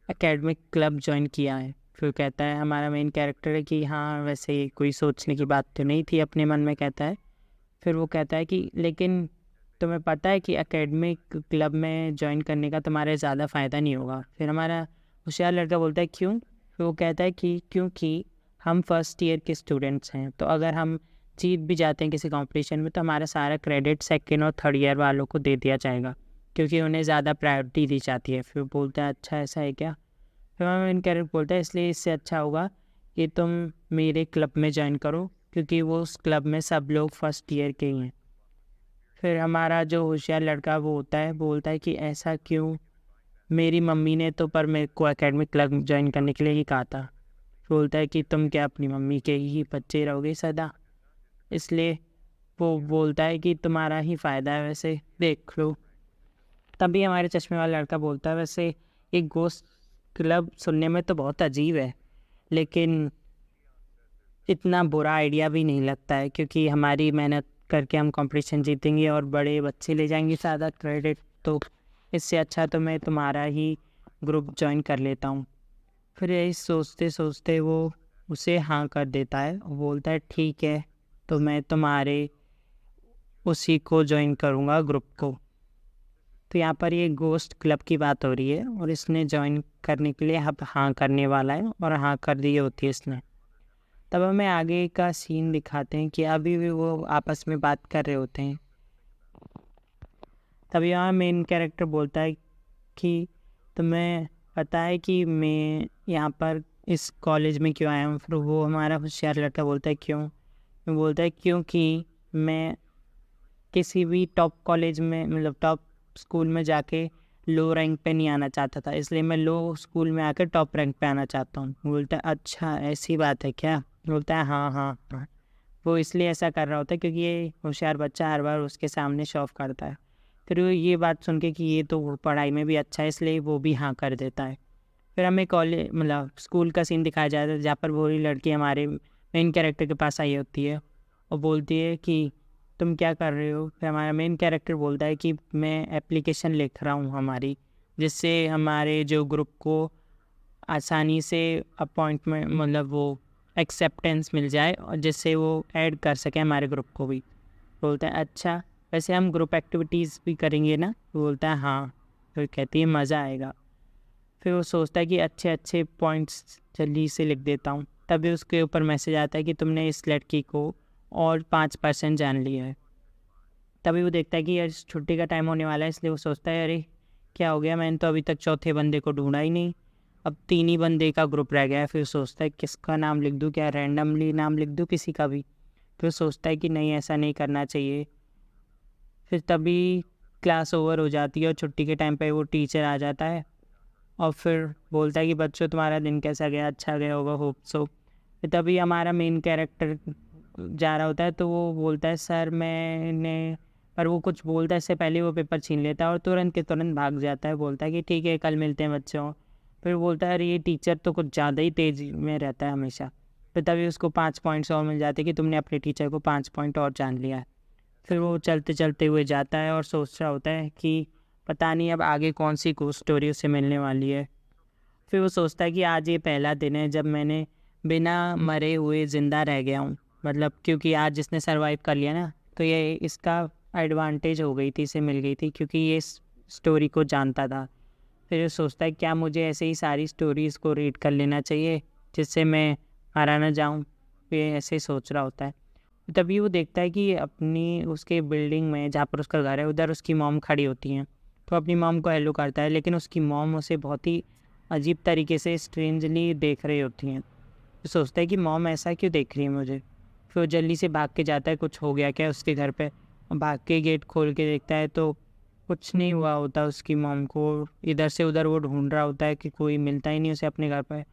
एकेडमिक क्लब जॉइन किया है।" फिर कहता है हमारा मेन कैरेक्टर है कि हाँ, वैसे कोई सोचने की बात तो नहीं थी अपने मन में, कहता है। फिर वो कहता है कि लेकिन तुम्हें पता है कि एकेडमिक क्लब में जॉइन करने का तुम्हारे ज़्यादा फ़ायदा नहीं होगा। फिर हमारा होशियार लड़का बोलता है क्यों? फिर वो कहता है कि क्योंकि हम फर्स्ट ईयर के स्टूडेंट्स हैं, तो अगर हम जीत भी जाते हैं किसी कंपटीशन में तो हमारा सारा क्रेडिट सेकेंड और थर्ड ईयर वालों को दे दिया जाएगा क्योंकि उन्हें ज़्यादा प्रायोरिटी दी जाती है। फिर बोलता है अच्छा ऐसा है क्या? फिर हमारा मेन कैरेक्टर बोलता है इसलिए इससे अच्छा होगा कि तुम मेरे क्लब में ज्वाइन करो क्योंकि वो उस क्लब में सब लोग फर्स्ट ईयर के ही हैं। फिर हमारा जो होशियार लड़का वो होता है, बोलता है कि ऐसा क्यों? मेरी मम्मी ने तो पर मेरे को एकेडमिक क्लब ज्वाइन करने के लिए ही कहा था। बोलता है कि तुम क्या अपनी मम्मी के ही बच्चे रहोगे सदा? इसलिए वो बोलता है कि तुम्हारा ही फ़ायदा है, वैसे देख लो। तभी हमारे चश्मे वाला लड़का बोलता है वैसे एक गोश्त क्लब सुनने में तो बहुत अजीब है, लेकिन इतना बुरा आइडिया भी नहीं लगता है क्योंकि हमारी मेहनत करके हम कंपटीशन जीतेंगे और बड़े बच्चे ले जाएंगे ज़्यादा क्रेडिट, तो इससे अच्छा तो मैं तुम्हारा ही ग्रुप ज्वाइन कर लेता हूँ। फिर यही सोचते सोचते वो उसे हाँ कर देता है और बोलता है ठीक है, तो मैं तुम्हारे उसी को ज्वाइन करूँगा ग्रुप को। तो यहाँ पर ये गोश्त क्लब की बात हो रही है और इसने ज्वाइन करने के लिए अब हाँ करने वाला है और हाँ कर दी होती है इसने। तब हमें आगे का सीन दिखाते हैं कि अभी भी वो आपस में बात कर रहे होते हैं। तभी यहाँ मेन कैरेक्टर बोलता है कि तुम्हें पता है कि मैं यहाँ पर इस कॉलेज में क्यों आया हूँ? फिर वो हमारा होशियार लड़का बोलता है क्यों? वो बोलता है क्योंकि मैं किसी भी टॉप कॉलेज में मतलब टॉप स्कूल में जाके लो रैंक पे नहीं आना चाहता था, इसलिए मैं लो स्कूल में आकर टॉप रैंक पे आना चाहता हूँ। बोलता है अच्छा ऐसी बात है क्या? बोलता है हाँ हाँ हाँ। वो इसलिए ऐसा कर रहा होता है क्योंकि ये होशियार बच्चा हर बार उसके सामने शो ऑफ करता है। फिर वो ये बात सुन के कि ये तो वो पढ़ाई में भी अच्छा है, इसलिए वो भी हाँ कर देता है। फिर हमें कॉलेज मतलब स्कूल का सीन दिखाया जाता है जहाँ पर वो लड़की हमारे मेन कैरेक्टर के पास आई होती है और बोलती है कि तुम क्या कर रहे हो? फिर हमारा मेन कैरेक्टर बोलता है कि मैं एप्लीकेशन लिख रहा हूँ हमारी, जिससे हमारे जो ग्रुप को आसानी से अपॉइंटमेंट मतलब वो एक्सेप्टेंस मिल जाए और जिससे वो ऐड कर सके हमारे ग्रुप को भी। बोलता है अच्छा वैसे हम ग्रुप एक्टिविटीज़ भी करेंगे ना? बोलता है हाँ। फिर कहती है मज़ा आएगा। फिर वो सोचता है कि अच्छे अच्छे पॉइंट्स जल्दी से लिख देता हूँ। तभी उसके ऊपर मैसेज आता है कि तुमने इस लड़की को और 5% जान लिया है। तभी वो देखता है कि यार छुट्टी का टाइम होने वाला है, इसलिए वो सोचता है अरे क्या हो गया, मैंने तो अभी तक चौथे बंदे को ढूंढा ही नहीं, अब 3 ही बंदे का ग्रुप रह गया है। फिर सोचता है किसका नाम लिख दूँ, क्या रैंडमली नाम लिख दूँ किसी का भी? फिर सोचता है कि नहीं ऐसा नहीं करना चाहिए। फिर तभी क्लास ओवर हो जाती है और छुट्टी के टाइम पे वो टीचर आ जाता है और फिर बोलता है कि बच्चों तुम्हारा दिन कैसा गया? अच्छा गया होगा, होप सो। फिर तभी हमारा मेन कैरेक्टर जा रहा होता है तो वो बोलता है सर मैंने, पर वो कुछ बोलता है इससे पहले वो पेपर छीन लेता है और तुरंत के तुरंत भाग जाता है। बोलता है कि ठीक है कल मिलते हैं बच्चों। फिर बोलता है अरे ये टीचर तो कुछ ज़्यादा ही तेज़ में रहता है हमेशा। फिर तभी उसको 5 पॉइंट्स और मिल जाते हैं कि तुमने अपने टीचर को 5 पॉइंट और जान लिया है। फिर वो चलते चलते हुए जाता है और सोच रहा होता है कि पता नहीं अब आगे कौन सी कोई स्टोरी उसे मिलने वाली है। फिर वो सोचता है कि आज ये पहला दिन है जब मैंने बिना मरे हुए ज़िंदा रह गया हूँ, मतलब क्योंकि आज जिसने सरवाइव कर लिया ना, तो ये इसका एडवांटेज हो गई थी, इसे मिल गई थी क्योंकि ये स्टोरी को जानता था। फिर वो सोचता है क्या मुझे ऐसे ही सारी स्टोरीज़ को रीड कर लेना चाहिए जिससे मैं मारा ना जाऊँ? ये ऐसे ही सोच रहा होता है। तभी वो देखता है कि अपनी उसके बिल्डिंग में जहाँ पर उसका घर है उधर उसकी मॉम खड़ी होती हैं, तो अपनी मॉम को हेलो करता है, लेकिन उसकी मॉम उसे बहुत ही अजीब तरीके से स्ट्रेंजली देख रही होती हैं। तो सोचता है कि मॉम ऐसा क्यों देख रही है मुझे? फिर वो जल्दी से भाग के जाता है कुछ हो गया क्या उसके घर पे, और भाग के गेट खोल के देखता है तो कुछ नहीं हुआ होता उसकी मॉम को। इधर से उधर वो ढूंढ रहा होता है कि कोई मिलता ही नहीं उसे अपने घर पे।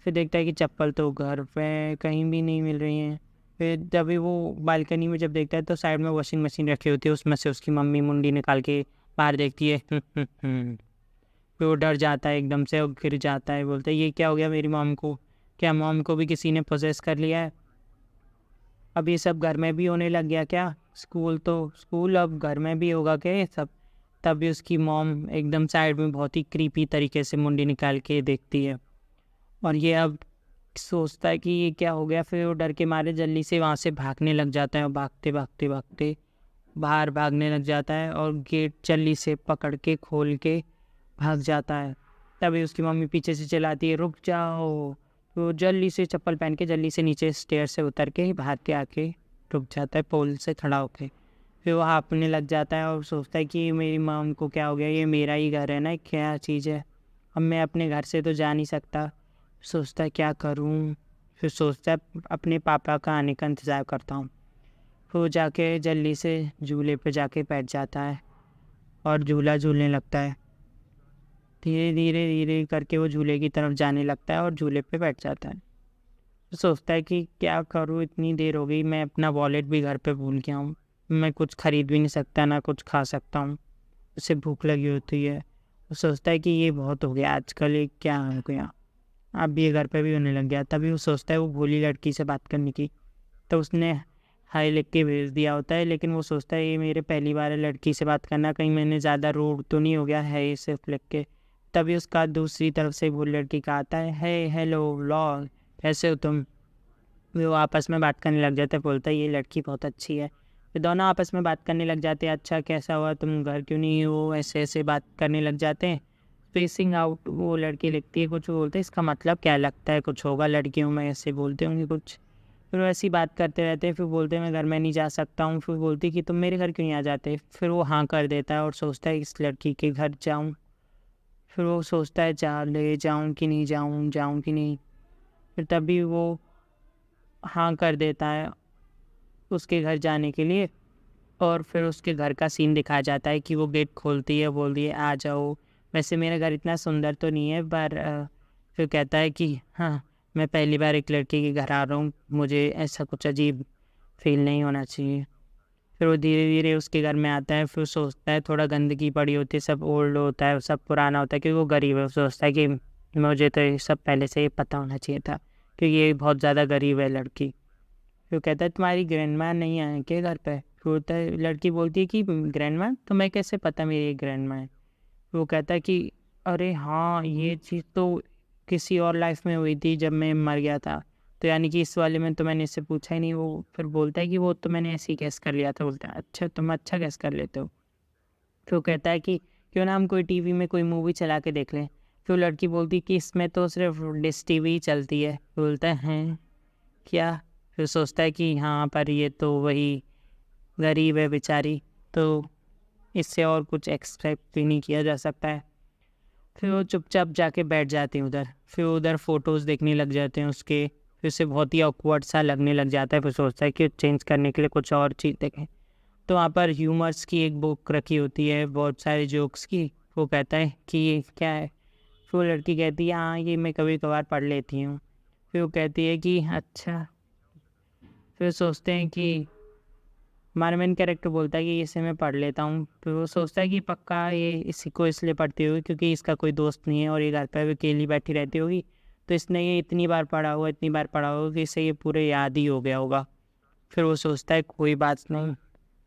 फिर देखता है कि चप्पल तो घर पे कहीं भी नहीं मिल रही हैं। फिर जब भी वो बालकनी में जब देखता है तो साइड में वॉशिंग मशीन रखी होती है, उसमें से उसकी मम्मी मुंडी निकाल के बाहर देखती है। फिर वो डर जाता है एकदम से और गिर जाता है। बोलता है ये क्या हो गया मेरी मॉम को, क्या मॉम को भी किसी ने पोजेस कर लिया है? अब ये सब घर में भी होने लग गया क्या? स्कूल अब घर में भी होगा क्या ये सब? तभी उसकी मॉम एकदम साइड में बहुत ही क्रीपी तरीके से मुंडी निकाल के देखती है और ये अब सोचता है कि ये क्या हो गया। फिर वो डर के मारे जल्दी से वहाँ से भागने लग जाता है और भागते भागते भागते बाहर भागने लग जाता है और गेट जल्दी से पकड़ के खोल के भाग जाता है। तभी उसकी मम्मी पीछे से चिल्लाती है रुक जाओ। तो जल्दी से चप्पल पहन के जल्दी से नीचे स्टेयर से उतर के बाहर के आके रुक जाता है पोल से खड़ा होके। फिर वो हाँफने लग जाता है और सोचता है कि मेरी मॉम को क्या हो गया, ये मेरा ही घर है ना, क्या चीज़ है, अब मैं अपने घर से तो जा नहीं सकता। सोचता है क्या करूं। फिर सोचता है अपने पापा का आने का इंतज़ार करता हूँ। फिर वो जाके जल्दी से झूले पे जाके बैठ जाता है और झूला झूलने लगता है। धीरे धीरे धीरे करके वो झूले की तरफ जाने लगता है और झूले पे बैठ जाता है। तो सोचता है कि क्या करूँ, इतनी देर हो गई, मैं अपना वॉलेट भी घर पे भूल गया हूँ, मैं कुछ ख़रीद भी नहीं सकता ना कुछ खा सकता हूँ, उसे भूख लगी होती है। वो सोचता है कि ये बहुत हो गया आजकल, ये क्या हो गया, अब ये घर पे भी होने लग गया। तभी वो सोचता है वो भोली लड़की से बात करने की, तो उसने हाय लिख के भेज दिया होता है। लेकिन वो सोचता है ये मेरे पहली बार है लड़की से बात करना, कहीं मैंने ज़्यादा रूड तो नहीं हो गया है ये सिर्फ लिख के। तभी उसका दूसरी तरफ से भोली लड़की का आता है, हे हेलो लॉ, कैसे हो तुम? वो आपस में बात करने लग जाते हैं। बोलता है ये लड़की बहुत अच्छी है। फिर दोनों आपस में बात करने लग जाते हैं, अच्छा कैसा हुआ, तुम घर क्यों नहीं हो, ऐसे ऐसे बात करने लग जाते हैं। स्पेसिंग आउट वो लड़की लिखती है कुछ, बोलते हैं इसका मतलब क्या लगता है, कुछ होगा लड़कियों में ऐसे बोलते होंगे कुछ। फिर वो ऐसी बात करते रहते हैं। फिर बोलते हैं मैं घर में नहीं जा सकता हूँ। फिर बोलती कि तुम मेरे घर क्यों नहीं आ जाते? फिर वो हाँ कर देता है और सोचता है इस लड़की के घर जाऊँ। फिर वो सोचता है जा ले जाऊँ कि नहीं जाऊँ, जाऊँ कि नहीं। फिर तभी वो हाँ कर देता है उसके घर जाने के लिए। और फिर उसके घर का सीन दिखाया जाता है कि वो गेट खोलती है, बोलती है आ जाओ। वैसे मेरा घर इतना सुंदर तो नहीं है पर फिर कहता है कि हाँ मैं पहली बार एक लड़के के घर आ रहा हूँ, मुझे ऐसा कुछ अजीब फील नहीं होना चाहिए। फिर वो धीरे धीरे उसके घर में आता है। फिर सोचता है थोड़ा गंदगी पड़ी होती है, सब ओल्ड होता है, सब पुराना होता है क्योंकि वो गरीब है। वो सोचता है कि मुझे तो ये सब पहले से ही पता होना चाहिए था क्योंकि ये बहुत ज़्यादा गरीब है लड़की। फिर कहता है तुम्हारी ग्रैंडमा नहीं आए क्या घर पे? फिर होता है लड़की बोलती है कि ग्रैंडमा, तो मैं कैसे पता मेरी ग्रैंडमा है? वो कहता है कि अरे हाँ ये चीज़ तो किसी और लाइफ में हुई थी जब मैं मर गया था, तो यानी कि इस वाले में तो मैंने इससे पूछा ही नहीं। वो फिर बोलता है कि वो तो मैंने ऐसे ही गैस कर लिया था। बोलता है अच्छा तुम अच्छा गैस कर लेते हो। फिर वो कहता है कि क्यों ना हम कोई टीवी में कोई मूवी चला के देख लें। फिर वो लड़की बोलती है कि इसमें तो सिर्फ डिश टीवी ही चलती है। बोलता है हैं क्या? फिर सोचता है कि हाँ पर ये तो वही गरीब है बेचारी, तो इससे और कुछ एक्सपेक्ट भी नहीं किया जा सकता है। फिर वो चुपचाप जाके बैठ जाते हैं उधर। फिर उधर फ़ोटोज़ देखने लग जाते हैं उसके। फिर उसे बहुत ही ऑकवर्ड सा लगने लग जाता है। फिर सोचता है कि चेंज करने के लिए कुछ और चीज़ देखें। तो वहाँ पर ह्यूमर्स की एक बुक रखी होती है बहुत सारे जोक्स की। वो कहता है कि ये क्या है? फिर वो लड़की कहती है हाँ ये मैं कभी कभार पढ़ लेती हूँ। फिर वो कहती है कि अच्छा। फिर सोचते हैं कि हमारा मेन कैरेक्टर बोलता है कि इसे मैं पढ़ लेता हूँ। फिर वो सोचता है कि पक्का ये इसी को इसलिए पढ़ती होगी क्योंकि इसका कोई दोस्त नहीं है और ये घर पर अकेली बैठी रहती होगी, तो इसने ये इतनी बार पढ़ा होगा कि इसे ये पूरे याद ही हो गया होगा। फिर वो सोचता है कोई बात नहीं,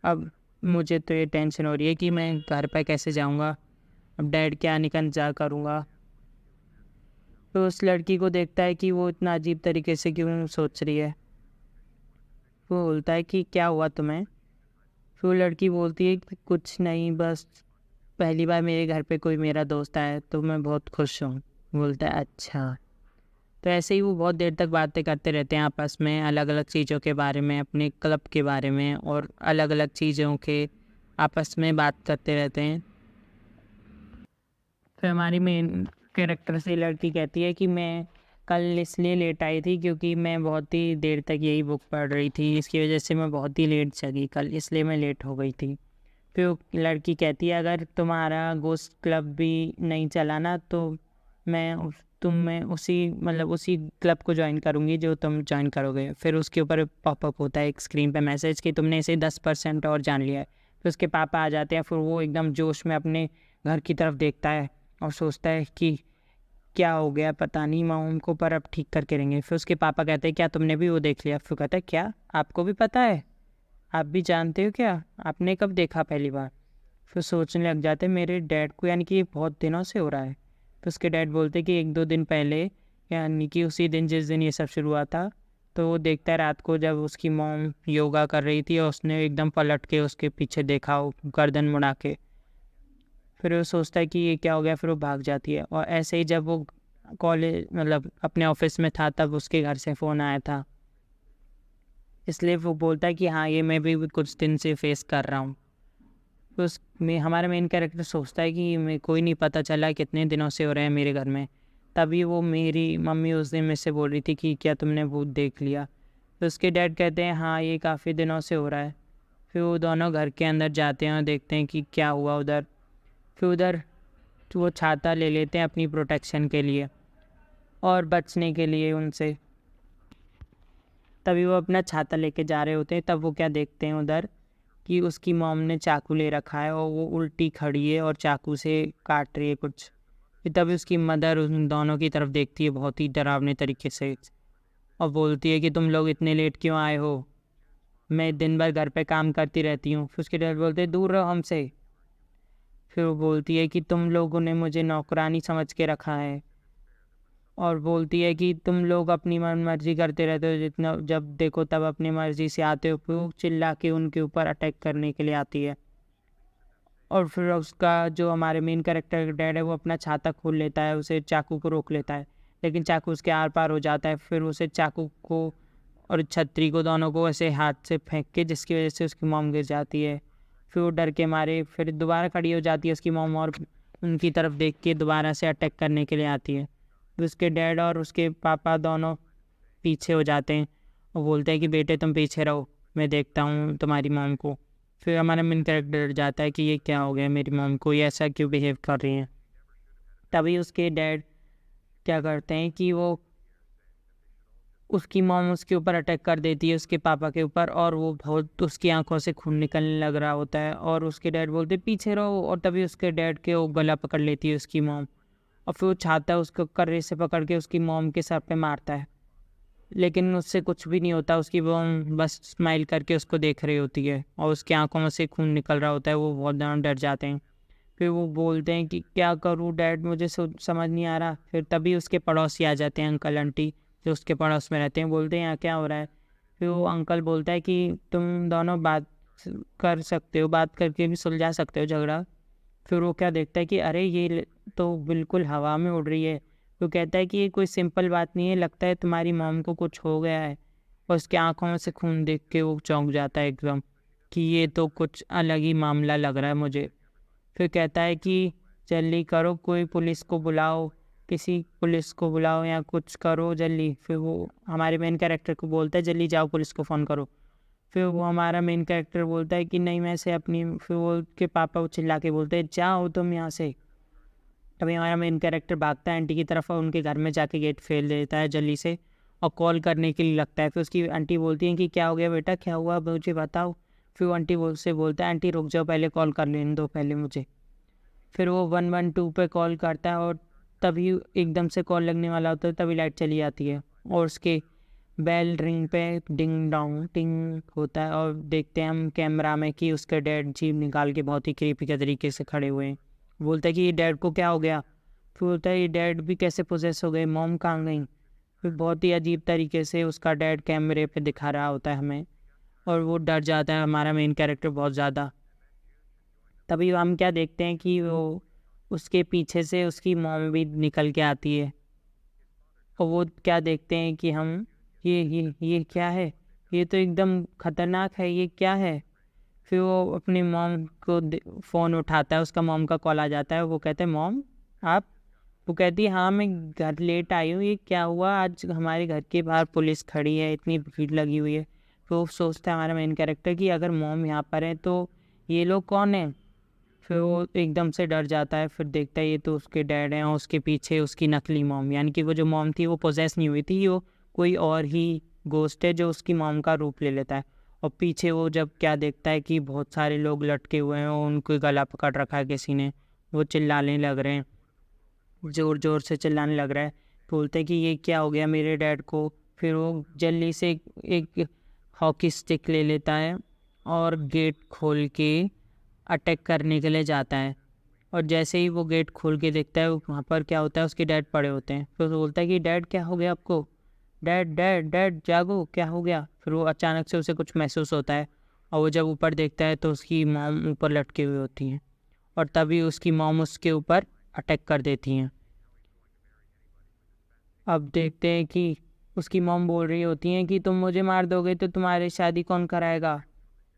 अब मुझे तो ये टेंशन हो रही है कि मैं घर पर कैसे जाऊँगा, अब डैड के आने का इंतज़ार करूँगा। तो उस लड़की को देखता है कि वो इतना अजीब तरीके से क्यों सोच रही है। वो बोलता है कि क्या हुआ तुम्हें? फिर वो लड़की बोलती है कि कुछ नहीं, बस पहली बार मेरे घर पे कोई मेरा दोस्त आया तो मैं बहुत खुश हूँ। बोलता है अच्छा। तो ऐसे ही वो बहुत देर तक बातें करते रहते हैं आपस में, अलग अलग चीज़ों के बारे में, अपने क्लब के बारे में और अलग अलग चीज़ों के आपस में बात करते रहते हैं। फिर हमारी मेन कैरेक्टर से लड़की कहती है कि मैं कल इसलिए लेट आई थी क्योंकि मैं बहुत ही देर तक यही बुक पढ़ रही थी, इसकी वजह से मैं बहुत ही लेट जगी कल, इसलिए मैं लेट हो गई थी। फिर वो लड़की कहती है अगर तुम्हारा गोश्त क्लब भी नहीं चला ना तो मैं उसी उसी क्लब को ज्वाइन करूँगी जो तुम ज्वाइन करोगे। फिर उसके ऊपर पॉपअप होता है एक स्क्रीन पे मैसेज कि तुमने इसे 10% और जान लिया है। फिर उसके पापा आ जाते हैं। फिर वो एकदम जोश में अपने घर की तरफ देखता है और सोचता है कि क्या हो गया पता नहीं माँ को, पर अब ठीक करके रहेंगे। फिर उसके पापा कहते हैं क्या तुमने भी वो देख लिया? फिर कहता है क्या आपको भी पता है, आप भी जानते हो क्या, आपने कब देखा पहली बार? फिर सोचने लग जाते मेरे डैड को, यानी कि ये बहुत दिनों से हो रहा है। फिर उसके डैड बोलते कि 1-2 दिन पहले, यानी कि उसी दिन जिस दिन ये सब शुरू हुआ था। तो वो देखता है रात को जब उसकी मॉम योगा कर रही थी और उसने एकदम पलट के उसके पीछे देखा, वो गर्दन मुड़ा के। फिर वो सोचता है कि ये क्या हो गया, फिर वो भाग जाती है। और ऐसे ही जब वो कॉलेज अपने ऑफिस में था तब उसके घर से फ़ोन आया था, इसलिए वो बोलता है कि हाँ ये मैं भी कुछ दिन से फेस कर रहा हूँ। तो उसमें हमारा मेन कैरेक्टर सोचता है कि मैं कोई नहीं पता चला कितने दिनों से हो रहे हैं मेरे घर में। तभी वो मेरी मम्मी उस दिन मुझसे बोल रही थी कि क्या तुमने भूत देख लिया? तो उसके डैड कहते हैं हाँ ये काफ़ी दिनों से हो रहा है। फिर वो दोनों घर के अंदर जाते हैं और देखते हैं कि क्या हुआ उधर। फिर उधर वो छाता ले लेते हैं अपनी प्रोटेक्शन के लिए और बचने के लिए उनसे। तभी वो अपना छाता लेके जा रहे होते हैं, तब वो क्या देखते हैं उधर कि उसकी मॉम ने चाकू ले रखा है और वो उल्टी खड़ी है और चाकू से काट रही है कुछ। फिर तभी उसकी मदर उन दोनों की तरफ देखती है बहुत ही डरावने तरीके से और बोलती है कि तुम लोग इतने लेट क्यों आए हो, मैं दिन भर घर पे काम करती रहती हूँ। फिर उसके डैड बोलते हैं दूर रहो हमसे। फिर वो बोलती है कि तुम लोगों ने मुझे नौकरानी समझ के रखा है, और बोलती है कि तुम लोग अपनी मन मर्जी करते रहते हो, जितना जब देखो तब अपनी मर्जी से आते हो। फिर वो चिल्ला के उनके ऊपर अटैक करने के लिए आती है। और फिर उसका जो हमारे मेन कैरेक्टर का डैड है वो अपना छाता खोल लेता है, उसे चाकू को रोक लेता है, लेकिन चाकू उसके आर पार हो जाता है। फिर उसे चाकू को और छतरी को दोनों को ऐसे हाथ से फेंक के, जिसकी वजह से उसकी मॉम गिर जाती है। फिर वो डर के मारे फिर दोबारा खड़ी हो जाती है उसकी मॉम और उनकी तरफ देख के दोबारा से अटैक करने के लिए आती है। तो उसके डैड और उसके पापा दोनों पीछे हो जाते हैं और बोलते हैं कि बेटे तुम पीछे रहो, मैं देखता हूँ तुम्हारी मॉम को। फिर हमारा मेन कैरेक्टर डर जाता है कि ये क्या हो गया, मेरी मॉम को ये ऐसा क्यों बिहेव कर रही हैं। तभी उसके डैड क्या करते हैं कि वो उसकी मॉम उसके ऊपर अटैक कर देती है उसके पापा के ऊपर, और वो बहुत उसकी आंखों से खून निकलने लग रहा होता है और उसके डैड बोलते पीछे रहो। और तभी उसके डैड के वो गला पकड़ लेती है उसकी मॉम, और फिर वो छाता उसको कर्रे से पकड़ के उसकी मॉम के सर पे मारता है, लेकिन उससे कुछ भी नहीं होता। उसकी मॉम बस स्माइल करके उसको देख रही होती है और उसकी आंखों में से खून निकल रहा होता है। वो बहुत ज़्यादा डर जाते हैं। फिर वो बोलते हैं कि क्या करूँ डैड, मुझे समझ नहीं आ रहा। फिर तभी उसके पड़ोसी आ जाते हैं, अंकल आंटी जो उसके पड़ोस में रहते हैं। बोलते हैं यहाँ क्या हो रहा है? फिर वो अंकल बोलता है कि तुम दोनों बात कर सकते हो, बात करके भी सुलझा सकते हो झगड़ा। फिर वो क्या देखता है कि अरे ये तो बिल्कुल हवा में उड़ रही है। वो कहता है कि ये कोई सिंपल बात नहीं है, लगता है तुम्हारी मॉम को कुछ हो गया है। और उसकी आंखों में से खून देख के वो चौंक जाता है एकदम कि ये तो कुछ अलग ही मामला लग रहा है मुझे। फिर कहता है कि जल्दी करो, कोई पुलिस को बुलाओ, किसी पुलिस को बुलाओ या कुछ करो जल्दी। फिर वो हमारे मेन कैरेक्टर को बोलता है जल्दी जाओ पुलिस को फ़ोन करो। फिर वो हमारा मेन कैरेक्टर बोलता है कि नहीं मैं से अपनी, फिर वो के पापा वो चिल्ला के बोलते हैं जाओ तुम यहाँ से। तभी हमारा मेन कैरेक्टर भागता है आंटी की तरफ और उनके घर में जाके गेट फेल देता है जल्दी से और कॉल करने के लिए लगता है। फिर उसकी आंटी बोलती है कि क्या हो गया बेटा, क्या हुआ मुझे बताओ। फिर वो आंटी से बोलता है आंटी रुक जाओ, पहले कॉल कर लेने दो पहले मुझे। फिर वो 112 पे कॉल करता है और तभी एकदम से कॉल लगने वाला होता है, तभी लाइट चली जाती है और उसके बेल रिंग पे डिंग डोंग टिंग होता है और देखते हैं हम कैमरा में कि उसके डैड जीभ निकाल के बहुत ही क्रीपी के तरीके से खड़े हुए हैं। बोलता है कि ये डैड को क्या हो गया? फिर बोलता है ये डैड भी कैसे पोजेस हो गए, मॉम कहाँ गई? फिर बहुत ही अजीब तरीके से उसका डैड कैमरे पे दिखा रहा होता है हमें और वो डर जाता है हमारा मेन कैरेक्टर बहुत ज़्यादा। तभी हम क्या देखते हैं कि वो उसके पीछे से उसकी मॉम भी निकल के आती है और वो क्या देखते हैं कि हम ये क्या है, ये तो एकदम खतरनाक है, ये क्या है? फिर वो अपनी मॉम को फ़ोन उठाता है, उसका मॉम का कॉल आ जाता है। वो कहते हैं मॉम आप? वो कहती है हाँ मैं घर लेट आई हूँ, ये क्या हुआ, आज हमारे घर के बाहर पुलिस खड़ी है, इतनी भीड़ लगी हुई है। तो वो सोचता है हमारा मेन कैरेक्टर कि अगर मॉम यहाँ पर है तो ये लोग कौन है? फिर वो एकदम से डर जाता है, फिर देखता है ये तो उसके डैड हैं और उसके पीछे उसकी नकली मॉम, यानी कि वो जो मॉम थी वो पोजेस नहीं हुई थी, वो कोई और ही गोस्ट है जो उसकी मॉम का रूप ले लेता है। और पीछे वो जब क्या देखता है कि बहुत सारे लोग लटके हुए हैं और उनको गला पकड़ रखा है किसी ने, वो चिल्लाने लग रहे हैं, ज़ोर ज़ोर से चिल्लाने लग रहा है। बोलते हैं कि ये क्या हो गया मेरे डैड को। फिर वो जल्दी से एक हॉकी स्टिक ले लेता है और गेट खोल के अटैक करने के लिए जाता है। और जैसे ही वो गेट खोल के देखता है वहाँ पर क्या होता है, उसके डैड पड़े होते हैं। फिर वो बोलता है कि डैड क्या हो गया आपको, डैड डैड डैड जागो, क्या हो गया। फिर वो अचानक से उसे कुछ महसूस होता है और वो जब ऊपर देखता है तो उसकी मॉम ऊपर लटकी हुई होती हैं और तभी उसकी मॉम उसके ऊपर अटैक कर देती हैं। अब देखते हैं कि उसकी मॉम बोल रही होती हैं कि तुम मुझे मार दोगे तो तुम्हारी शादी कौन कराएगा।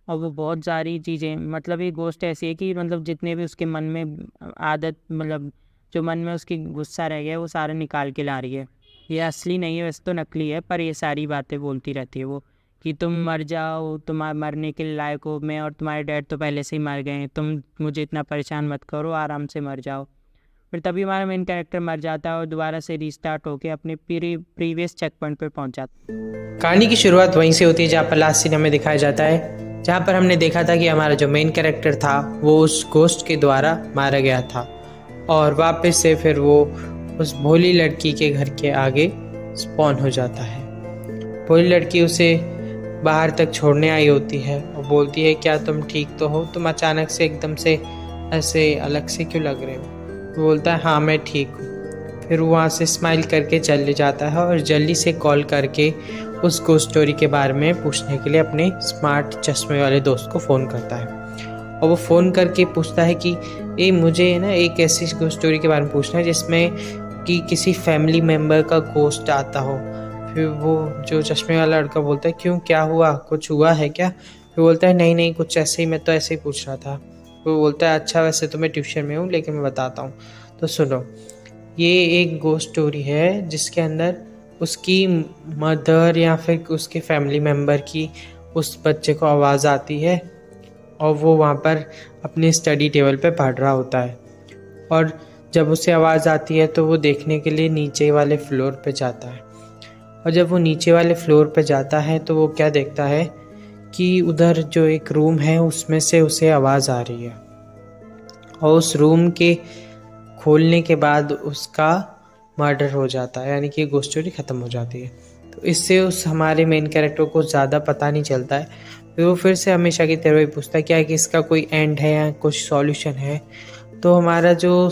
और वो बहुत सारी चीज़ें, मतलब ये गोश्त ऐसी है कि मतलब जितने भी उसके मन में आदत, मतलब जो मन में उसकी गुस्सा रह गया वो सारा निकाल के ला रही है। ये असली नहीं है, वैसे तो नकली है, पर ये सारी बातें बोलती रहती है वो कि तुम मर जाओ, तुम मरने के लायक हो, मैं और तुम्हारे डैड तो पहले से ही मर गए हैं, तुम मुझे इतना परेशान मत करो, आराम से मर जाओ। फिर तभी हमारा मेन कैरेक्टर मर जाता है और दोबारा से रीस्टार्ट होकर अपने प्रीवियस चेक पॉइंट पर पहुँच जाता है। कहानी की शुरुआत वहीं से होती है जहाँ पर लास्ट सीन हमें दिखाया जाता है, जहाँ पर हमने देखा था कि हमारा जो मेन कैरेक्टर था वो उस गोस्ट के द्वारा मारा गया था और वापस से फिर वो उस भोली लड़की के घर के आगे स्पॉन हो जाता है। भोली लड़की उसे बाहर तक छोड़ने आई होती है और बोलती है क्या तुम ठीक तो हो, तुम अचानक से एकदम से ऐसे अलग से क्यों लग रहे हो। वो बोलता है हाँ मैं ठीक हूँ। फिर वो वहाँ से स्माइल करके चले जाता है और जल्दी से कॉल करके उस गोस्ट स्टोरी के बारे में पूछने के लिए अपने स्मार्ट चश्मे वाले दोस्त को फ़ोन करता है। और वो फ़ोन करके पूछता है कि ये मुझे ना एक ऐसी गोस्ट स्टोरी के बारे में पूछना है जिसमें कि किसी फैमिली मेम्बर का गोस्ट आता हो। फिर वो जो चश्मे वाला लड़का बोलता है क्यों, क्या हुआ, कुछ हुआ है क्या। फिर बोलता है नहीं नहीं कुछ ऐसे ही, मैं तो ऐसे ही पूछ रहा था। वो बोलता है अच्छा वैसे तो मैं ट्यूशन में हूँ लेकिन मैं बताता हूँ, तो सुनो। ये एक गोस्ट स्टोरी है जिसके अंदर उसकी मदर या फिर उसके फैमिली मेम्बर की उस बच्चे को आवाज़ आती है और वो वहाँ पर अपने स्टडी टेबल पे पढ़ रहा होता है। और जब उसे आवाज़ आती है तो वो देखने के लिए नीचे वाले फ्लोर पे जाता है। और जब वो नीचे वाले फ्लोर पे जाता है तो वो क्या देखता है कि उधर जो एक रूम है उसमें से उसे आवाज़ आ रही है और उस रूम के खोलने के बाद उसका मर्डर हो जाता है, यानी कि गोस्ट स्टोरी ख़त्म हो जाती है। तो इससे उस हमारे मेन कैरेक्टर को ज़्यादा पता नहीं चलता है। फिर वो फिर से हमेशा की तरह ही पूछता है क्या है कि इसका कोई एंड है या कुछ सॉल्यूशन है। तो हमारा जो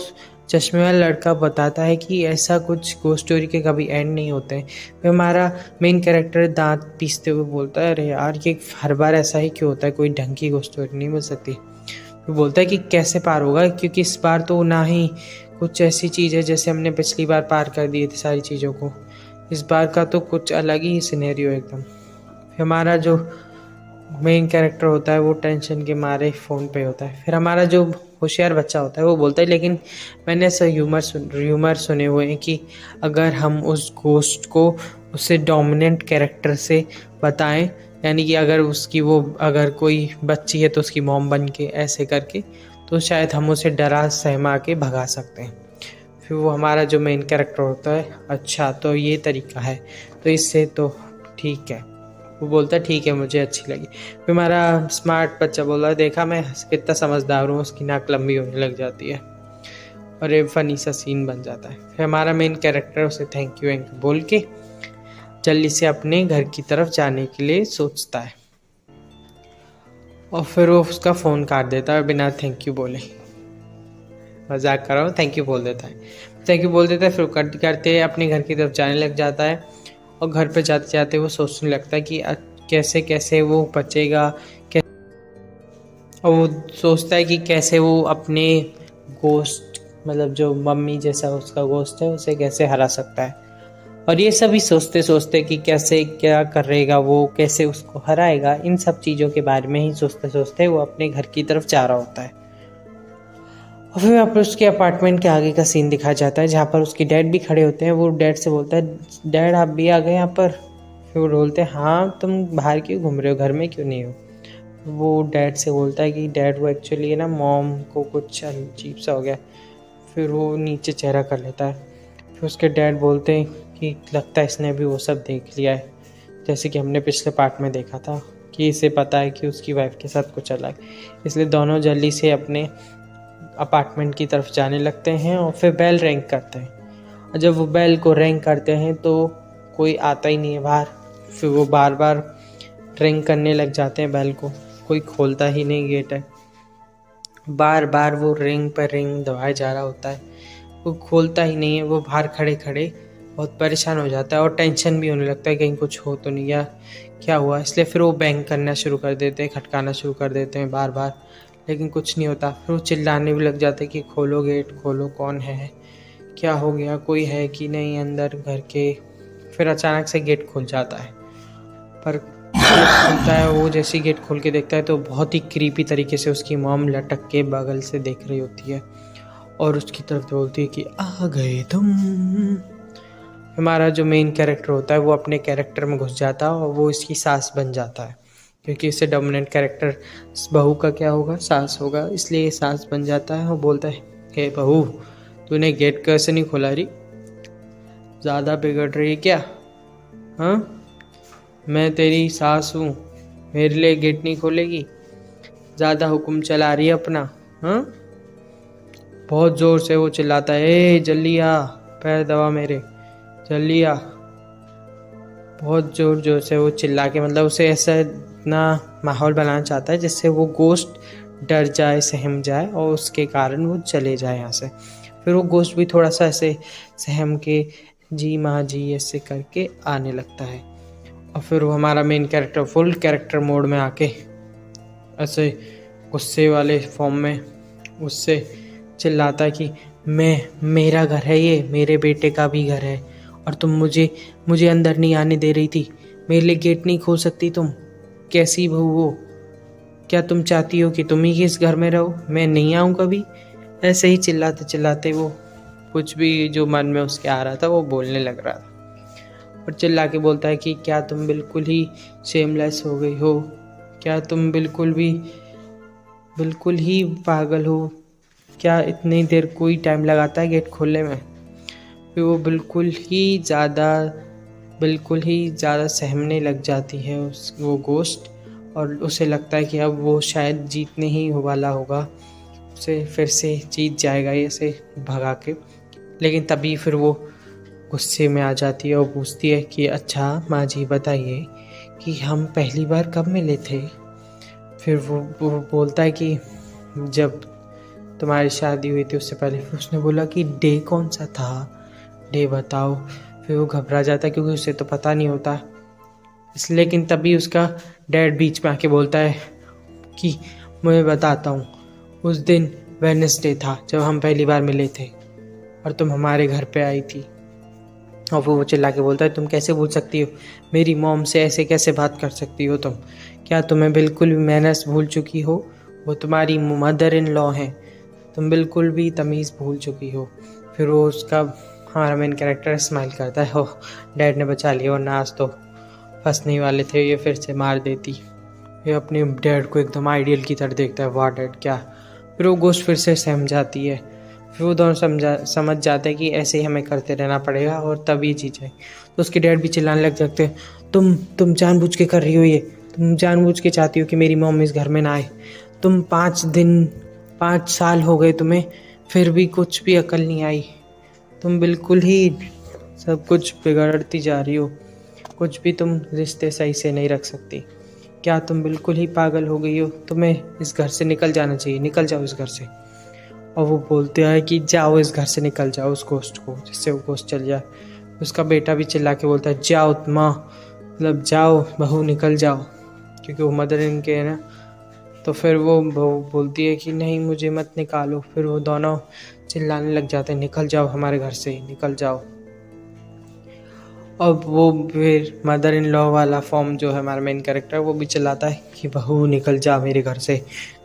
चश्मे वाला लड़का बताता है कि ऐसा कुछ गोस्ट स्टोरी के कभी एंड नहीं होते हैं। फिर हमारा मेन कैरेक्टर दांत पीसते हुए बोलता है अरे यार ये हर बार ऐसा ही क्यों होता है, कोई ढंग की गोस्ट स्टोरी नहीं मिल सकती। फिर बोलता है कि कैसे पार होगा, क्योंकि इस बार तो ना ही कुछ ऐसी चीज़ है जैसे हमने पिछली बार पार कर दिए थे सारी चीज़ों को, इस बार का तो कुछ अलग ही सिनेरियो एकदम। फिर हमारा जो मेन कैरेक्टर होता है वो टेंशन के मारे फ़ोन पे होता है। फिर हमारा जो होशियार बच्चा होता है वो बोलता है लेकिन मैंने ऐसा ह्यूमर सुने हुए हैं कि अगर हम उस गोस्ट को उससे डोमिनेंट कैरेक्टर से बताएं, यानी कि अगर उसकी वो अगर कोई बच्ची है तो उसकी मॉम बन के ऐसे करके, तो शायद हम उसे डरा सहमा के भगा सकते हैं। फिर वो हमारा जो मेन कैरेक्टर होता है अच्छा तो ये तरीका है, तो इससे तो ठीक है। वो बोलता है ठीक है मुझे अच्छी लगी। फिर हमारा स्मार्ट बच्चा बोला है देखा मैं कितना समझदार हूँ, उसकी नाक लंबी होने लग जाती है और ये फनी सा सीन बन जाता है। फिर हमारा मेन कैरेक्टर उसे थैंक यू बोल के जल्दी से अपने घर की तरफ जाने के लिए सोचता है और फिर वो उसका फ़ोन काट देता है बिना थैंक यू बोले। मजाक कर रहा हूँ, थैंक यू बोल देता है। थैंक यू बोल देता है फिर करते करते अपने घर की तरफ जाने लग जाता है और घर पे जाते जाते वो सोचने लगता है कि कैसे कैसे वो बचेगा, और वो सोचता है कि कैसे वो अपने गोस्ट, मतलब जो मम्मी जैसा उसका गोस्ट है, उसे कैसे हरा सकता है। और ये सभी सोचते सोचते कि कैसे क्या करेगा वो, कैसे उसको हराएगा, इन सब चीज़ों के बारे में ही सोचते सोचते वो अपने घर की तरफ जा रहा होता है। और फिर वहाँ पर उसके अपार्टमेंट के आगे का सीन दिखाया जाता है जहाँ पर उसके डैड भी खड़े होते हैं। वो डैड से बोलता है डैड आप भी आ गए यहाँ पर। फिर वो बोलते हैं हाँ तुम बाहर क्यों घूम रहे हो, घर में क्यों नहीं हो। वो डैड से बोलता है कि डैड वो एक्चुअली ना मॉम को कुछ अजीब सा हो गया। फिर वो नीचे चेहरा कर लेता है। फिर उसके डैड बोलते हैं कि लगता है इसने भी वो सब देख लिया है, जैसे कि हमने पिछले पार्ट में देखा था कि इसे पता है कि उसकी वाइफ के साथ कुछ अलग। इसलिए दोनों जल्दी से अपने अपार्टमेंट की तरफ जाने लगते हैं और फिर बेल रिंग करते हैं। और जब वो बेल को रिंग करते हैं तो कोई आता ही नहीं है बाहर। फिर वो बार बार रिंग करने लग जाते हैं बेल को, कोई खोलता ही नहीं गेट है। बार बार वो रिंग पर रिंग दबाया जा रहा होता है, वो खोलता ही नहीं है। वो बाहर खड़े खड़े बहुत परेशान हो जाता है और टेंशन भी होने लगता है कहीं कुछ हो तो नहीं या क्या हुआ। इसलिए फिर वो बैंग करना शुरू कर देते हैं, खटकाना शुरू कर देते हैं बार बार, लेकिन कुछ नहीं होता। फिर वो चिल्लाने भी लग जाते हैं कि खोलो गेट खोलो, कौन है, क्या हो गया, कोई है कि नहीं अंदर घर के। फिर अचानक से गेट खुल जाता है, पर गेट खुलता है, वो जैसे गेट खोल के देखता है तो बहुत ही क्रीपी तरीके से उसकी मॉम लटक के बगल से देख रही होती है और उसकी तरफ बोलती है कि आ गए तुम। हमारा जो मेन कैरेक्टर होता है वो अपने कैरेक्टर में घुस जाता है और वो इसकी सास बन जाता है, क्योंकि इससे डोमिनेंट कैरेक्टर बहू का क्या होगा, सास होगा, इसलिए सास बन जाता है और बोलता है हे बहू, तूने गेट कैसे नहीं खोला रही, ज़्यादा बिगड़ रही है क्या? हाँ, मैं तेरी सास हूँ, मेरे लिए गेट नहीं खोलेगी? ज़्यादा हुक्म चला रही है अपना। हाँ, बहुत ज़ोर से वो चिल्लाता है, ए जल्दी आ, पैर दबा मेरे, जल्दी आ। बहुत ज़ोर ज़ोर से वो चिल्ला के, मतलब उसे ऐसा इतना माहौल बनाना चाहता है जिससे वो गोश्त डर जाए, सहम जाए और उसके कारण वो चले जाए यहाँ से। फिर वो गोश्त भी थोड़ा सा ऐसे सहम के जी माँ जी ऐसे करके आने लगता है और फिर वो हमारा main character full character mode में आके ऐसे गुस्से वाले फॉर्म में उससे चिल्लाता है कि मेरा घर है, ये मेरे बेटे का भी घर है और तुम मुझे अंदर नहीं आने दे रही थी, मेरे लिए गेट नहीं खोल सकती तुम? कैसी बहू हो? क्या तुम चाहती हो कि तुम ही इस घर में रहो, मैं नहीं आऊँ कभी? ऐसे ही चिल्लाते चिल्लाते वो कुछ भी जो मन में उसके आ रहा था वो बोलने लग रहा था और चिल्ला के बोलता है कि क्या तुम बिल्कुल ही शेमलेस हो गई हो? क्या तुम बिल्कुल ही पागल हो? क्या इतनी देर कोई टाइम लगाता है गेट खोलने में? फिर वो बिल्कुल ही ज़्यादा सहमने लग जाती है वो गोश्त और उसे लगता है कि अब वो शायद जीतने ही वाला होगा, उसे फिर से जीत जाएगा ये से भगा के। लेकिन तभी फिर वो गुस्से में आ जाती है और पूछती है कि अच्छा माँ जी बताइए कि हम पहली बार कब मिले थे? फिर वो बोलता है कि जब तुम्हारी शादी हुई थी उससे पहले। फिर उसने बोला कि डे कौन सा था, डे बताओ। फिर वो घबरा जाता है क्योंकि उसे तो पता नहीं होता इसलिए। लेकिन तभी उसका डैड बीच में आके बोलता है कि मैं बताता हूँ, उस दिन वेडनेसडे था जब हम पहली बार मिले थे और तुम हमारे घर पे आई थी। और वो चिल्ला के बोलता है तुम कैसे बोल सकती हो, मेरी मॉम से ऐसे कैसे बात कर सकती हो तुम? क्या तुम्हें बिल्कुल भी मैनर्स भूल चुकी हो? वो तुम्हारी मदर इन लॉ हैं, तुम बिल्कुल भी तमीज़ भूल चुकी हो। फिर वो उसका हमारा मेन कैरेक्टर स्माइल करता है, ओह डैड ने बचा लिया, वरना आज तो फंसने वाले थे, ये फिर से मार देती। ये अपने डैड को एकदम आइडियल की तरह देखता है, वाह डैड क्या। फिर वो गोश्त फिर से सहम जाती है। फिर वो दोनों समझ जाते हैं कि ऐसे ही हमें करते रहना पड़ेगा और तभी जी जाए। तो उसके डैड भी चिल्लाने लग जाते हैं, तुम जानबूझ के कर रही हो ये, तुम जानबूझ के चाहती हो कि मेरी मॉम इस घर में ना आए। तुम 5 साल हो गए तुम्हें, फिर भी कुछ भी अकल नहीं आई। तुम बिल्कुल ही सब कुछ बिगड़ती जा रही हो, कुछ भी तुम रिश्ते सही से नहीं रख सकती। क्या तुम बिल्कुल ही पागल हो गई हो? तुम्हें इस घर से निकल जाना चाहिए, निकल जाओ इस घर से। और वो बोलते हैं कि जाओ इस घर से निकल जाओ उस गोश्त को, जिससे वो गोश्त चल जाए। उसका बेटा भी चिल्ला के बोलता है जाओ माँ, मतलब जाओ बहू निकल जाओ, क्योंकि वो मदर इनके है ना। तो फिर वो बहू बोलती है कि नहीं मुझे मत निकालो। फिर वो दोनों चिल्लाने लग जाते हैं निकल जाओ हमारे घर से, निकल जाओ। अब वो फिर मदर इन लॉ वाला फॉर्म जो है हमारा मेन कैरेक्टर, वो भी चिल्लाता है कि बहू निकल जा मेरे घर से,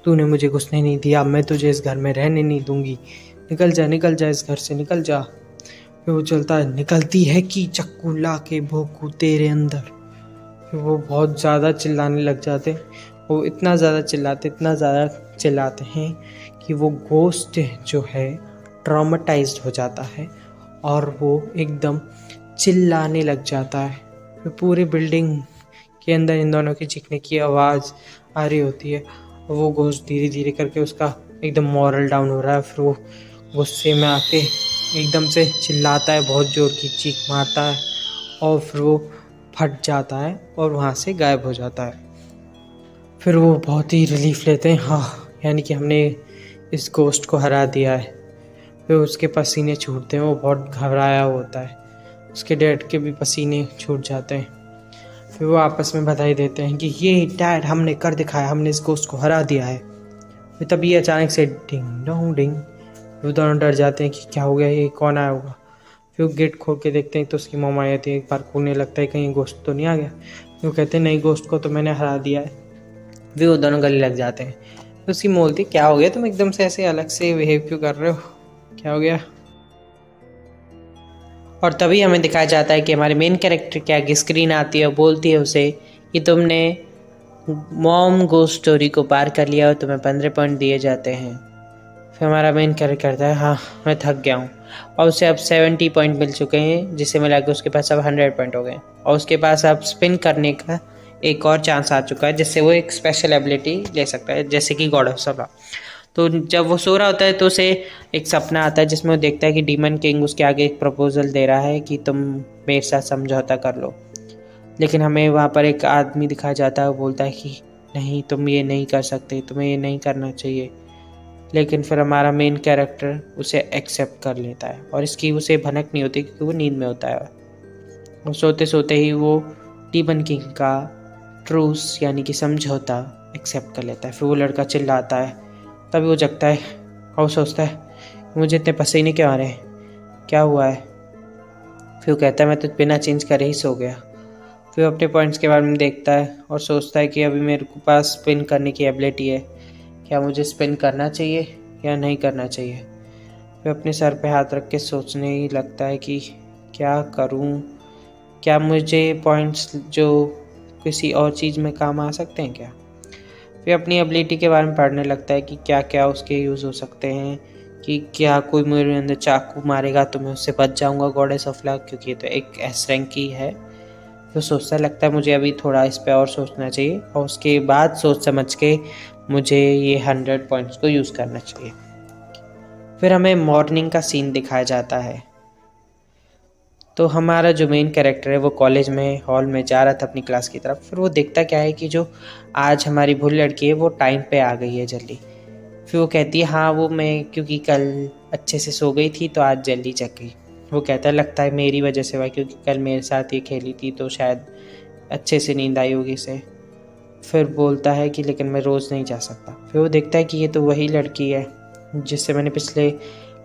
तूने मुझे घुसने नहीं दिया, मैं तुझे इस घर में रहने नहीं दूंगी, निकल जा इस घर से, निकल जा। फिर वो चलता है, निकलती है कि चक्कू ला के भोंकू तेरे अंदर। फिर वो बहुत ज़्यादा चिल्लाने लग जाते वो इतना ज़्यादा चिल्लाते हैं कि वो गोस्ट जो है ट्रॉमेटाइज्ड हो जाता है और वो एकदम चिल्लाने लग जाता है। फिर पूरी बिल्डिंग के अंदर इन दोनों की चीखने की आवाज़ आ रही होती है और वो गोश्त धीरे धीरे करके उसका एकदम मॉरल डाउन हो रहा है। फिर वो गुस्से में आके एकदम से चिल्लाता है, बहुत ज़ोर की चीख मारता है और फिर वो फट जाता है और वहाँ से गायब हो जाता है। फिर वो बहुत ही रिलीफ लेते हैं, हाँ यानी कि हमने इस गोश्त को हरा दिया है। फिर उसके पसीने छूटते हैं, वो बहुत घबराया होता है। उसके डैड के भी पसीने छूट जाते हैं। फिर वो आपस में बधाई देते हैं कि ये डैड हमने कर दिखाया, हमने इस गोश्त को हरा दिया है। फिर तभी अचानक से डिंग डोंग डिंग, वो दोनों डर जाते हैं कि क्या हो गया, ये कौन आया होगा। फिर वो गेट खोल के देखते हैं तो उसकी मम्मा आई थी। एक बार खोलने लगता है कहीं गोश्त तो नहीं आ गया। वो कहते हैं नहीं, गोश्त को तो मैंने हरा दिया है। फिर वो दोनों गले लग जाते हैं। फिर उसकी मोम बोलती क्या हो गया, तुम एकदम से ऐसे अलग से बिहेव क्यों कर रहे हो, क्या हो गया। और तभी हमें दिखाया जाता है कि हमारे मेन कैरेक्टर के आगे स्क्रीन आती है और बोलती है उसे कि तुमने मॉम गोस्ट स्टोरी को पार कर लिया और तुम्हें 15 पॉइंट दिए जाते हैं। फिर हमारा मेन कैरेक्टर कहता है हाँ मैं थक गया हूँ, और उसे अब 70 पॉइंट मिल चुके हैं, जिससे मिला के उसके पास अब 100 पॉइंट हो गए और उसके पास अब स्पिन करने का एक और चांस आ चुका है, जिससे वो एक स्पेशल एबिलिटी ले सकता है, जैसे कि गॉड ऑफ सभा। तो जब वो सो रहा होता है तो उसे एक सपना आता है जिसमें वो देखता है कि डीमन किंग उसके आगे एक प्रपोजल दे रहा है कि तुम मेरे साथ समझौता कर लो। लेकिन हमें वहाँ पर एक आदमी दिखाया जाता है, वो बोलता है कि नहीं तुम ये नहीं कर सकते, तुम्हें ये नहीं करना चाहिए। लेकिन फिर हमारा मेन कैरेक्टर उसे एक्सेप्ट कर लेता है और इसकी उसे भनक नहीं होती क्योंकि वो नींद में होता है। और सोते सोते ही वो डीमन किंग का ट्रूस यानी कि समझौता एक्सेप्ट कर लेता है। फिर वो लड़का चिल्लाता है, तभी वो जगता है और सोचता है मुझे इतने पसीने क्यों आ रहे हैं, क्या हुआ है। फिर वो कहता है मैं तो बिना चेंज करे ही सो गया। फिर अपने पॉइंट्स के बारे में देखता है और सोचता है कि अभी मेरे पास स्पिन करने की एबिलिटी है, क्या मुझे स्पिन करना चाहिए या नहीं करना चाहिए। फिर अपने सर पे हाथ रख के सोचने ही लगता है कि क्या करूं, क्या मुझे पॉइंट्स जो किसी और चीज़ में काम आ सकते हैं क्या। फिर अपनी एबिलिटी के बारे में पढ़ने लगता है कि क्या क्या उसके यूज़ हो सकते हैं, कि क्या कोई मेरे अंदर चाकू मारेगा तो मैं उससे बच जाऊंगा गॉडेस ऑफ लक, क्योंकि ये तो एक एस रैंक की है। तो सोचता लगता है मुझे अभी थोड़ा इस पे और सोचना चाहिए और उसके बाद सोच समझ के मुझे ये 100 पॉइंट्स को यूज़ करना चाहिए। फिर हमें मॉर्निंग का सीन दिखाया जाता है। तो हमारा जो मेन कैरेक्टर है वो कॉलेज में हॉल में जा रहा था अपनी क्लास की तरफ। फिर वो देखता क्या है कि जो आज हमारी भूल लड़की है वो टाइम पे आ गई है जल्दी। फिर वो कहती है हाँ वो मैं क्योंकि कल अच्छे से सो गई थी तो आज जल्दी जग गई। वो कहता है लगता है मेरी वजह से हुआ, क्योंकि कल मेरे साथ ये खेली थी तो शायद अच्छे से नींद आई होगी इसे। फिर बोलता है कि लेकिन मैं रोज़ नहीं जा सकता। फिर वो देखता है कि ये तो वही लड़की है जिससे मैंने पिछले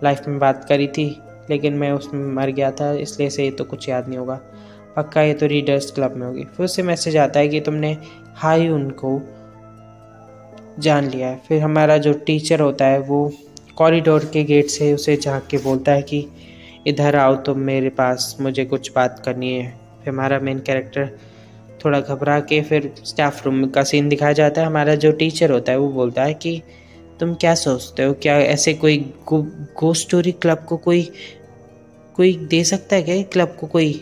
लाइफ में बात करी थी, लेकिन मैं उसमें मर गया था इसलिए से ये तो कुछ याद नहीं होगा, पक्का ये तो रीडर्स क्लब में होगी। फिर उससे मैसेज आता है कि तुमने हाई उनको जान लिया है। फिर हमारा जो टीचर होता है वो कॉरिडोर के गेट से उसे झाँक के बोलता है कि इधर आओ तुम मेरे पास, मुझे कुछ बात करनी है। फिर हमारा मेन कैरेक्टर थोड़ा घबरा के फिर स्टाफ रूम का सीन दिखाया जाता है। हमारा जो टीचर होता है वो बोलता है कि तुम क्या सोचते हो, क्या ऐसे कोई गोस्ट स्टोरी क्लब को कोई दे सकता है क्या, क्लब को कोई।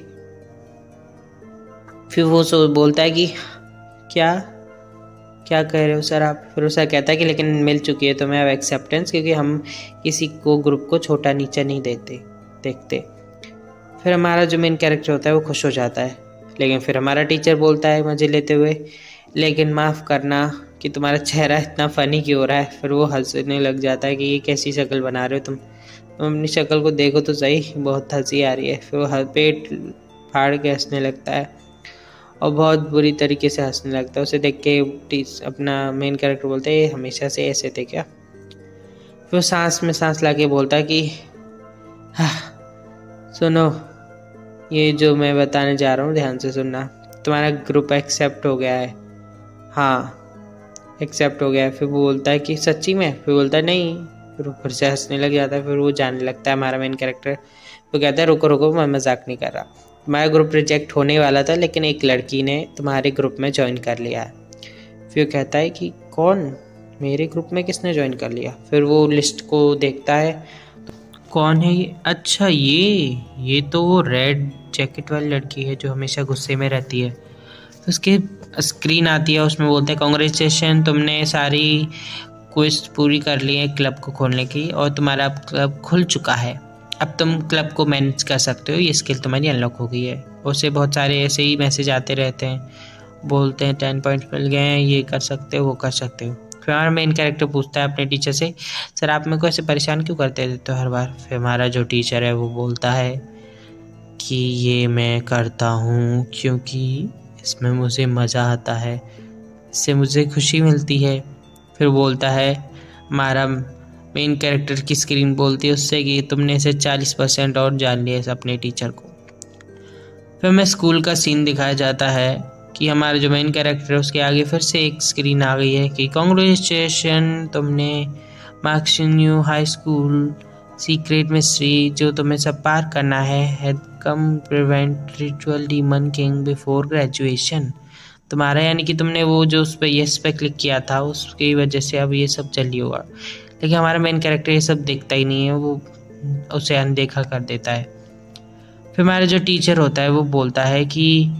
फिर वो बोलता है कि क्या कह रहे हो सर आप। फिर सर कहता है कि लेकिन मिल चुकी है तुम्हें अब एक्सेप्टेंस, क्योंकि हम किसी को ग्रुप को छोटा नीचा नहीं देखते। फिर हमारा जो मेन कैरेक्टर होता है वो खुश हो जाता है। लेकिन फिर हमारा टीचर बोलता है मज़े लेते हुए, लेकिन माफ़ करना कि तुम्हारा चेहरा इतना फ़नी क्यों हो रहा है। फिर वो हंसने लग जाता है कि ये कैसी शक्ल बना रहे हो तुम अपनी शक्ल को देखो तो सही, बहुत हंसी आ रही है। फिर वो पेट फाड़ के हंसने लगता है और बहुत बुरी तरीके से हंसने लगता है। उसे देख के अपना मेन कैरेक्टर बोलता है ये हमेशा से ऐसे थे क्या। फिर वो सांस में सांस ला के बोलता है कि सुनो, ये जो मैं बताने जा रहा हूँ ध्यान से सुनना, तुम्हारा ग्रुप एक्सेप्ट हो गया है। हाँ एक्सेप्ट हो गया है। फिर वो बोलता है कि सच्ची में। फिर बोलता है नहीं। फिर वो फिर से हंसने लग जाता है। फिर वो जानने लगता है हमारा मेन कैरेक्टर। वो कहता है रुको मैं मजाक नहीं कर रहा, तुम्हारा ग्रुप रिजेक्ट होने वाला था लेकिन एक लड़की ने तुम्हारे ग्रुप में ज्वाइन कर लिया है। फिर कहता है कि कौन, मेरे ग्रुप में किसने ज्वाइन कर लिया। फिर वो लिस्ट को देखता है, कौन है ये, अच्छा ये तो वो रेड जैकेट वाली लड़की है जो हमेशा गुस्से में रहती है। तो उसकी स्क्रीन आती है, उसमें बोलते हैं कॉन्ग्रेचुलेशन, तुमने सारी क्विज पूरी कर ली है क्लब को खोलने की और तुम्हारा क्लब खुल चुका है। अब तुम क्लब को मैनेज कर सकते हो, ये स्किल तुम्हारी अनलॉक हो गई है। उसे बहुत सारे ऐसे ही मैसेज आते रहते हैं, बोलते हैं 10 पॉइंट्स मिल गए हैं, ये कर सकते हो वो कर सकते हो। फिर हमारा मेन कैरेक्टर पूछता है अपने टीचर से, सर आप मेरे को ऐसे परेशान क्यों करते रहते हो हर बार। फिर हमारा जो टीचर है वो बोलता है कि ये मैं करता हूँ क्योंकि इसमें मुझे मज़ा आता है, इससे मुझे खुशी मिलती है। फिर बोलता है, हमारा मेन कैरेक्टर की स्क्रीन बोलती है उससे कि तुमने इसे 40% और जान लिया है अपने टीचर को। फिर हमें स्कूल का सीन दिखाया जाता है कि हमारा जो मेन कैरेक्टर है उसके आगे फिर से एक स्क्रीन आ गई है कि कॉन्ग्रेचुलेशन, तुमने marks in new high school secret mystery जो तुम्हें सब पार करना है, had come prevent ritual demon king before graduation. तुम्हारा यानी कि तुमने वो जो उस पर येस पे क्लिक किया था उसकी वजह से अब ये सब चल ही होगा। लेकिन हमारा मेन कैरेक्टर ये सब देखता ही नहीं है, वो उसे अनदेखा कर देता है। फिर हमारा जो टीचर होता है वो बोलता है कि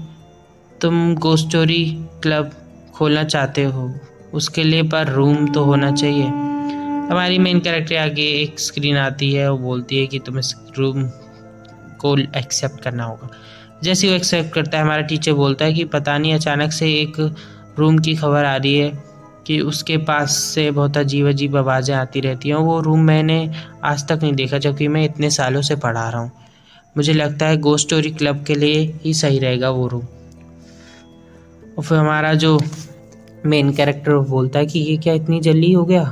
तुम गोस्ट स्टोरी क्लब खोलना चाहते हो, उसके लिए पर रूम तो होना चाहिए। हमारी मेन कैरेक्टर आगे एक स्क्रीन आती है, वो बोलती है कि तुम्हें रूम को एक्सेप्ट करना होगा। जैसे वो एक्सेप्ट करता है, हमारा टीचर बोलता है कि पता नहीं अचानक से एक रूम की खबर आ रही है कि उसके पास से बहुत अजीब अजीब आवाज़ें आती रहती हैं। वो रूम मैंने आज तक नहीं देखा, जबकि मैं इतने सालों से पढ़ा रहा हूँ। मुझे लगता है गोस्ट स्टोरी क्लब के लिए ही सही रहेगा वो रूम। और फिर हमारा जो मेन कैरेक्टर बोलता है कि ये क्या इतनी जल्दी हो गया।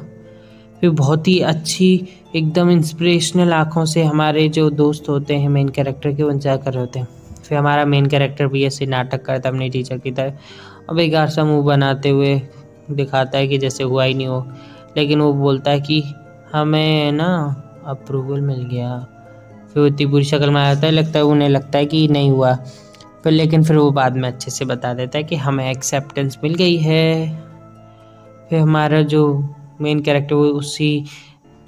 फिर बहुत ही अच्छी एकदम इंस्पिरेशनल आँखों से हमारे जो दोस्त होते हैं मेन कैरेक्टर के, वो इंतजार कर रहे होते हैं। फिर हमारा मेन कैरेक्टर भी ऐसे नाटक करता है अपने टीचर की तरह और बेकार सा मुँह बनाते हुए दिखाता है कि जैसे हुआ ही नहीं हो। लेकिन वो बोलता है कि हमें ना अप्रूवल मिल गया। फिर वो इतनी बुरी शक्ल में आता है, उन्हें लगता है कि नहीं हुआ। लेकिन फिर वो बाद में अच्छे से बता देता है कि हमें एक्सेप्टेंस मिल गई है। फिर हमारा जो मेन कैरेक्टर वो उसी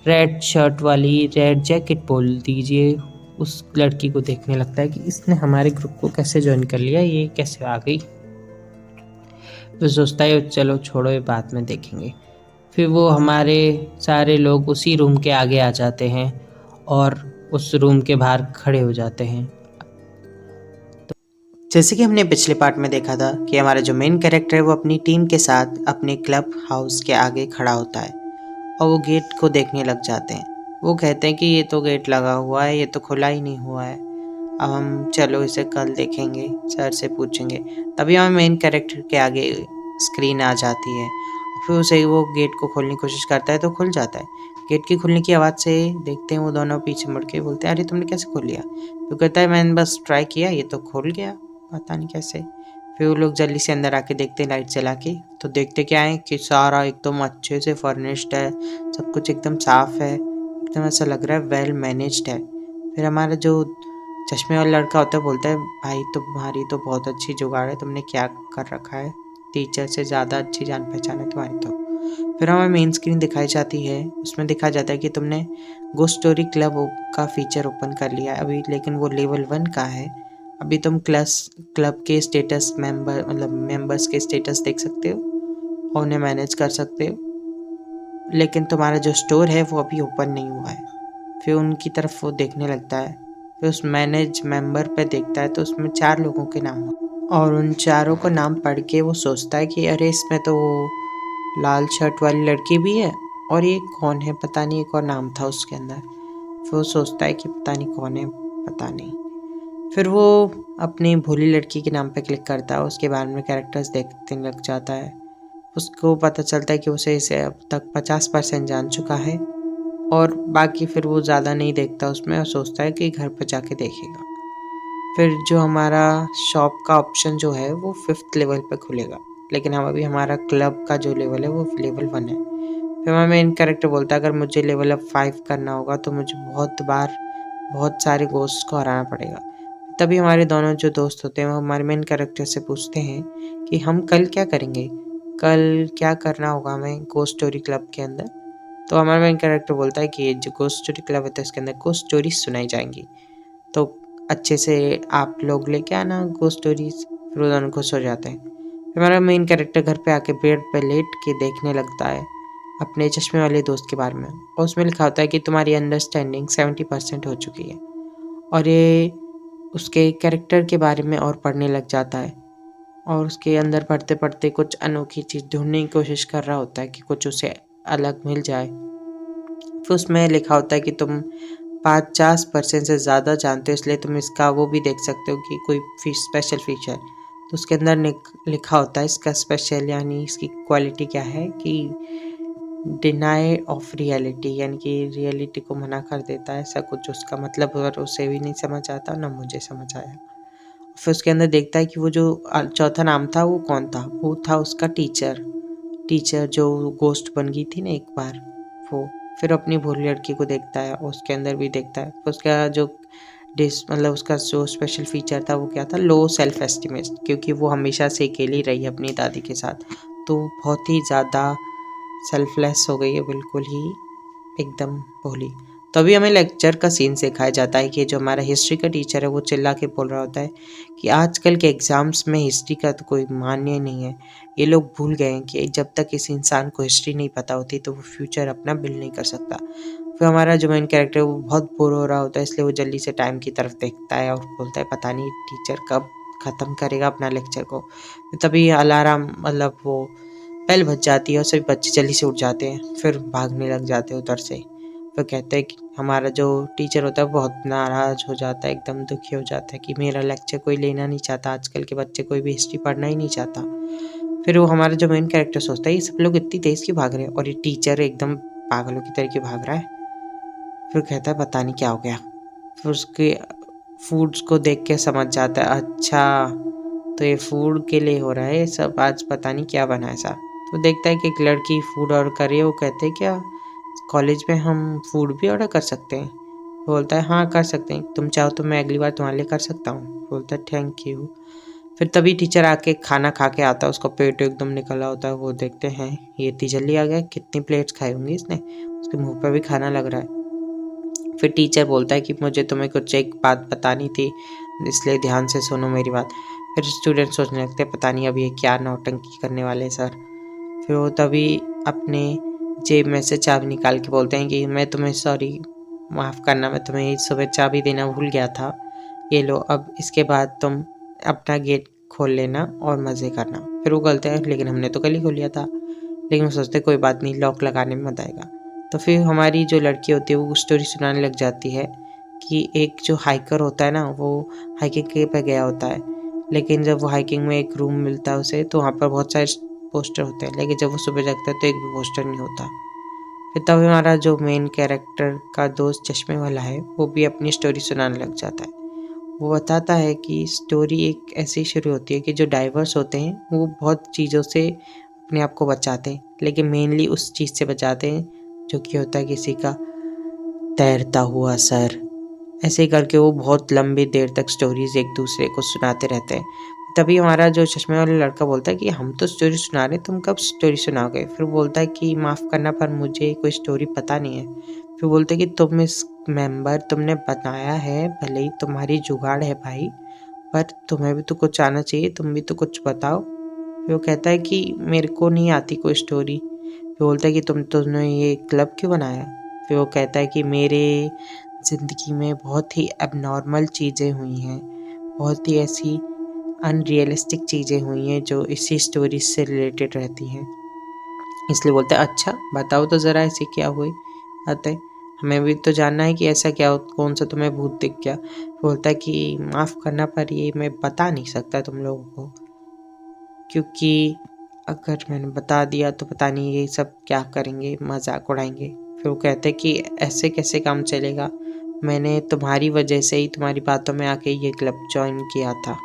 रेड शर्ट वाली, रेड जैकेट बोल दीजिए, उस लड़की को देखने लगता है कि इसने हमारे ग्रुप को कैसे ज्वाइन कर लिया, ये कैसे आ गई। फिर सोचता है चलो छोड़ो ये बाद में देखेंगे। फिर वो हमारे सारे लोग उसी रूम के आगे आ जाते हैं और उस रूम के बाहर खड़े हो जाते हैं। जैसे कि हमने पिछले पार्ट में देखा था कि हमारा जो मेन कैरेक्टर है वो अपनी टीम के साथ अपने क्लब हाउस के आगे खड़ा होता है और वो गेट को देखने लग जाते हैं। वो कहते हैं कि ये तो गेट लगा हुआ है, ये तो खुला ही नहीं हुआ है, अब हम चलो इसे कल देखेंगे, सर से पूछेंगे। तभी हमें मेन कैरेक्टर के आगे स्क्रीन आ जाती है। फिर उसे वो गेट को खोलने की कोशिश करता है तो खुल जाता है। गेट की खुलने की आवाज़ से देखते हैं वो दोनों पीछे मुड़ के बोलते हैं, अरे तुमने कैसे खोल लिया। तो कहता है मैंने बस ट्राई किया, ये तो खुल गया, पता नहीं कैसे। फिर वो लोग जल्दी से अंदर आके देखते हैं लाइट जला के, तो देखते क्या है कि सारा एकदम अच्छे से फर्निश्ड है, सब कुछ एकदम साफ है, एकदम ऐसा लग रहा है वेल मैनेज्ड है। फिर हमारा जो चश्मे वाला लड़का होता है बोलता है, भाई तुम्हारी तो बहुत अच्छी जुगाड़ है, तुमने क्या कर रखा है, टीचर से ज़्यादा अच्छी जान पहचान है तुम्हारी तो। फिर हमें मेन स्क्रीन दिखाई जाती है, उसमें दिखाया जाता है कि तुमने गोस्ट स्टोरी क्लब का फीचर ओपन कर लिया है अभी, लेकिन वो लेवल 1 का है। अभी तुम क्लब के स्टेटस मेंबर्स के स्टेटस देख सकते हो और उन्हें मैनेज कर सकते हो, लेकिन तुम्हारा जो स्टोर है वो अभी ओपन नहीं हुआ है। फिर उनकी तरफ वो देखने लगता है, फिर उस मैनेज मेंबर पे देखता है तो उसमें 4 लोगों के नाम और उन चारों को नाम पढ़ के वो सोचता है कि अरे इसमें तो लाल शर्ट वाली लड़की भी है और ये कौन है, पता नहीं, एक और नाम था उसके अंदर। फिर वो सोचता है कि पता नहीं कौन है, पता नहीं। फिर वो अपनी भोली लड़की के नाम पे क्लिक करता है, उसके बारे में कैरेक्टर्स देखने लग जाता है। उसको पता चलता है कि उसे इसे अब तक 50% जान चुका है और बाकी फिर वो ज़्यादा नहीं देखता उसमें और सोचता है कि घर पर जाके देखेगा। फिर जो हमारा शॉप का ऑप्शन जो है वो 5th लेवल पे खुलेगा, लेकिन हम अभी हमारा क्लब का जो लेवल है वो लेवल 1 है। फिर हमें मेन कैरेक्टर बोलता है अगर मुझे लेवल अप 5 करना होगा तो मुझे बहुत सारे गोस्ट को हराना पड़ेगा। तभी हमारे दोनों जो दोस्त होते हैं वो हमारे मेन कैरेक्टर से पूछते हैं कि हम कल क्या करेंगे, कल क्या करना होगा हमें गोस्ट स्टोरी क्लब के अंदर। तो हमारा मेन कैरेक्टर बोलता है कि ये जो गोस्ट स्टोरी क्लब है तो इसके अंदर गोस्ट स्टोरीज सुनाई जाएंगी, तो अच्छे से आप लोग लेके आना गोस्ट स्टोरीज। फिर वो दोनों खुश हो जाते हैं। फिर हमारा मेन कैरेक्टर घर पे आके बेड पे लेट के देखने लगता है अपने चश्मे वाले दोस्त के बारे में, और उसमें लिखा होता है कि तुम्हारी अंडरस्टैंडिंग 70% हो चुकी है। और ये उसके कैरेक्टर के बारे में और पढ़ने लग जाता है, और उसके अंदर पढ़ते पढ़ते कुछ अनोखी चीज़ ढूंढने की कोशिश कर रहा होता है कि कुछ उसे अलग मिल जाए। फिर उसमें लिखा होता है कि तुम 50% से ज़्यादा जानते हो, इसलिए तुम इसका वो भी देख सकते हो कि कोई स्पेशल फीचर। तो उसके अंदर लिखा होता है इसका स्पेशल यानी इसकी क्वालिटी क्या है कि डिनाई ऑफ रियलिटी, यानी कि रियलिटी को मना कर देता है, ऐसा कुछ उसका मतलब। और उसे भी नहीं समझ आता, ना मुझे समझ आया। फिर उसके अंदर देखता है कि वो जो चौथा नाम था वो कौन था, वो था उसका टीचर जो गोस्ट बन गई थी ना एक बार, वो। फिर अपनी भोली लड़की को देखता है, उसके अंदर भी देखता है। फिर उसका जो मतलब उसका जो स्पेशल फीचर था वो क्या था, लो सेल्फ एस्टिमेट, क्योंकि वो हमेशा से अकेली रही अपनी दादी के साथ, तो बहुत ही ज़्यादा सेल्फलेस हो गई है, बिल्कुल ही एकदम भोली। तभी हमें लेक्चर का सीन सिखाया जाता है कि जो हमारा हिस्ट्री का टीचर है वो चिल्ला के बोल रहा होता है कि आजकल के एग्ज़ाम्स में हिस्ट्री का तो कोई मान्य नहीं है। ये लोग भूल गए हैं कि जब तक किसी इंसान को हिस्ट्री नहीं पता होती तो वो फ्यूचर अपना बिल्ड नहीं कर सकता। फिर हमारा जो मेन कैरेक्टर है वो बहुत बोर हो रहा होता है, इसलिए वो जल्दी से टाइम की तरफ देखता है और बोलता है पता नहीं टीचर कब ख़त्म करेगा अपना लेक्चर को। तभी अलार्म मतलब वो बेल बज जाती है और सभी बच्चे जल्दी से उठ जाते हैं, फिर भागने लग जाते हैं उधर से। फिर कहते हैं कि हमारा जो टीचर होता है बहुत नाराज़ हो जाता है, एकदम दुखी हो जाता है कि मेरा लेक्चर कोई लेना नहीं चाहता, आजकल के बच्चे कोई भी हिस्ट्री पढ़ना ही नहीं चाहता। फिर वो हमारा जो मेन कैरेक्टर सोचता है ये सब लोग इतनी तेज़ क्यों भाग रहे हैं और ये टीचर एकदम पागलों की तरह क्यों भाग रहा है। फिर कहता है पता नहीं क्या हो गया। फिर उसके फूड्स को देख के समझ जाता है, अच्छा तो ये फूड के लिए हो रहा है सब, आज पता नहीं क्या बना है ऐसा। तो देखता है कि एक लड़की फूड ऑर्डर कर रही है, वो कहते हैं क्या कॉलेज में हम फूड भी ऑर्डर कर सकते हैं। बोलता है हाँ कर सकते हैं, तुम चाहो तो मैं अगली बार तुम्हारे लिए कर सकता हूँ। बोलता है थैंक यू। फिर तभी टीचर आके खाना खा के आता है, उसका पेट एकदम निकला होता है। वो देखते हैं ये इतनी जल्दी आ गया, कितनी प्लेट्स खाई होंगी इसने, उसके मुंह पर भी खाना लग रहा है। फिर टीचर बोलता है कि मुझे तुम्हें कुछ एक बात बतानी थी, इसलिए ध्यान से सुनो मेरी बात। फिर स्टूडेंट सोचने लगते हैं पता नहीं अब ये क्या नौटंकी करने वाले हैं सर। फिर वो तभी अपने जेब में से चाबी निकाल के बोलते हैं कि मैं तुम्हें सॉरी, माफ़ करना, मैं तुम्हें सुबह चाबी देना भूल गया था, ये लो, अब इसके बाद तुम अपना गेट खोल लेना और मज़े करना। फिर वो बोलते हैं लेकिन हमने तो कल ही खोल लिया था, लेकिन वो सोचते कोई बात नहीं, लॉक लगाने में मज़ा आएगा। तो फिर हमारी जो लड़की होती है वो स्टोरी सुनाने लग जाती है कि एक जो हाइकर होता है ना वो हाइकिंग के पे गया होता है, लेकिन जब वो हाइकिंग में एक रूम मिलता है उसे तो वहाँ पर बहुत सारे पोस्टर होते हैं, लेकिन जब वो सुबह जगता है तो एक भी पोस्टर नहीं होता। फिर तब हमारा जो मेन कैरेक्टर का दोस्त चश्मे वाला है वो भी अपनी स्टोरी सुनाने लग जाता है। वो बताता है कि स्टोरी एक ऐसी शुरू होती है कि जो डाइवर्स होते हैं वो बहुत चीज़ों से अपने आप को बचाते हैं, लेकिन मेनली उस चीज़ से बचाते हैं जो कि होता है किसी का तैरता हुआ सर। ऐसे ही करके वो बहुत लंबी देर तक स्टोरीज एक दूसरे को सुनाते रहते हैं। तभी हमारा जो चश्मे वाला लड़का बोलता है कि हम तो स्टोरी सुना रहे, तुम कब स्टोरी सुनाओगे। फिर बोलता है कि माफ़ करना पर मुझे कोई स्टोरी पता नहीं है। फिर बोलते हैं कि तुम इस मेंबर तुमने बताया है, भले ही तुम्हारी जुगाड़ है भाई, पर तुम्हें भी तो कुछ आना चाहिए, तुम भी तो कुछ बताओ। फिर वो कहता है कि मेरे को नहीं आती कोई स्टोरी। फिर बोलता है कि तुमने ये क्लब क्यों बनाया। फिर वो कहता है कि मेरे ज़िंदगी में बहुत ही एबनॉर्मल चीज़ें हुई हैं, बहुत ही ऐसी अनरियलिस्टिक चीज़ें हुई हैं जो इसी स्टोरी से रिलेटेड रहती हैं। इसलिए बोलता है अच्छा बताओ तो ज़रा ऐसी क्या हुई बात है, हमें भी तो जानना है कि ऐसा क्या कौन सा तुम्हें भूत दिख गया। बोलता है कि माफ़ करना पर ये मैं बता नहीं सकता तुम लोगों को, क्योंकि अगर मैंने बता दिया तो पता नहीं ये सब क्या करेंगे, मजाक उड़ाएंगे। फिर वो कहते हैं कि ऐसे कैसे काम चलेगा, मैंने तुम्हारी वजह से ही तुम्हारी बातों में आके ये क्लब ज्वाइन किया था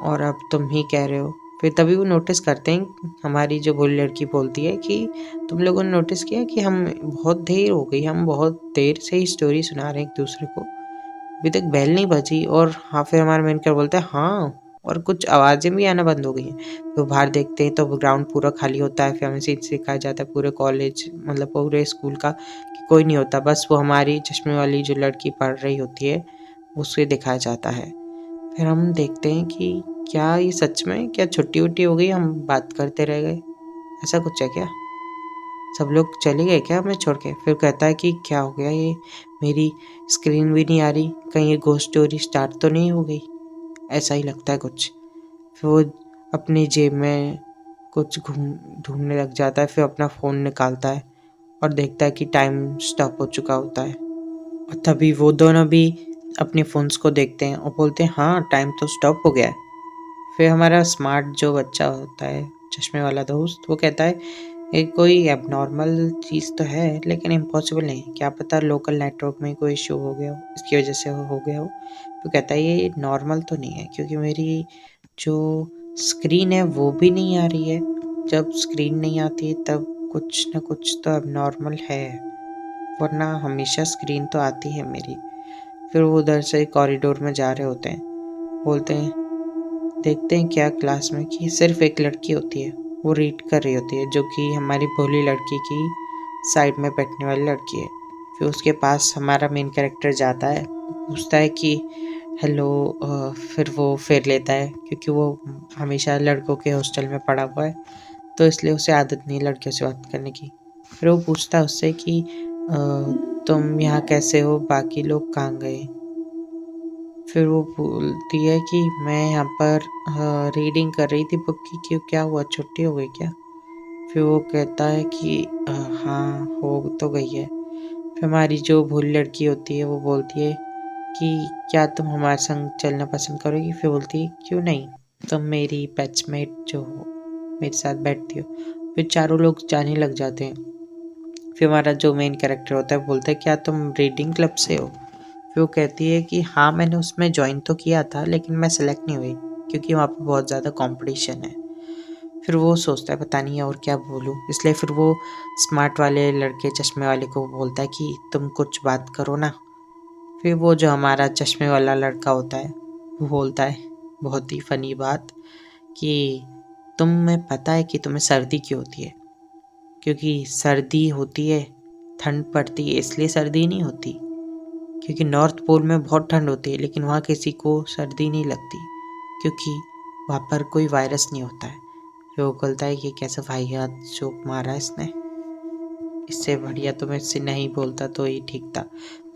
और अब तुम ही कह रहे हो। फिर तभी वो नोटिस करते हैं, हमारी जो भोली लड़की बोलती है कि तुम लोगों ने नोटिस किया कि हम बहुत देर हो गई, हम बहुत देर से ही स्टोरी सुना रहे हैं एक दूसरे को, अभी तक बेल नहीं बजी। और हाँ, फिर हमारा मेन कैरेक्टर बोलता है हाँ, और कुछ आवाज़ें भी आना बंद हो गई हैं। तो बाहर देखते हैं तो ग्राउंड पूरा खाली होता है। फिर हमें सीन सिखाया जाता है पूरे कॉलेज मतलब पूरे स्कूल का कि कोई नहीं होता, बस वो हमारी चश्मे वाली जो लड़की पढ़ रही होती है उसे दिखाया जाता है। फिर हम देखते हैं कि क्या ये सच में क्या छुट्टी-वुट्टी हो गई, हम बात करते रह गए, ऐसा कुछ है क्या? सब लोग चले गए क्या हमें छोड़ के? फिर कहता है कि क्या हो गया ये, मेरी स्क्रीन भी नहीं आ रही, कहीं ये घोस्ट स्टोरी स्टार्ट तो नहीं हो गई? ऐसा ही लगता है कुछ। फिर वो अपनी जेब में कुछ ढूँढने लग जाता है, फिर अपना फ़ोन निकालता है और देखता है कि टाइम स्टॉप हो चुका होता है। और तभी वो दोनों भी अपने फ़ोन्स को देखते हैं और बोलते हैं हाँ, टाइम तो स्टॉप हो गया है। फिर हमारा स्मार्ट जो बच्चा होता है, चश्मे वाला दोस्त, वो कहता है ये कोई एबनॉर्मल चीज़ तो है लेकिन इम्पॉसिबल नहीं, क्या पता लोकल नेटवर्क में कोई इश्यू हो गया हो, इसकी वजह से हो गया हो। तो कहता है ये नॉर्मल तो नहीं है क्योंकि मेरी जो स्क्रीन है वो भी नहीं आ रही है। जब स्क्रीन नहीं आती तब कुछ न कुछ तो एबनॉर्मल है, वरना हमेशा स्क्रीन तो आती है मेरी। फिर वो उधर से कॉरिडोर में जा रहे होते हैं, बोलते हैं देखते हैं क्या क्लास में कि सिर्फ एक लड़की होती है, वो रीड कर रही होती है जो कि हमारी भोली लड़की की साइड में बैठने वाली लड़की है। फिर उसके पास हमारा मेन कैरेक्टर जाता है, पूछता है कि हेलो, फिर वो फेर लेता है क्योंकि वो हमेशा लड़कों के हॉस्टल में पड़ा हुआ है तो इसलिए उसे आदत नहीं लड़कियों से बात करने की। फिर वो पूछता है उससे कि तुम यहाँ कैसे हो, बाकी लोग कहाँ गए? फिर वो बोलती है कि मैं यहाँ पर रीडिंग कर रही थी बुक की, क्यों क्या हुआ, छुट्टी हो गई क्या? फिर वो कहता है कि हाँ हो तो गई है। फिर हमारी जो भोली लड़की होती है वो बोलती है कि क्या तुम हमारे संग चलना पसंद करोगी? फिर बोलती है क्यों नहीं, तुम मेरी बैचमेट जो हो, मेरे साथ बैठती हो। फिर चारों लोग जाने लग जाते हैं। फिर हमारा जो मेन कैरेक्टर होता है बोलता है क्या तुम रीडिंग क्लब से हो? फिर वो कहती है कि हाँ मैंने उसमें ज्वाइन तो किया था लेकिन मैं सेलेक्ट नहीं हुई क्योंकि वहाँ पे बहुत ज़्यादा कंपटीशन है। फिर वो सोचता है पता नहीं और क्या बोलूँ, इसलिए फिर वो स्मार्ट वाले लड़के चश्मे वाले को बोलता है कि तुम कुछ बात करो ना। फिर वो जो हमारा चश्मे वाला लड़का होता है वो बोलता है बहुत ही फ़नी बात कि तुम्हें पता है कि तुम्हें सर्दी क्यों होती है? क्योंकि सर्दी होती है, ठंड पड़ती है इसलिए सर्दी नहीं होती, क्योंकि नॉर्थ पोल में बहुत ठंड होती है लेकिन वहाँ किसी को सर्दी नहीं लगती क्योंकि वहाँ पर कोई वायरस नहीं होता है। फिर वो बोलता है कि कैसा वाहियात जोक मारा इसने, इससे बढ़िया तो मैं इससे नहीं बोलता तो ये ठीक था।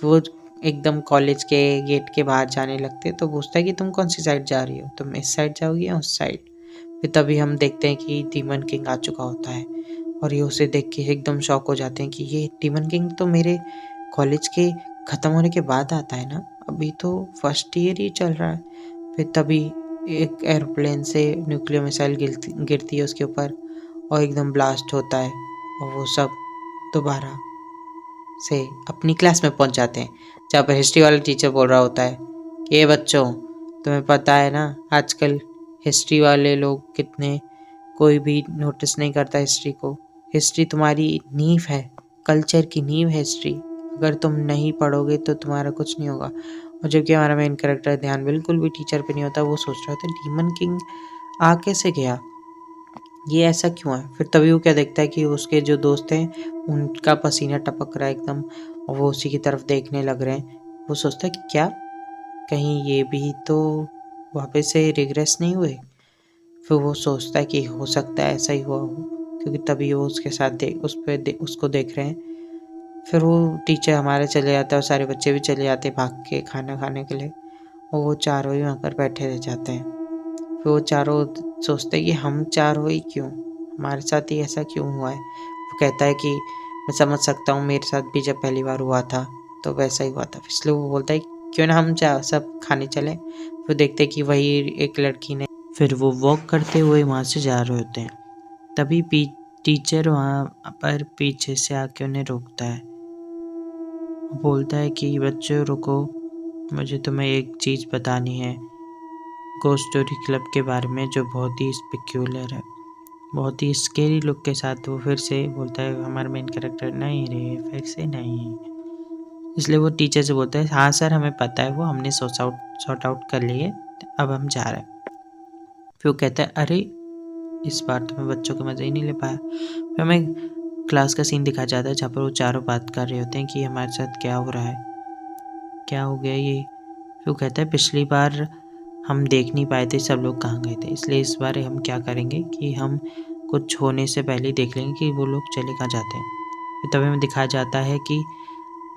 वो एकदम कॉलेज के गेट के बाहर जाने लगते तो पूछता है कि तुम कौन सी साइड जा रही हो, तुम इस साइड जाओगी या उस साइड? फिर तभी हम देखते हैं कि डीमन किंग आ चुका होता है और ये उसे देख के एकदम शॉक हो जाते हैं कि ये डीमन किंग तो मेरे कॉलेज के ख़त्म होने के बाद आता है ना, अभी तो फर्स्ट ईयर ही चल रहा है। फिर तभी एक एरोप्लेन से न्यूक्लियर मिसाइल गिरती है उसके ऊपर और एकदम ब्लास्ट होता है और वो सब दोबारा से अपनी क्लास में पहुंच जाते हैं, जहाँ पर हिस्ट्री वाला टीचर बोल रहा होता है कि ये बच्चों, तुम्हें पता है ना आजकल हिस्ट्री वाले लोग कितने, कोई भी नोटिस नहीं करता हिस्ट्री को। हिस्ट्री तुम्हारी नींव है, कल्चर की नींव है हिस्ट्री, अगर तुम नहीं पढ़ोगे तो तुम्हारा कुछ नहीं होगा। और जबकि हमारा मेन कैरेक्टर ध्यान बिल्कुल भी टीचर पे नहीं होता, वो सोच रहा होता है डीमन किंग आ कैसे गया, ये ऐसा क्यों है? फिर तभी वो क्या देखता है कि उसके जो दोस्त हैं उनका पसीना टपक रहा है एकदम और वो उसी की तरफ देखने लग रहे हैं। वो सोचता है कि क्या कहीं ये भी तो वापस से रिग्रेस नहीं हुए? फिर वो सोचता है कि हो सकता है ऐसा ही हुआ हो क्योंकि तभी वो उसके साथ उसको देख रहे हैं। फिर वो टीचर हमारे चले जाता है और सारे बच्चे भी चले जाते हैं भाग के खाना खाने के लिए और वो चारों ही वहाँ पर बैठे रह जाते हैं। फिर वो चारों सोचते हैं कि हम चारों ही क्यों, हमारे साथ ही ऐसा क्यों हुआ है? वो कहता है कि मैं समझ सकता हूँ, मेरे साथ भी जब पहली बार हुआ था तो वैसा ही हुआ था, इसलिए वो बोलता है क्यों ना हम सब खाने चलें। फिर देखते हैं कि वही एक लड़की ने, फिर वो वॉक करते हुए वहाँ से जा रहे होते हैं। तभी टीचर वहाँ पर पीछे से आके उन्हें रोकता है, बोलता है कि बच्चों रुको, मुझे तुम्हें एक चीज़ बतानी है घोस्ट स्टोरी क्लब के बारे में जो बहुत ही स्पेक्यूलर है। बहुत ही स्केरी लुक के साथ वो फिर से बोलता है, हमारा मेन कैरेक्टर नहीं रे फिर से नहीं। इसलिए वो टीचर से बोलता है हाँ सर हमें पता है, वो हमने सॉर्ट आउट कर लिए, अब हम जा रहे हैं। फिर वो कहता है अरे इस बार तो मैं बच्चों के मज़े ही नहीं ले पाया। फिर हमें क्लास का सीन दिखाया जाता है जहाँ पर वो चारों बात कर रहे होते हैं कि हमारे साथ क्या हो रहा है, क्या हो गया ये। फिर वो कहता है पिछली बार हम देख नहीं पाए थे सब लोग कहाँ गए थे, इसलिए इस बार हम क्या करेंगे कि हम कुछ होने से पहले ही देख लेंगे कि वो लोग चले कहाँ जाते हैं। फिर तभी हमें दिखाया जाता है कि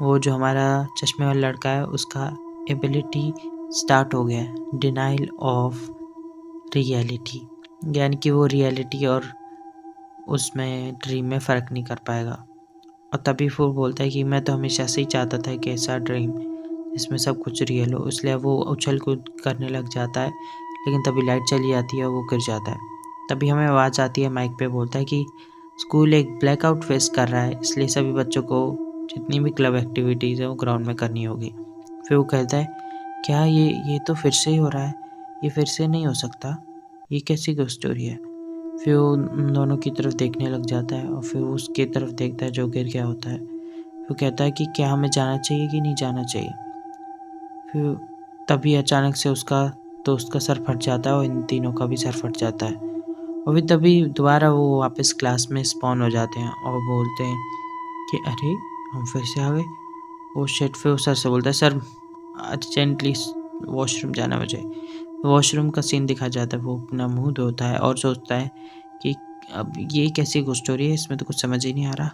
वो जो हमारा चश्मे वाला लड़का है उसका एबिलिटी स्टार्ट हो गया है, डिनाइल ऑफ रियलिटी, यानी कि वो रियलिटी और उसमें ड्रीम में फ़र्क नहीं कर पाएगा। और तभी वो बोलता है कि मैं तो हमेशा से ही चाहता था कि ऐसा ड्रीम जिसमें सब कुछ रियल हो, इसलिए वो उछल कूद करने लग जाता है। लेकिन तभी लाइट चली जाती है और वो गिर जाता है। तभी हमें आवाज़ आती है, माइक पे बोलता है कि स्कूल एक ब्लैकआउट फेस कर रहा है, इसलिए सभी बच्चों को जितनी भी क्लब एक्टिविटीज़ है वो ग्राउंड में करनी होगी। फिर वो कहता है क्या ये तो फिर से ही हो रहा है, ये फिर से नहीं हो सकता, ये कैसी घोस्ट स्टोरी है। फिर वो उन दोनों की तरफ देखने लग जाता है और फिर उसकी तरफ देखता है जो गिर गया होता है। वो कहता है कि क्या हमें जाना चाहिए कि नहीं जाना चाहिए। फिर तभी अचानक से उसका दोस्त का सर फट जाता है और इन तीनों का भी सर फट जाता है। और फिर तभी दोबारा वो वापस क्लास में स्पॉन हो जाते हैं और बोलते हैं कि अरे हम फिर से आ गए। वो शिट। फिर वो सर से बोलता है सर अर्जेंटली वॉशरूम जाना मुझे। वॉशरूम का सीन दिखा जाता है, वो अपना मुंह धोता है और सोचता है कि अब ये कैसी घोस्ट स्टोरी है, इसमें तो कुछ समझ ही नहीं आ रहा।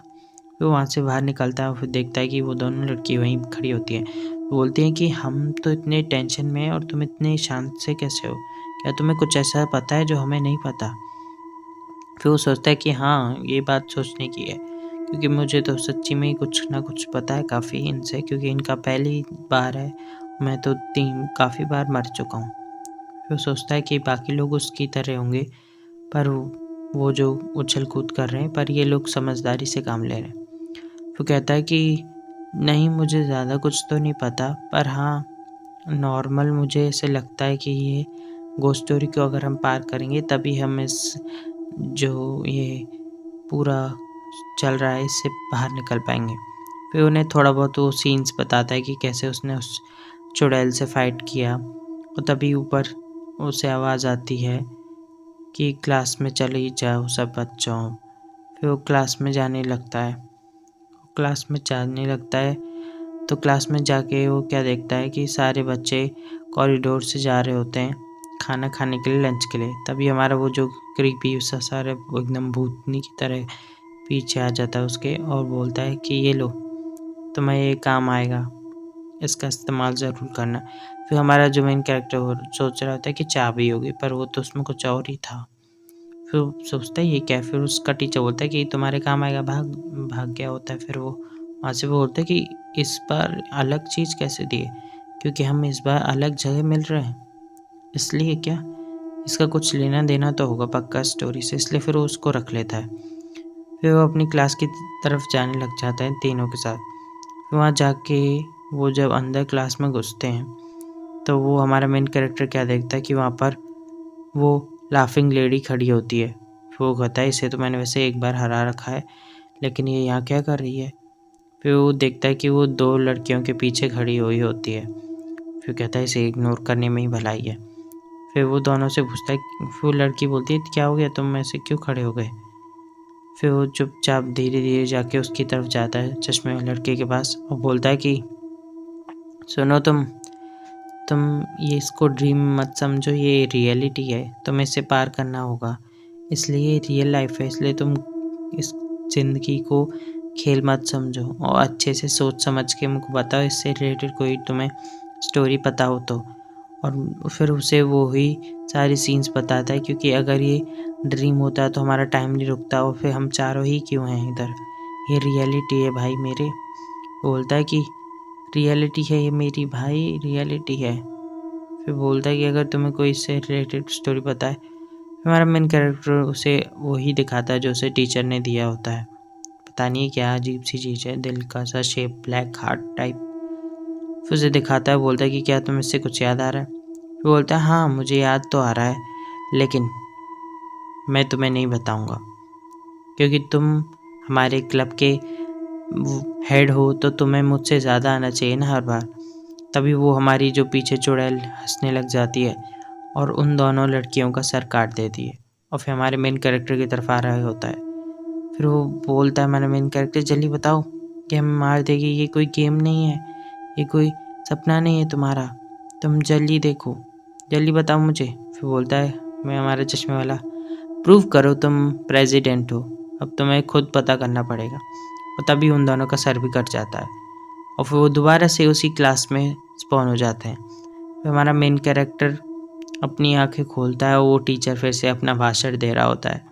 फिर वहाँ से बाहर निकलता है और फिर देखता है कि वो दोनों लड़की वहीं खड़ी होती हैं। वो बोलती हैं कि हम तो इतने टेंशन में हैं और तुम इतने शांत से कैसे हो, क्या तुम्हें कुछ ऐसा पता है जो हमें नहीं पता। फिर वो सोचता है कि हाँ ये बात सोचने की है, क्योंकि मुझे तो सच्ची में ही कुछ ना कुछ पता है काफ़ी इनसे, क्योंकि इनका पहली बार है, मैं तो काफ़ी बार मर चुका हूँ। फिर वो सोचता है कि बाकी लोग उसकी तरह होंगे, पर वो जो उछल कूद कर रहे हैं, पर ये लोग समझदारी से काम ले रहे हैं। वो कहता है कि नहीं मुझे ज़्यादा कुछ तो नहीं पता, पर हाँ नॉर्मल मुझे ऐसे लगता है कि ये घोस्ट स्टोरी को अगर हम पार करेंगे तभी हम इस जो ये पूरा चल रहा है इससे बाहर निकल पाएंगे। फिर उन्हें थोड़ा बहुत वो सीन्स बताता है कि कैसे उसने उस चुड़ैल से फाइट किया। और तभी ऊपर उसे आवाज़ आती है कि क्लास में चले जाओ सब बच्चों। फिर वो क्लास में जाने लगता है। तो क्लास में जाके वो क्या देखता है कि सारे बच्चे कॉरिडोर से जा रहे होते हैं खाना खाने के लिए, लंच के लिए। तभी हमारा वो जो क्रीपी सा सारे वो एकदम भूतनी की तरह पीछे आ जाता है उसके और बोलता है कि ये लो तुम्हें ये काम आएगा, इसका इस्तेमाल ज़रूर करना। फिर हमारा जो मेन कैरेक्टर वो सोच रहा होता है कि चाबी होगी, पर वो तो उसमें कुछ और ही था। फिर सोचता है ये क्या है। फिर उसका टीचर बोलता है कि तुम्हारे काम आएगा, भाग गया होता है। फिर वो वहाँ से वो बोलता है कि इस बार अलग चीज़ कैसे दिए, क्योंकि हम इस बार अलग जगह मिल रहे हैं, इसलिए क्या इसका कुछ लेना देना तो होगा पक्का स्टोरी से, इसलिए फिर वो उसको रख लेता है। फिर वो अपनी क्लास की तरफ जाने लग जाता है तीनों के साथ। फिर वहाँ जाके वो जब अंदर क्लास में घुसते हैं तो वो हमारा मेन कैरेक्टर क्या देखता है कि वहाँ पर वो लाफिंग लेडी खड़ी होती है। फिर वो कहता है इसे तो मैंने वैसे एक बार हरा रखा है, लेकिन ये यहाँ क्या कर रही है। फिर वो देखता है कि वो दो लड़कियों के पीछे खड़ी हुई होती है। फिर कहता है इसे इग्नोर करने में ही भलाई है। फिर वो दोनों से पूछता है, फिर वो लड़की बोलती है क्या हो गया, तुम ऐसे क्यों खड़े हो गए। फिर वो चुपचाप धीरे धीरे जाके उसकी तरफ जाता है चश्मे वाले लड़के के पास और बोलता है कि सुनो तुम ये इसको ड्रीम मत समझो, ये रियलिटी है, तुम्हें इसे पार करना होगा, इसलिए रियल लाइफ है, इसलिए तुम इस ज़िंदगी को खेल मत समझो और अच्छे से सोच समझ के मुझको बताओ, इससे रिलेटेड कोई तुम्हें स्टोरी पता हो तो। और फिर उसे वो ही सारी सीन्स बताता है, क्योंकि अगर ये ड्रीम होता तो हमारा टाइम नहीं रुकता और फिर हम चारों ही क्यों हैं इधर, ये रियलिटी है भाई मेरे। बोलता है कि रियलिटी है ये मेरी भाई, रियलिटी है। फिर बोलता है कि अगर तुम्हें कोई इससे रिलेटेड स्टोरी पता है। हमारा मेन कैरेक्टर उसे वही दिखाता है जो उसे टीचर ने दिया होता है, पता नहीं क्या अजीब सी चीज़ है, दिल का सा शेप, ब्लैक हार्ट टाइप। फिर उसे दिखाता है, बोलता है कि क्या तुम्हें इससे कुछ याद आ रहा है। फिर बोलता है हाँ मुझे याद तो आ रहा है, लेकिन मैं तुम्हें नहीं बताऊँगा, क्योंकि तुम हमारे क्लब के हेड हो तो तुम्हें मुझसे ज़्यादा आना चाहिए ना हर बार। तभी वो हमारी जो पीछे चुड़ैल हंसने लग जाती है और उन दोनों लड़कियों का सर काट देती है और फिर हमारे मेन कैरेक्टर की तरफ आ रहा होता है। फिर वो बोलता है हमारा मेन कैरेक्टर, जल्दी बताओ कि हमें मार देगी, ये कोई गेम नहीं है, ये कोई सपना नहीं है तुम्हारा, तुम जल्दी देखो, जल्दी बताओ मुझे। फिर बोलता है मैं हमारा चश्मे वाला, प्रूव करो तुम प्रेसिडेंट हो, अब तुम्हें खुद पता करना पड़ेगा। और तभी उन दोनों का सर भी कट जाता है और फिर वो दोबारा से उसी क्लास में स्पॉन हो जाते हैं। फिर हमारा मेन कैरेक्टर अपनी आंखें खोलता है और वो टीचर फिर से अपना भाषण दे रहा होता है।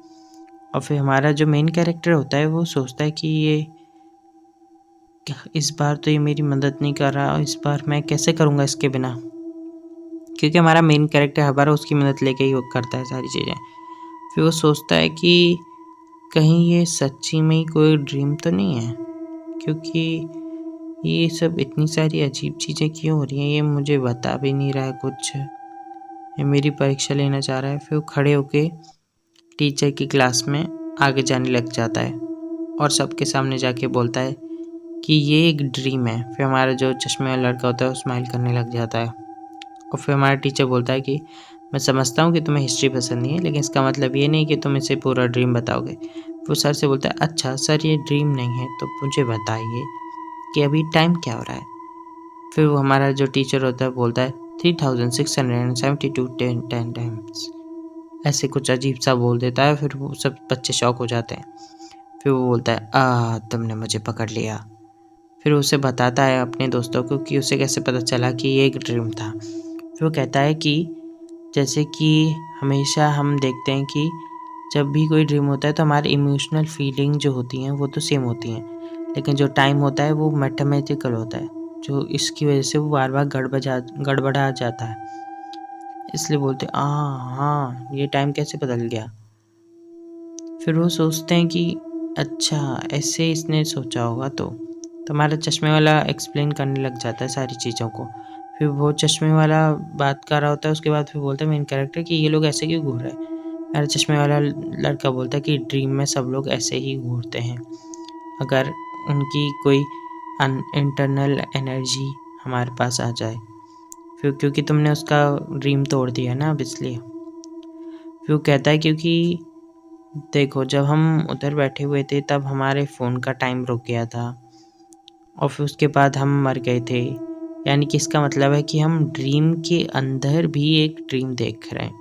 और फिर हमारा जो मेन कैरेक्टर होता है वो सोचता है कि ये इस बार तो ये मेरी मदद नहीं कर रहा, इस बार मैं कैसे करूँगा इसके बिना, क्योंकि हमारा मेन कैरेक्टर हर बार उसकी मदद लेके ही वो करता है सारी चीज़ें। फिर वो सोचता है कि कहीं ये सच्ची में ही कोई ड्रीम तो नहीं है, क्योंकि ये सब इतनी सारी अजीब चीज़ें क्यों हो रही हैं, ये मुझे बता भी नहीं रहा है कुछ, ये मेरी परीक्षा लेना चाह रहा है। फिर वो खड़े होके टीचर की क्लास में आगे जाने लग जाता है और सबके सामने जाके बोलता है कि ये एक ड्रीम है। फिर हमारा जो चश्मे वाला लड़का होता है वो स्माइल करने लग जाता है और फिर हमारा टीचर बोलता है कि मैं समझता हूँ कि तुम्हें हिस्ट्री पसंद नहीं है, लेकिन इसका मतलब ये नहीं कि तुम इसे पूरा ड्रीम बताओगे। वो सर से बोलता है अच्छा सर ये ड्रीम नहीं है तो मुझे बताइए कि अभी टाइम क्या हो रहा है। फिर वो हमारा जो टीचर होता है बोलता है 3672 10 टाइम्स, ऐसे कुछ अजीब सा बोल देता है। फिर वो सब बच्चे शॉक हो जाते हैं। फिर वो बोलता है तुमने मुझे पकड़ लिया। फिर उसे बताता है अपने दोस्तों को कि उसे कैसे पता चला कि ये एक ड्रीम था। फिर वो कहता है कि जैसे कि हमेशा हम देखते हैं कि जब भी कोई ड्रीम होता है तो हमारी इमोशनल फीलिंग जो होती हैं वो तो सेम होती हैं, लेकिन जो टाइम होता है वो मैथमेटिकल होता है, जो इसकी वजह से वो बार बार गड़बड़ा जाता है। इसलिए बोलते हैं हाँ ये टाइम कैसे बदल गया। फिर वो सोचते हैं कि अच्छा ऐसे इसने सोचा होगा। तो हमारा चश्मे वाला एक्सप्लेन करने लग जाता है सारी चीज़ों को। फिर वो चश्मे वाला बात कर रहा होता है, उसके बाद फिर बोलता है मेन कैरेक्टर कि ये लोग ऐसे क्यों घूर रहे हैं। मेरा चश्मे वाला लड़का बोलता है कि ड्रीम में सब लोग ऐसे ही घूरते हैं, अगर उनकी कोई इंटरनल एनर्जी हमारे पास आ जाए। फिर क्योंकि तुमने उसका ड्रीम तोड़ दिया ना, अब इसलिए। फिर वो कहता है क्योंकि देखो जब हम उधर बैठे हुए थे तब हमारे फ़ोन का टाइम रुक गया था और फिर उसके बाद हम मर गए थे, यानी कि इसका मतलब है कि हम ड्रीम के अंदर भी एक ड्रीम देख रहे हैं,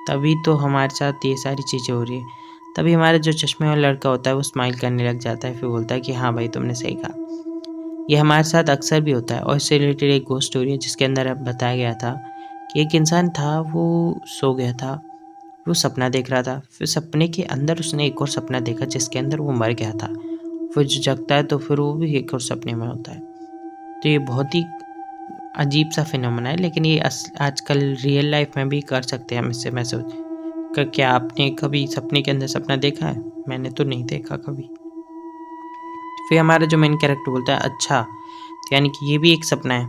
तभी तो हमारे साथ ये सारी चीज़ें हो रही है। तभी हमारा जो चश्मे वाला लड़का होता है वो स्माइल करने लग जाता है। फिर बोलता है कि हाँ भाई तुमने सही कहा, ये हमारे साथ अक्सर भी होता है। और इससे रिलेटेड एक घोस्ट स्टोरी है जिसके अंदर अब बताया गया था कि एक इंसान था, वो सो गया था, वो सपना देख रहा था। फिर सपने के अंदर उसने एक और सपना देखा जिसके अंदर वो मर गया था। फिर जो जगता है तो फिर वो भी एक और सपने में होता है। तो ये बहुत ही अजीब सा फिनोमेना है, लेकिन ये आजकल रियल लाइफ में भी कर सकते हैं हम इससे। मैं सोच क्या आपने कभी सपने के अंदर सपना देखा है? मैंने तो नहीं देखा कभी। फिर हमारा जो मेन कैरेक्टर बोलता है अच्छा तो यानी कि ये भी एक सपना है,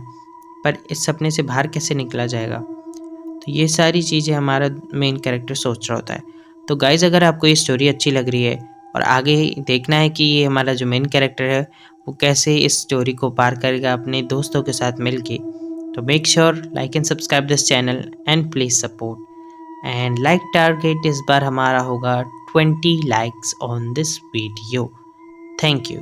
पर इस सपने से बाहर कैसे निकला जाएगा। तो ये सारी चीज़ें हमारा मेन कैरेक्टर सोच रहा होता है। तो गाइज़ अगर आपको ये स्टोरी अच्छी लग रही है और आगे देखना है कि ये हमारा जो मेन कैरेक्टर है वो कैसे इस स्टोरी को पार करेगा अपने दोस्तों के साथ मिलके, तो make sure like and subscribe this channel and please support. And like target इस बार हमारा होगा 20 likes on this video. Thank you.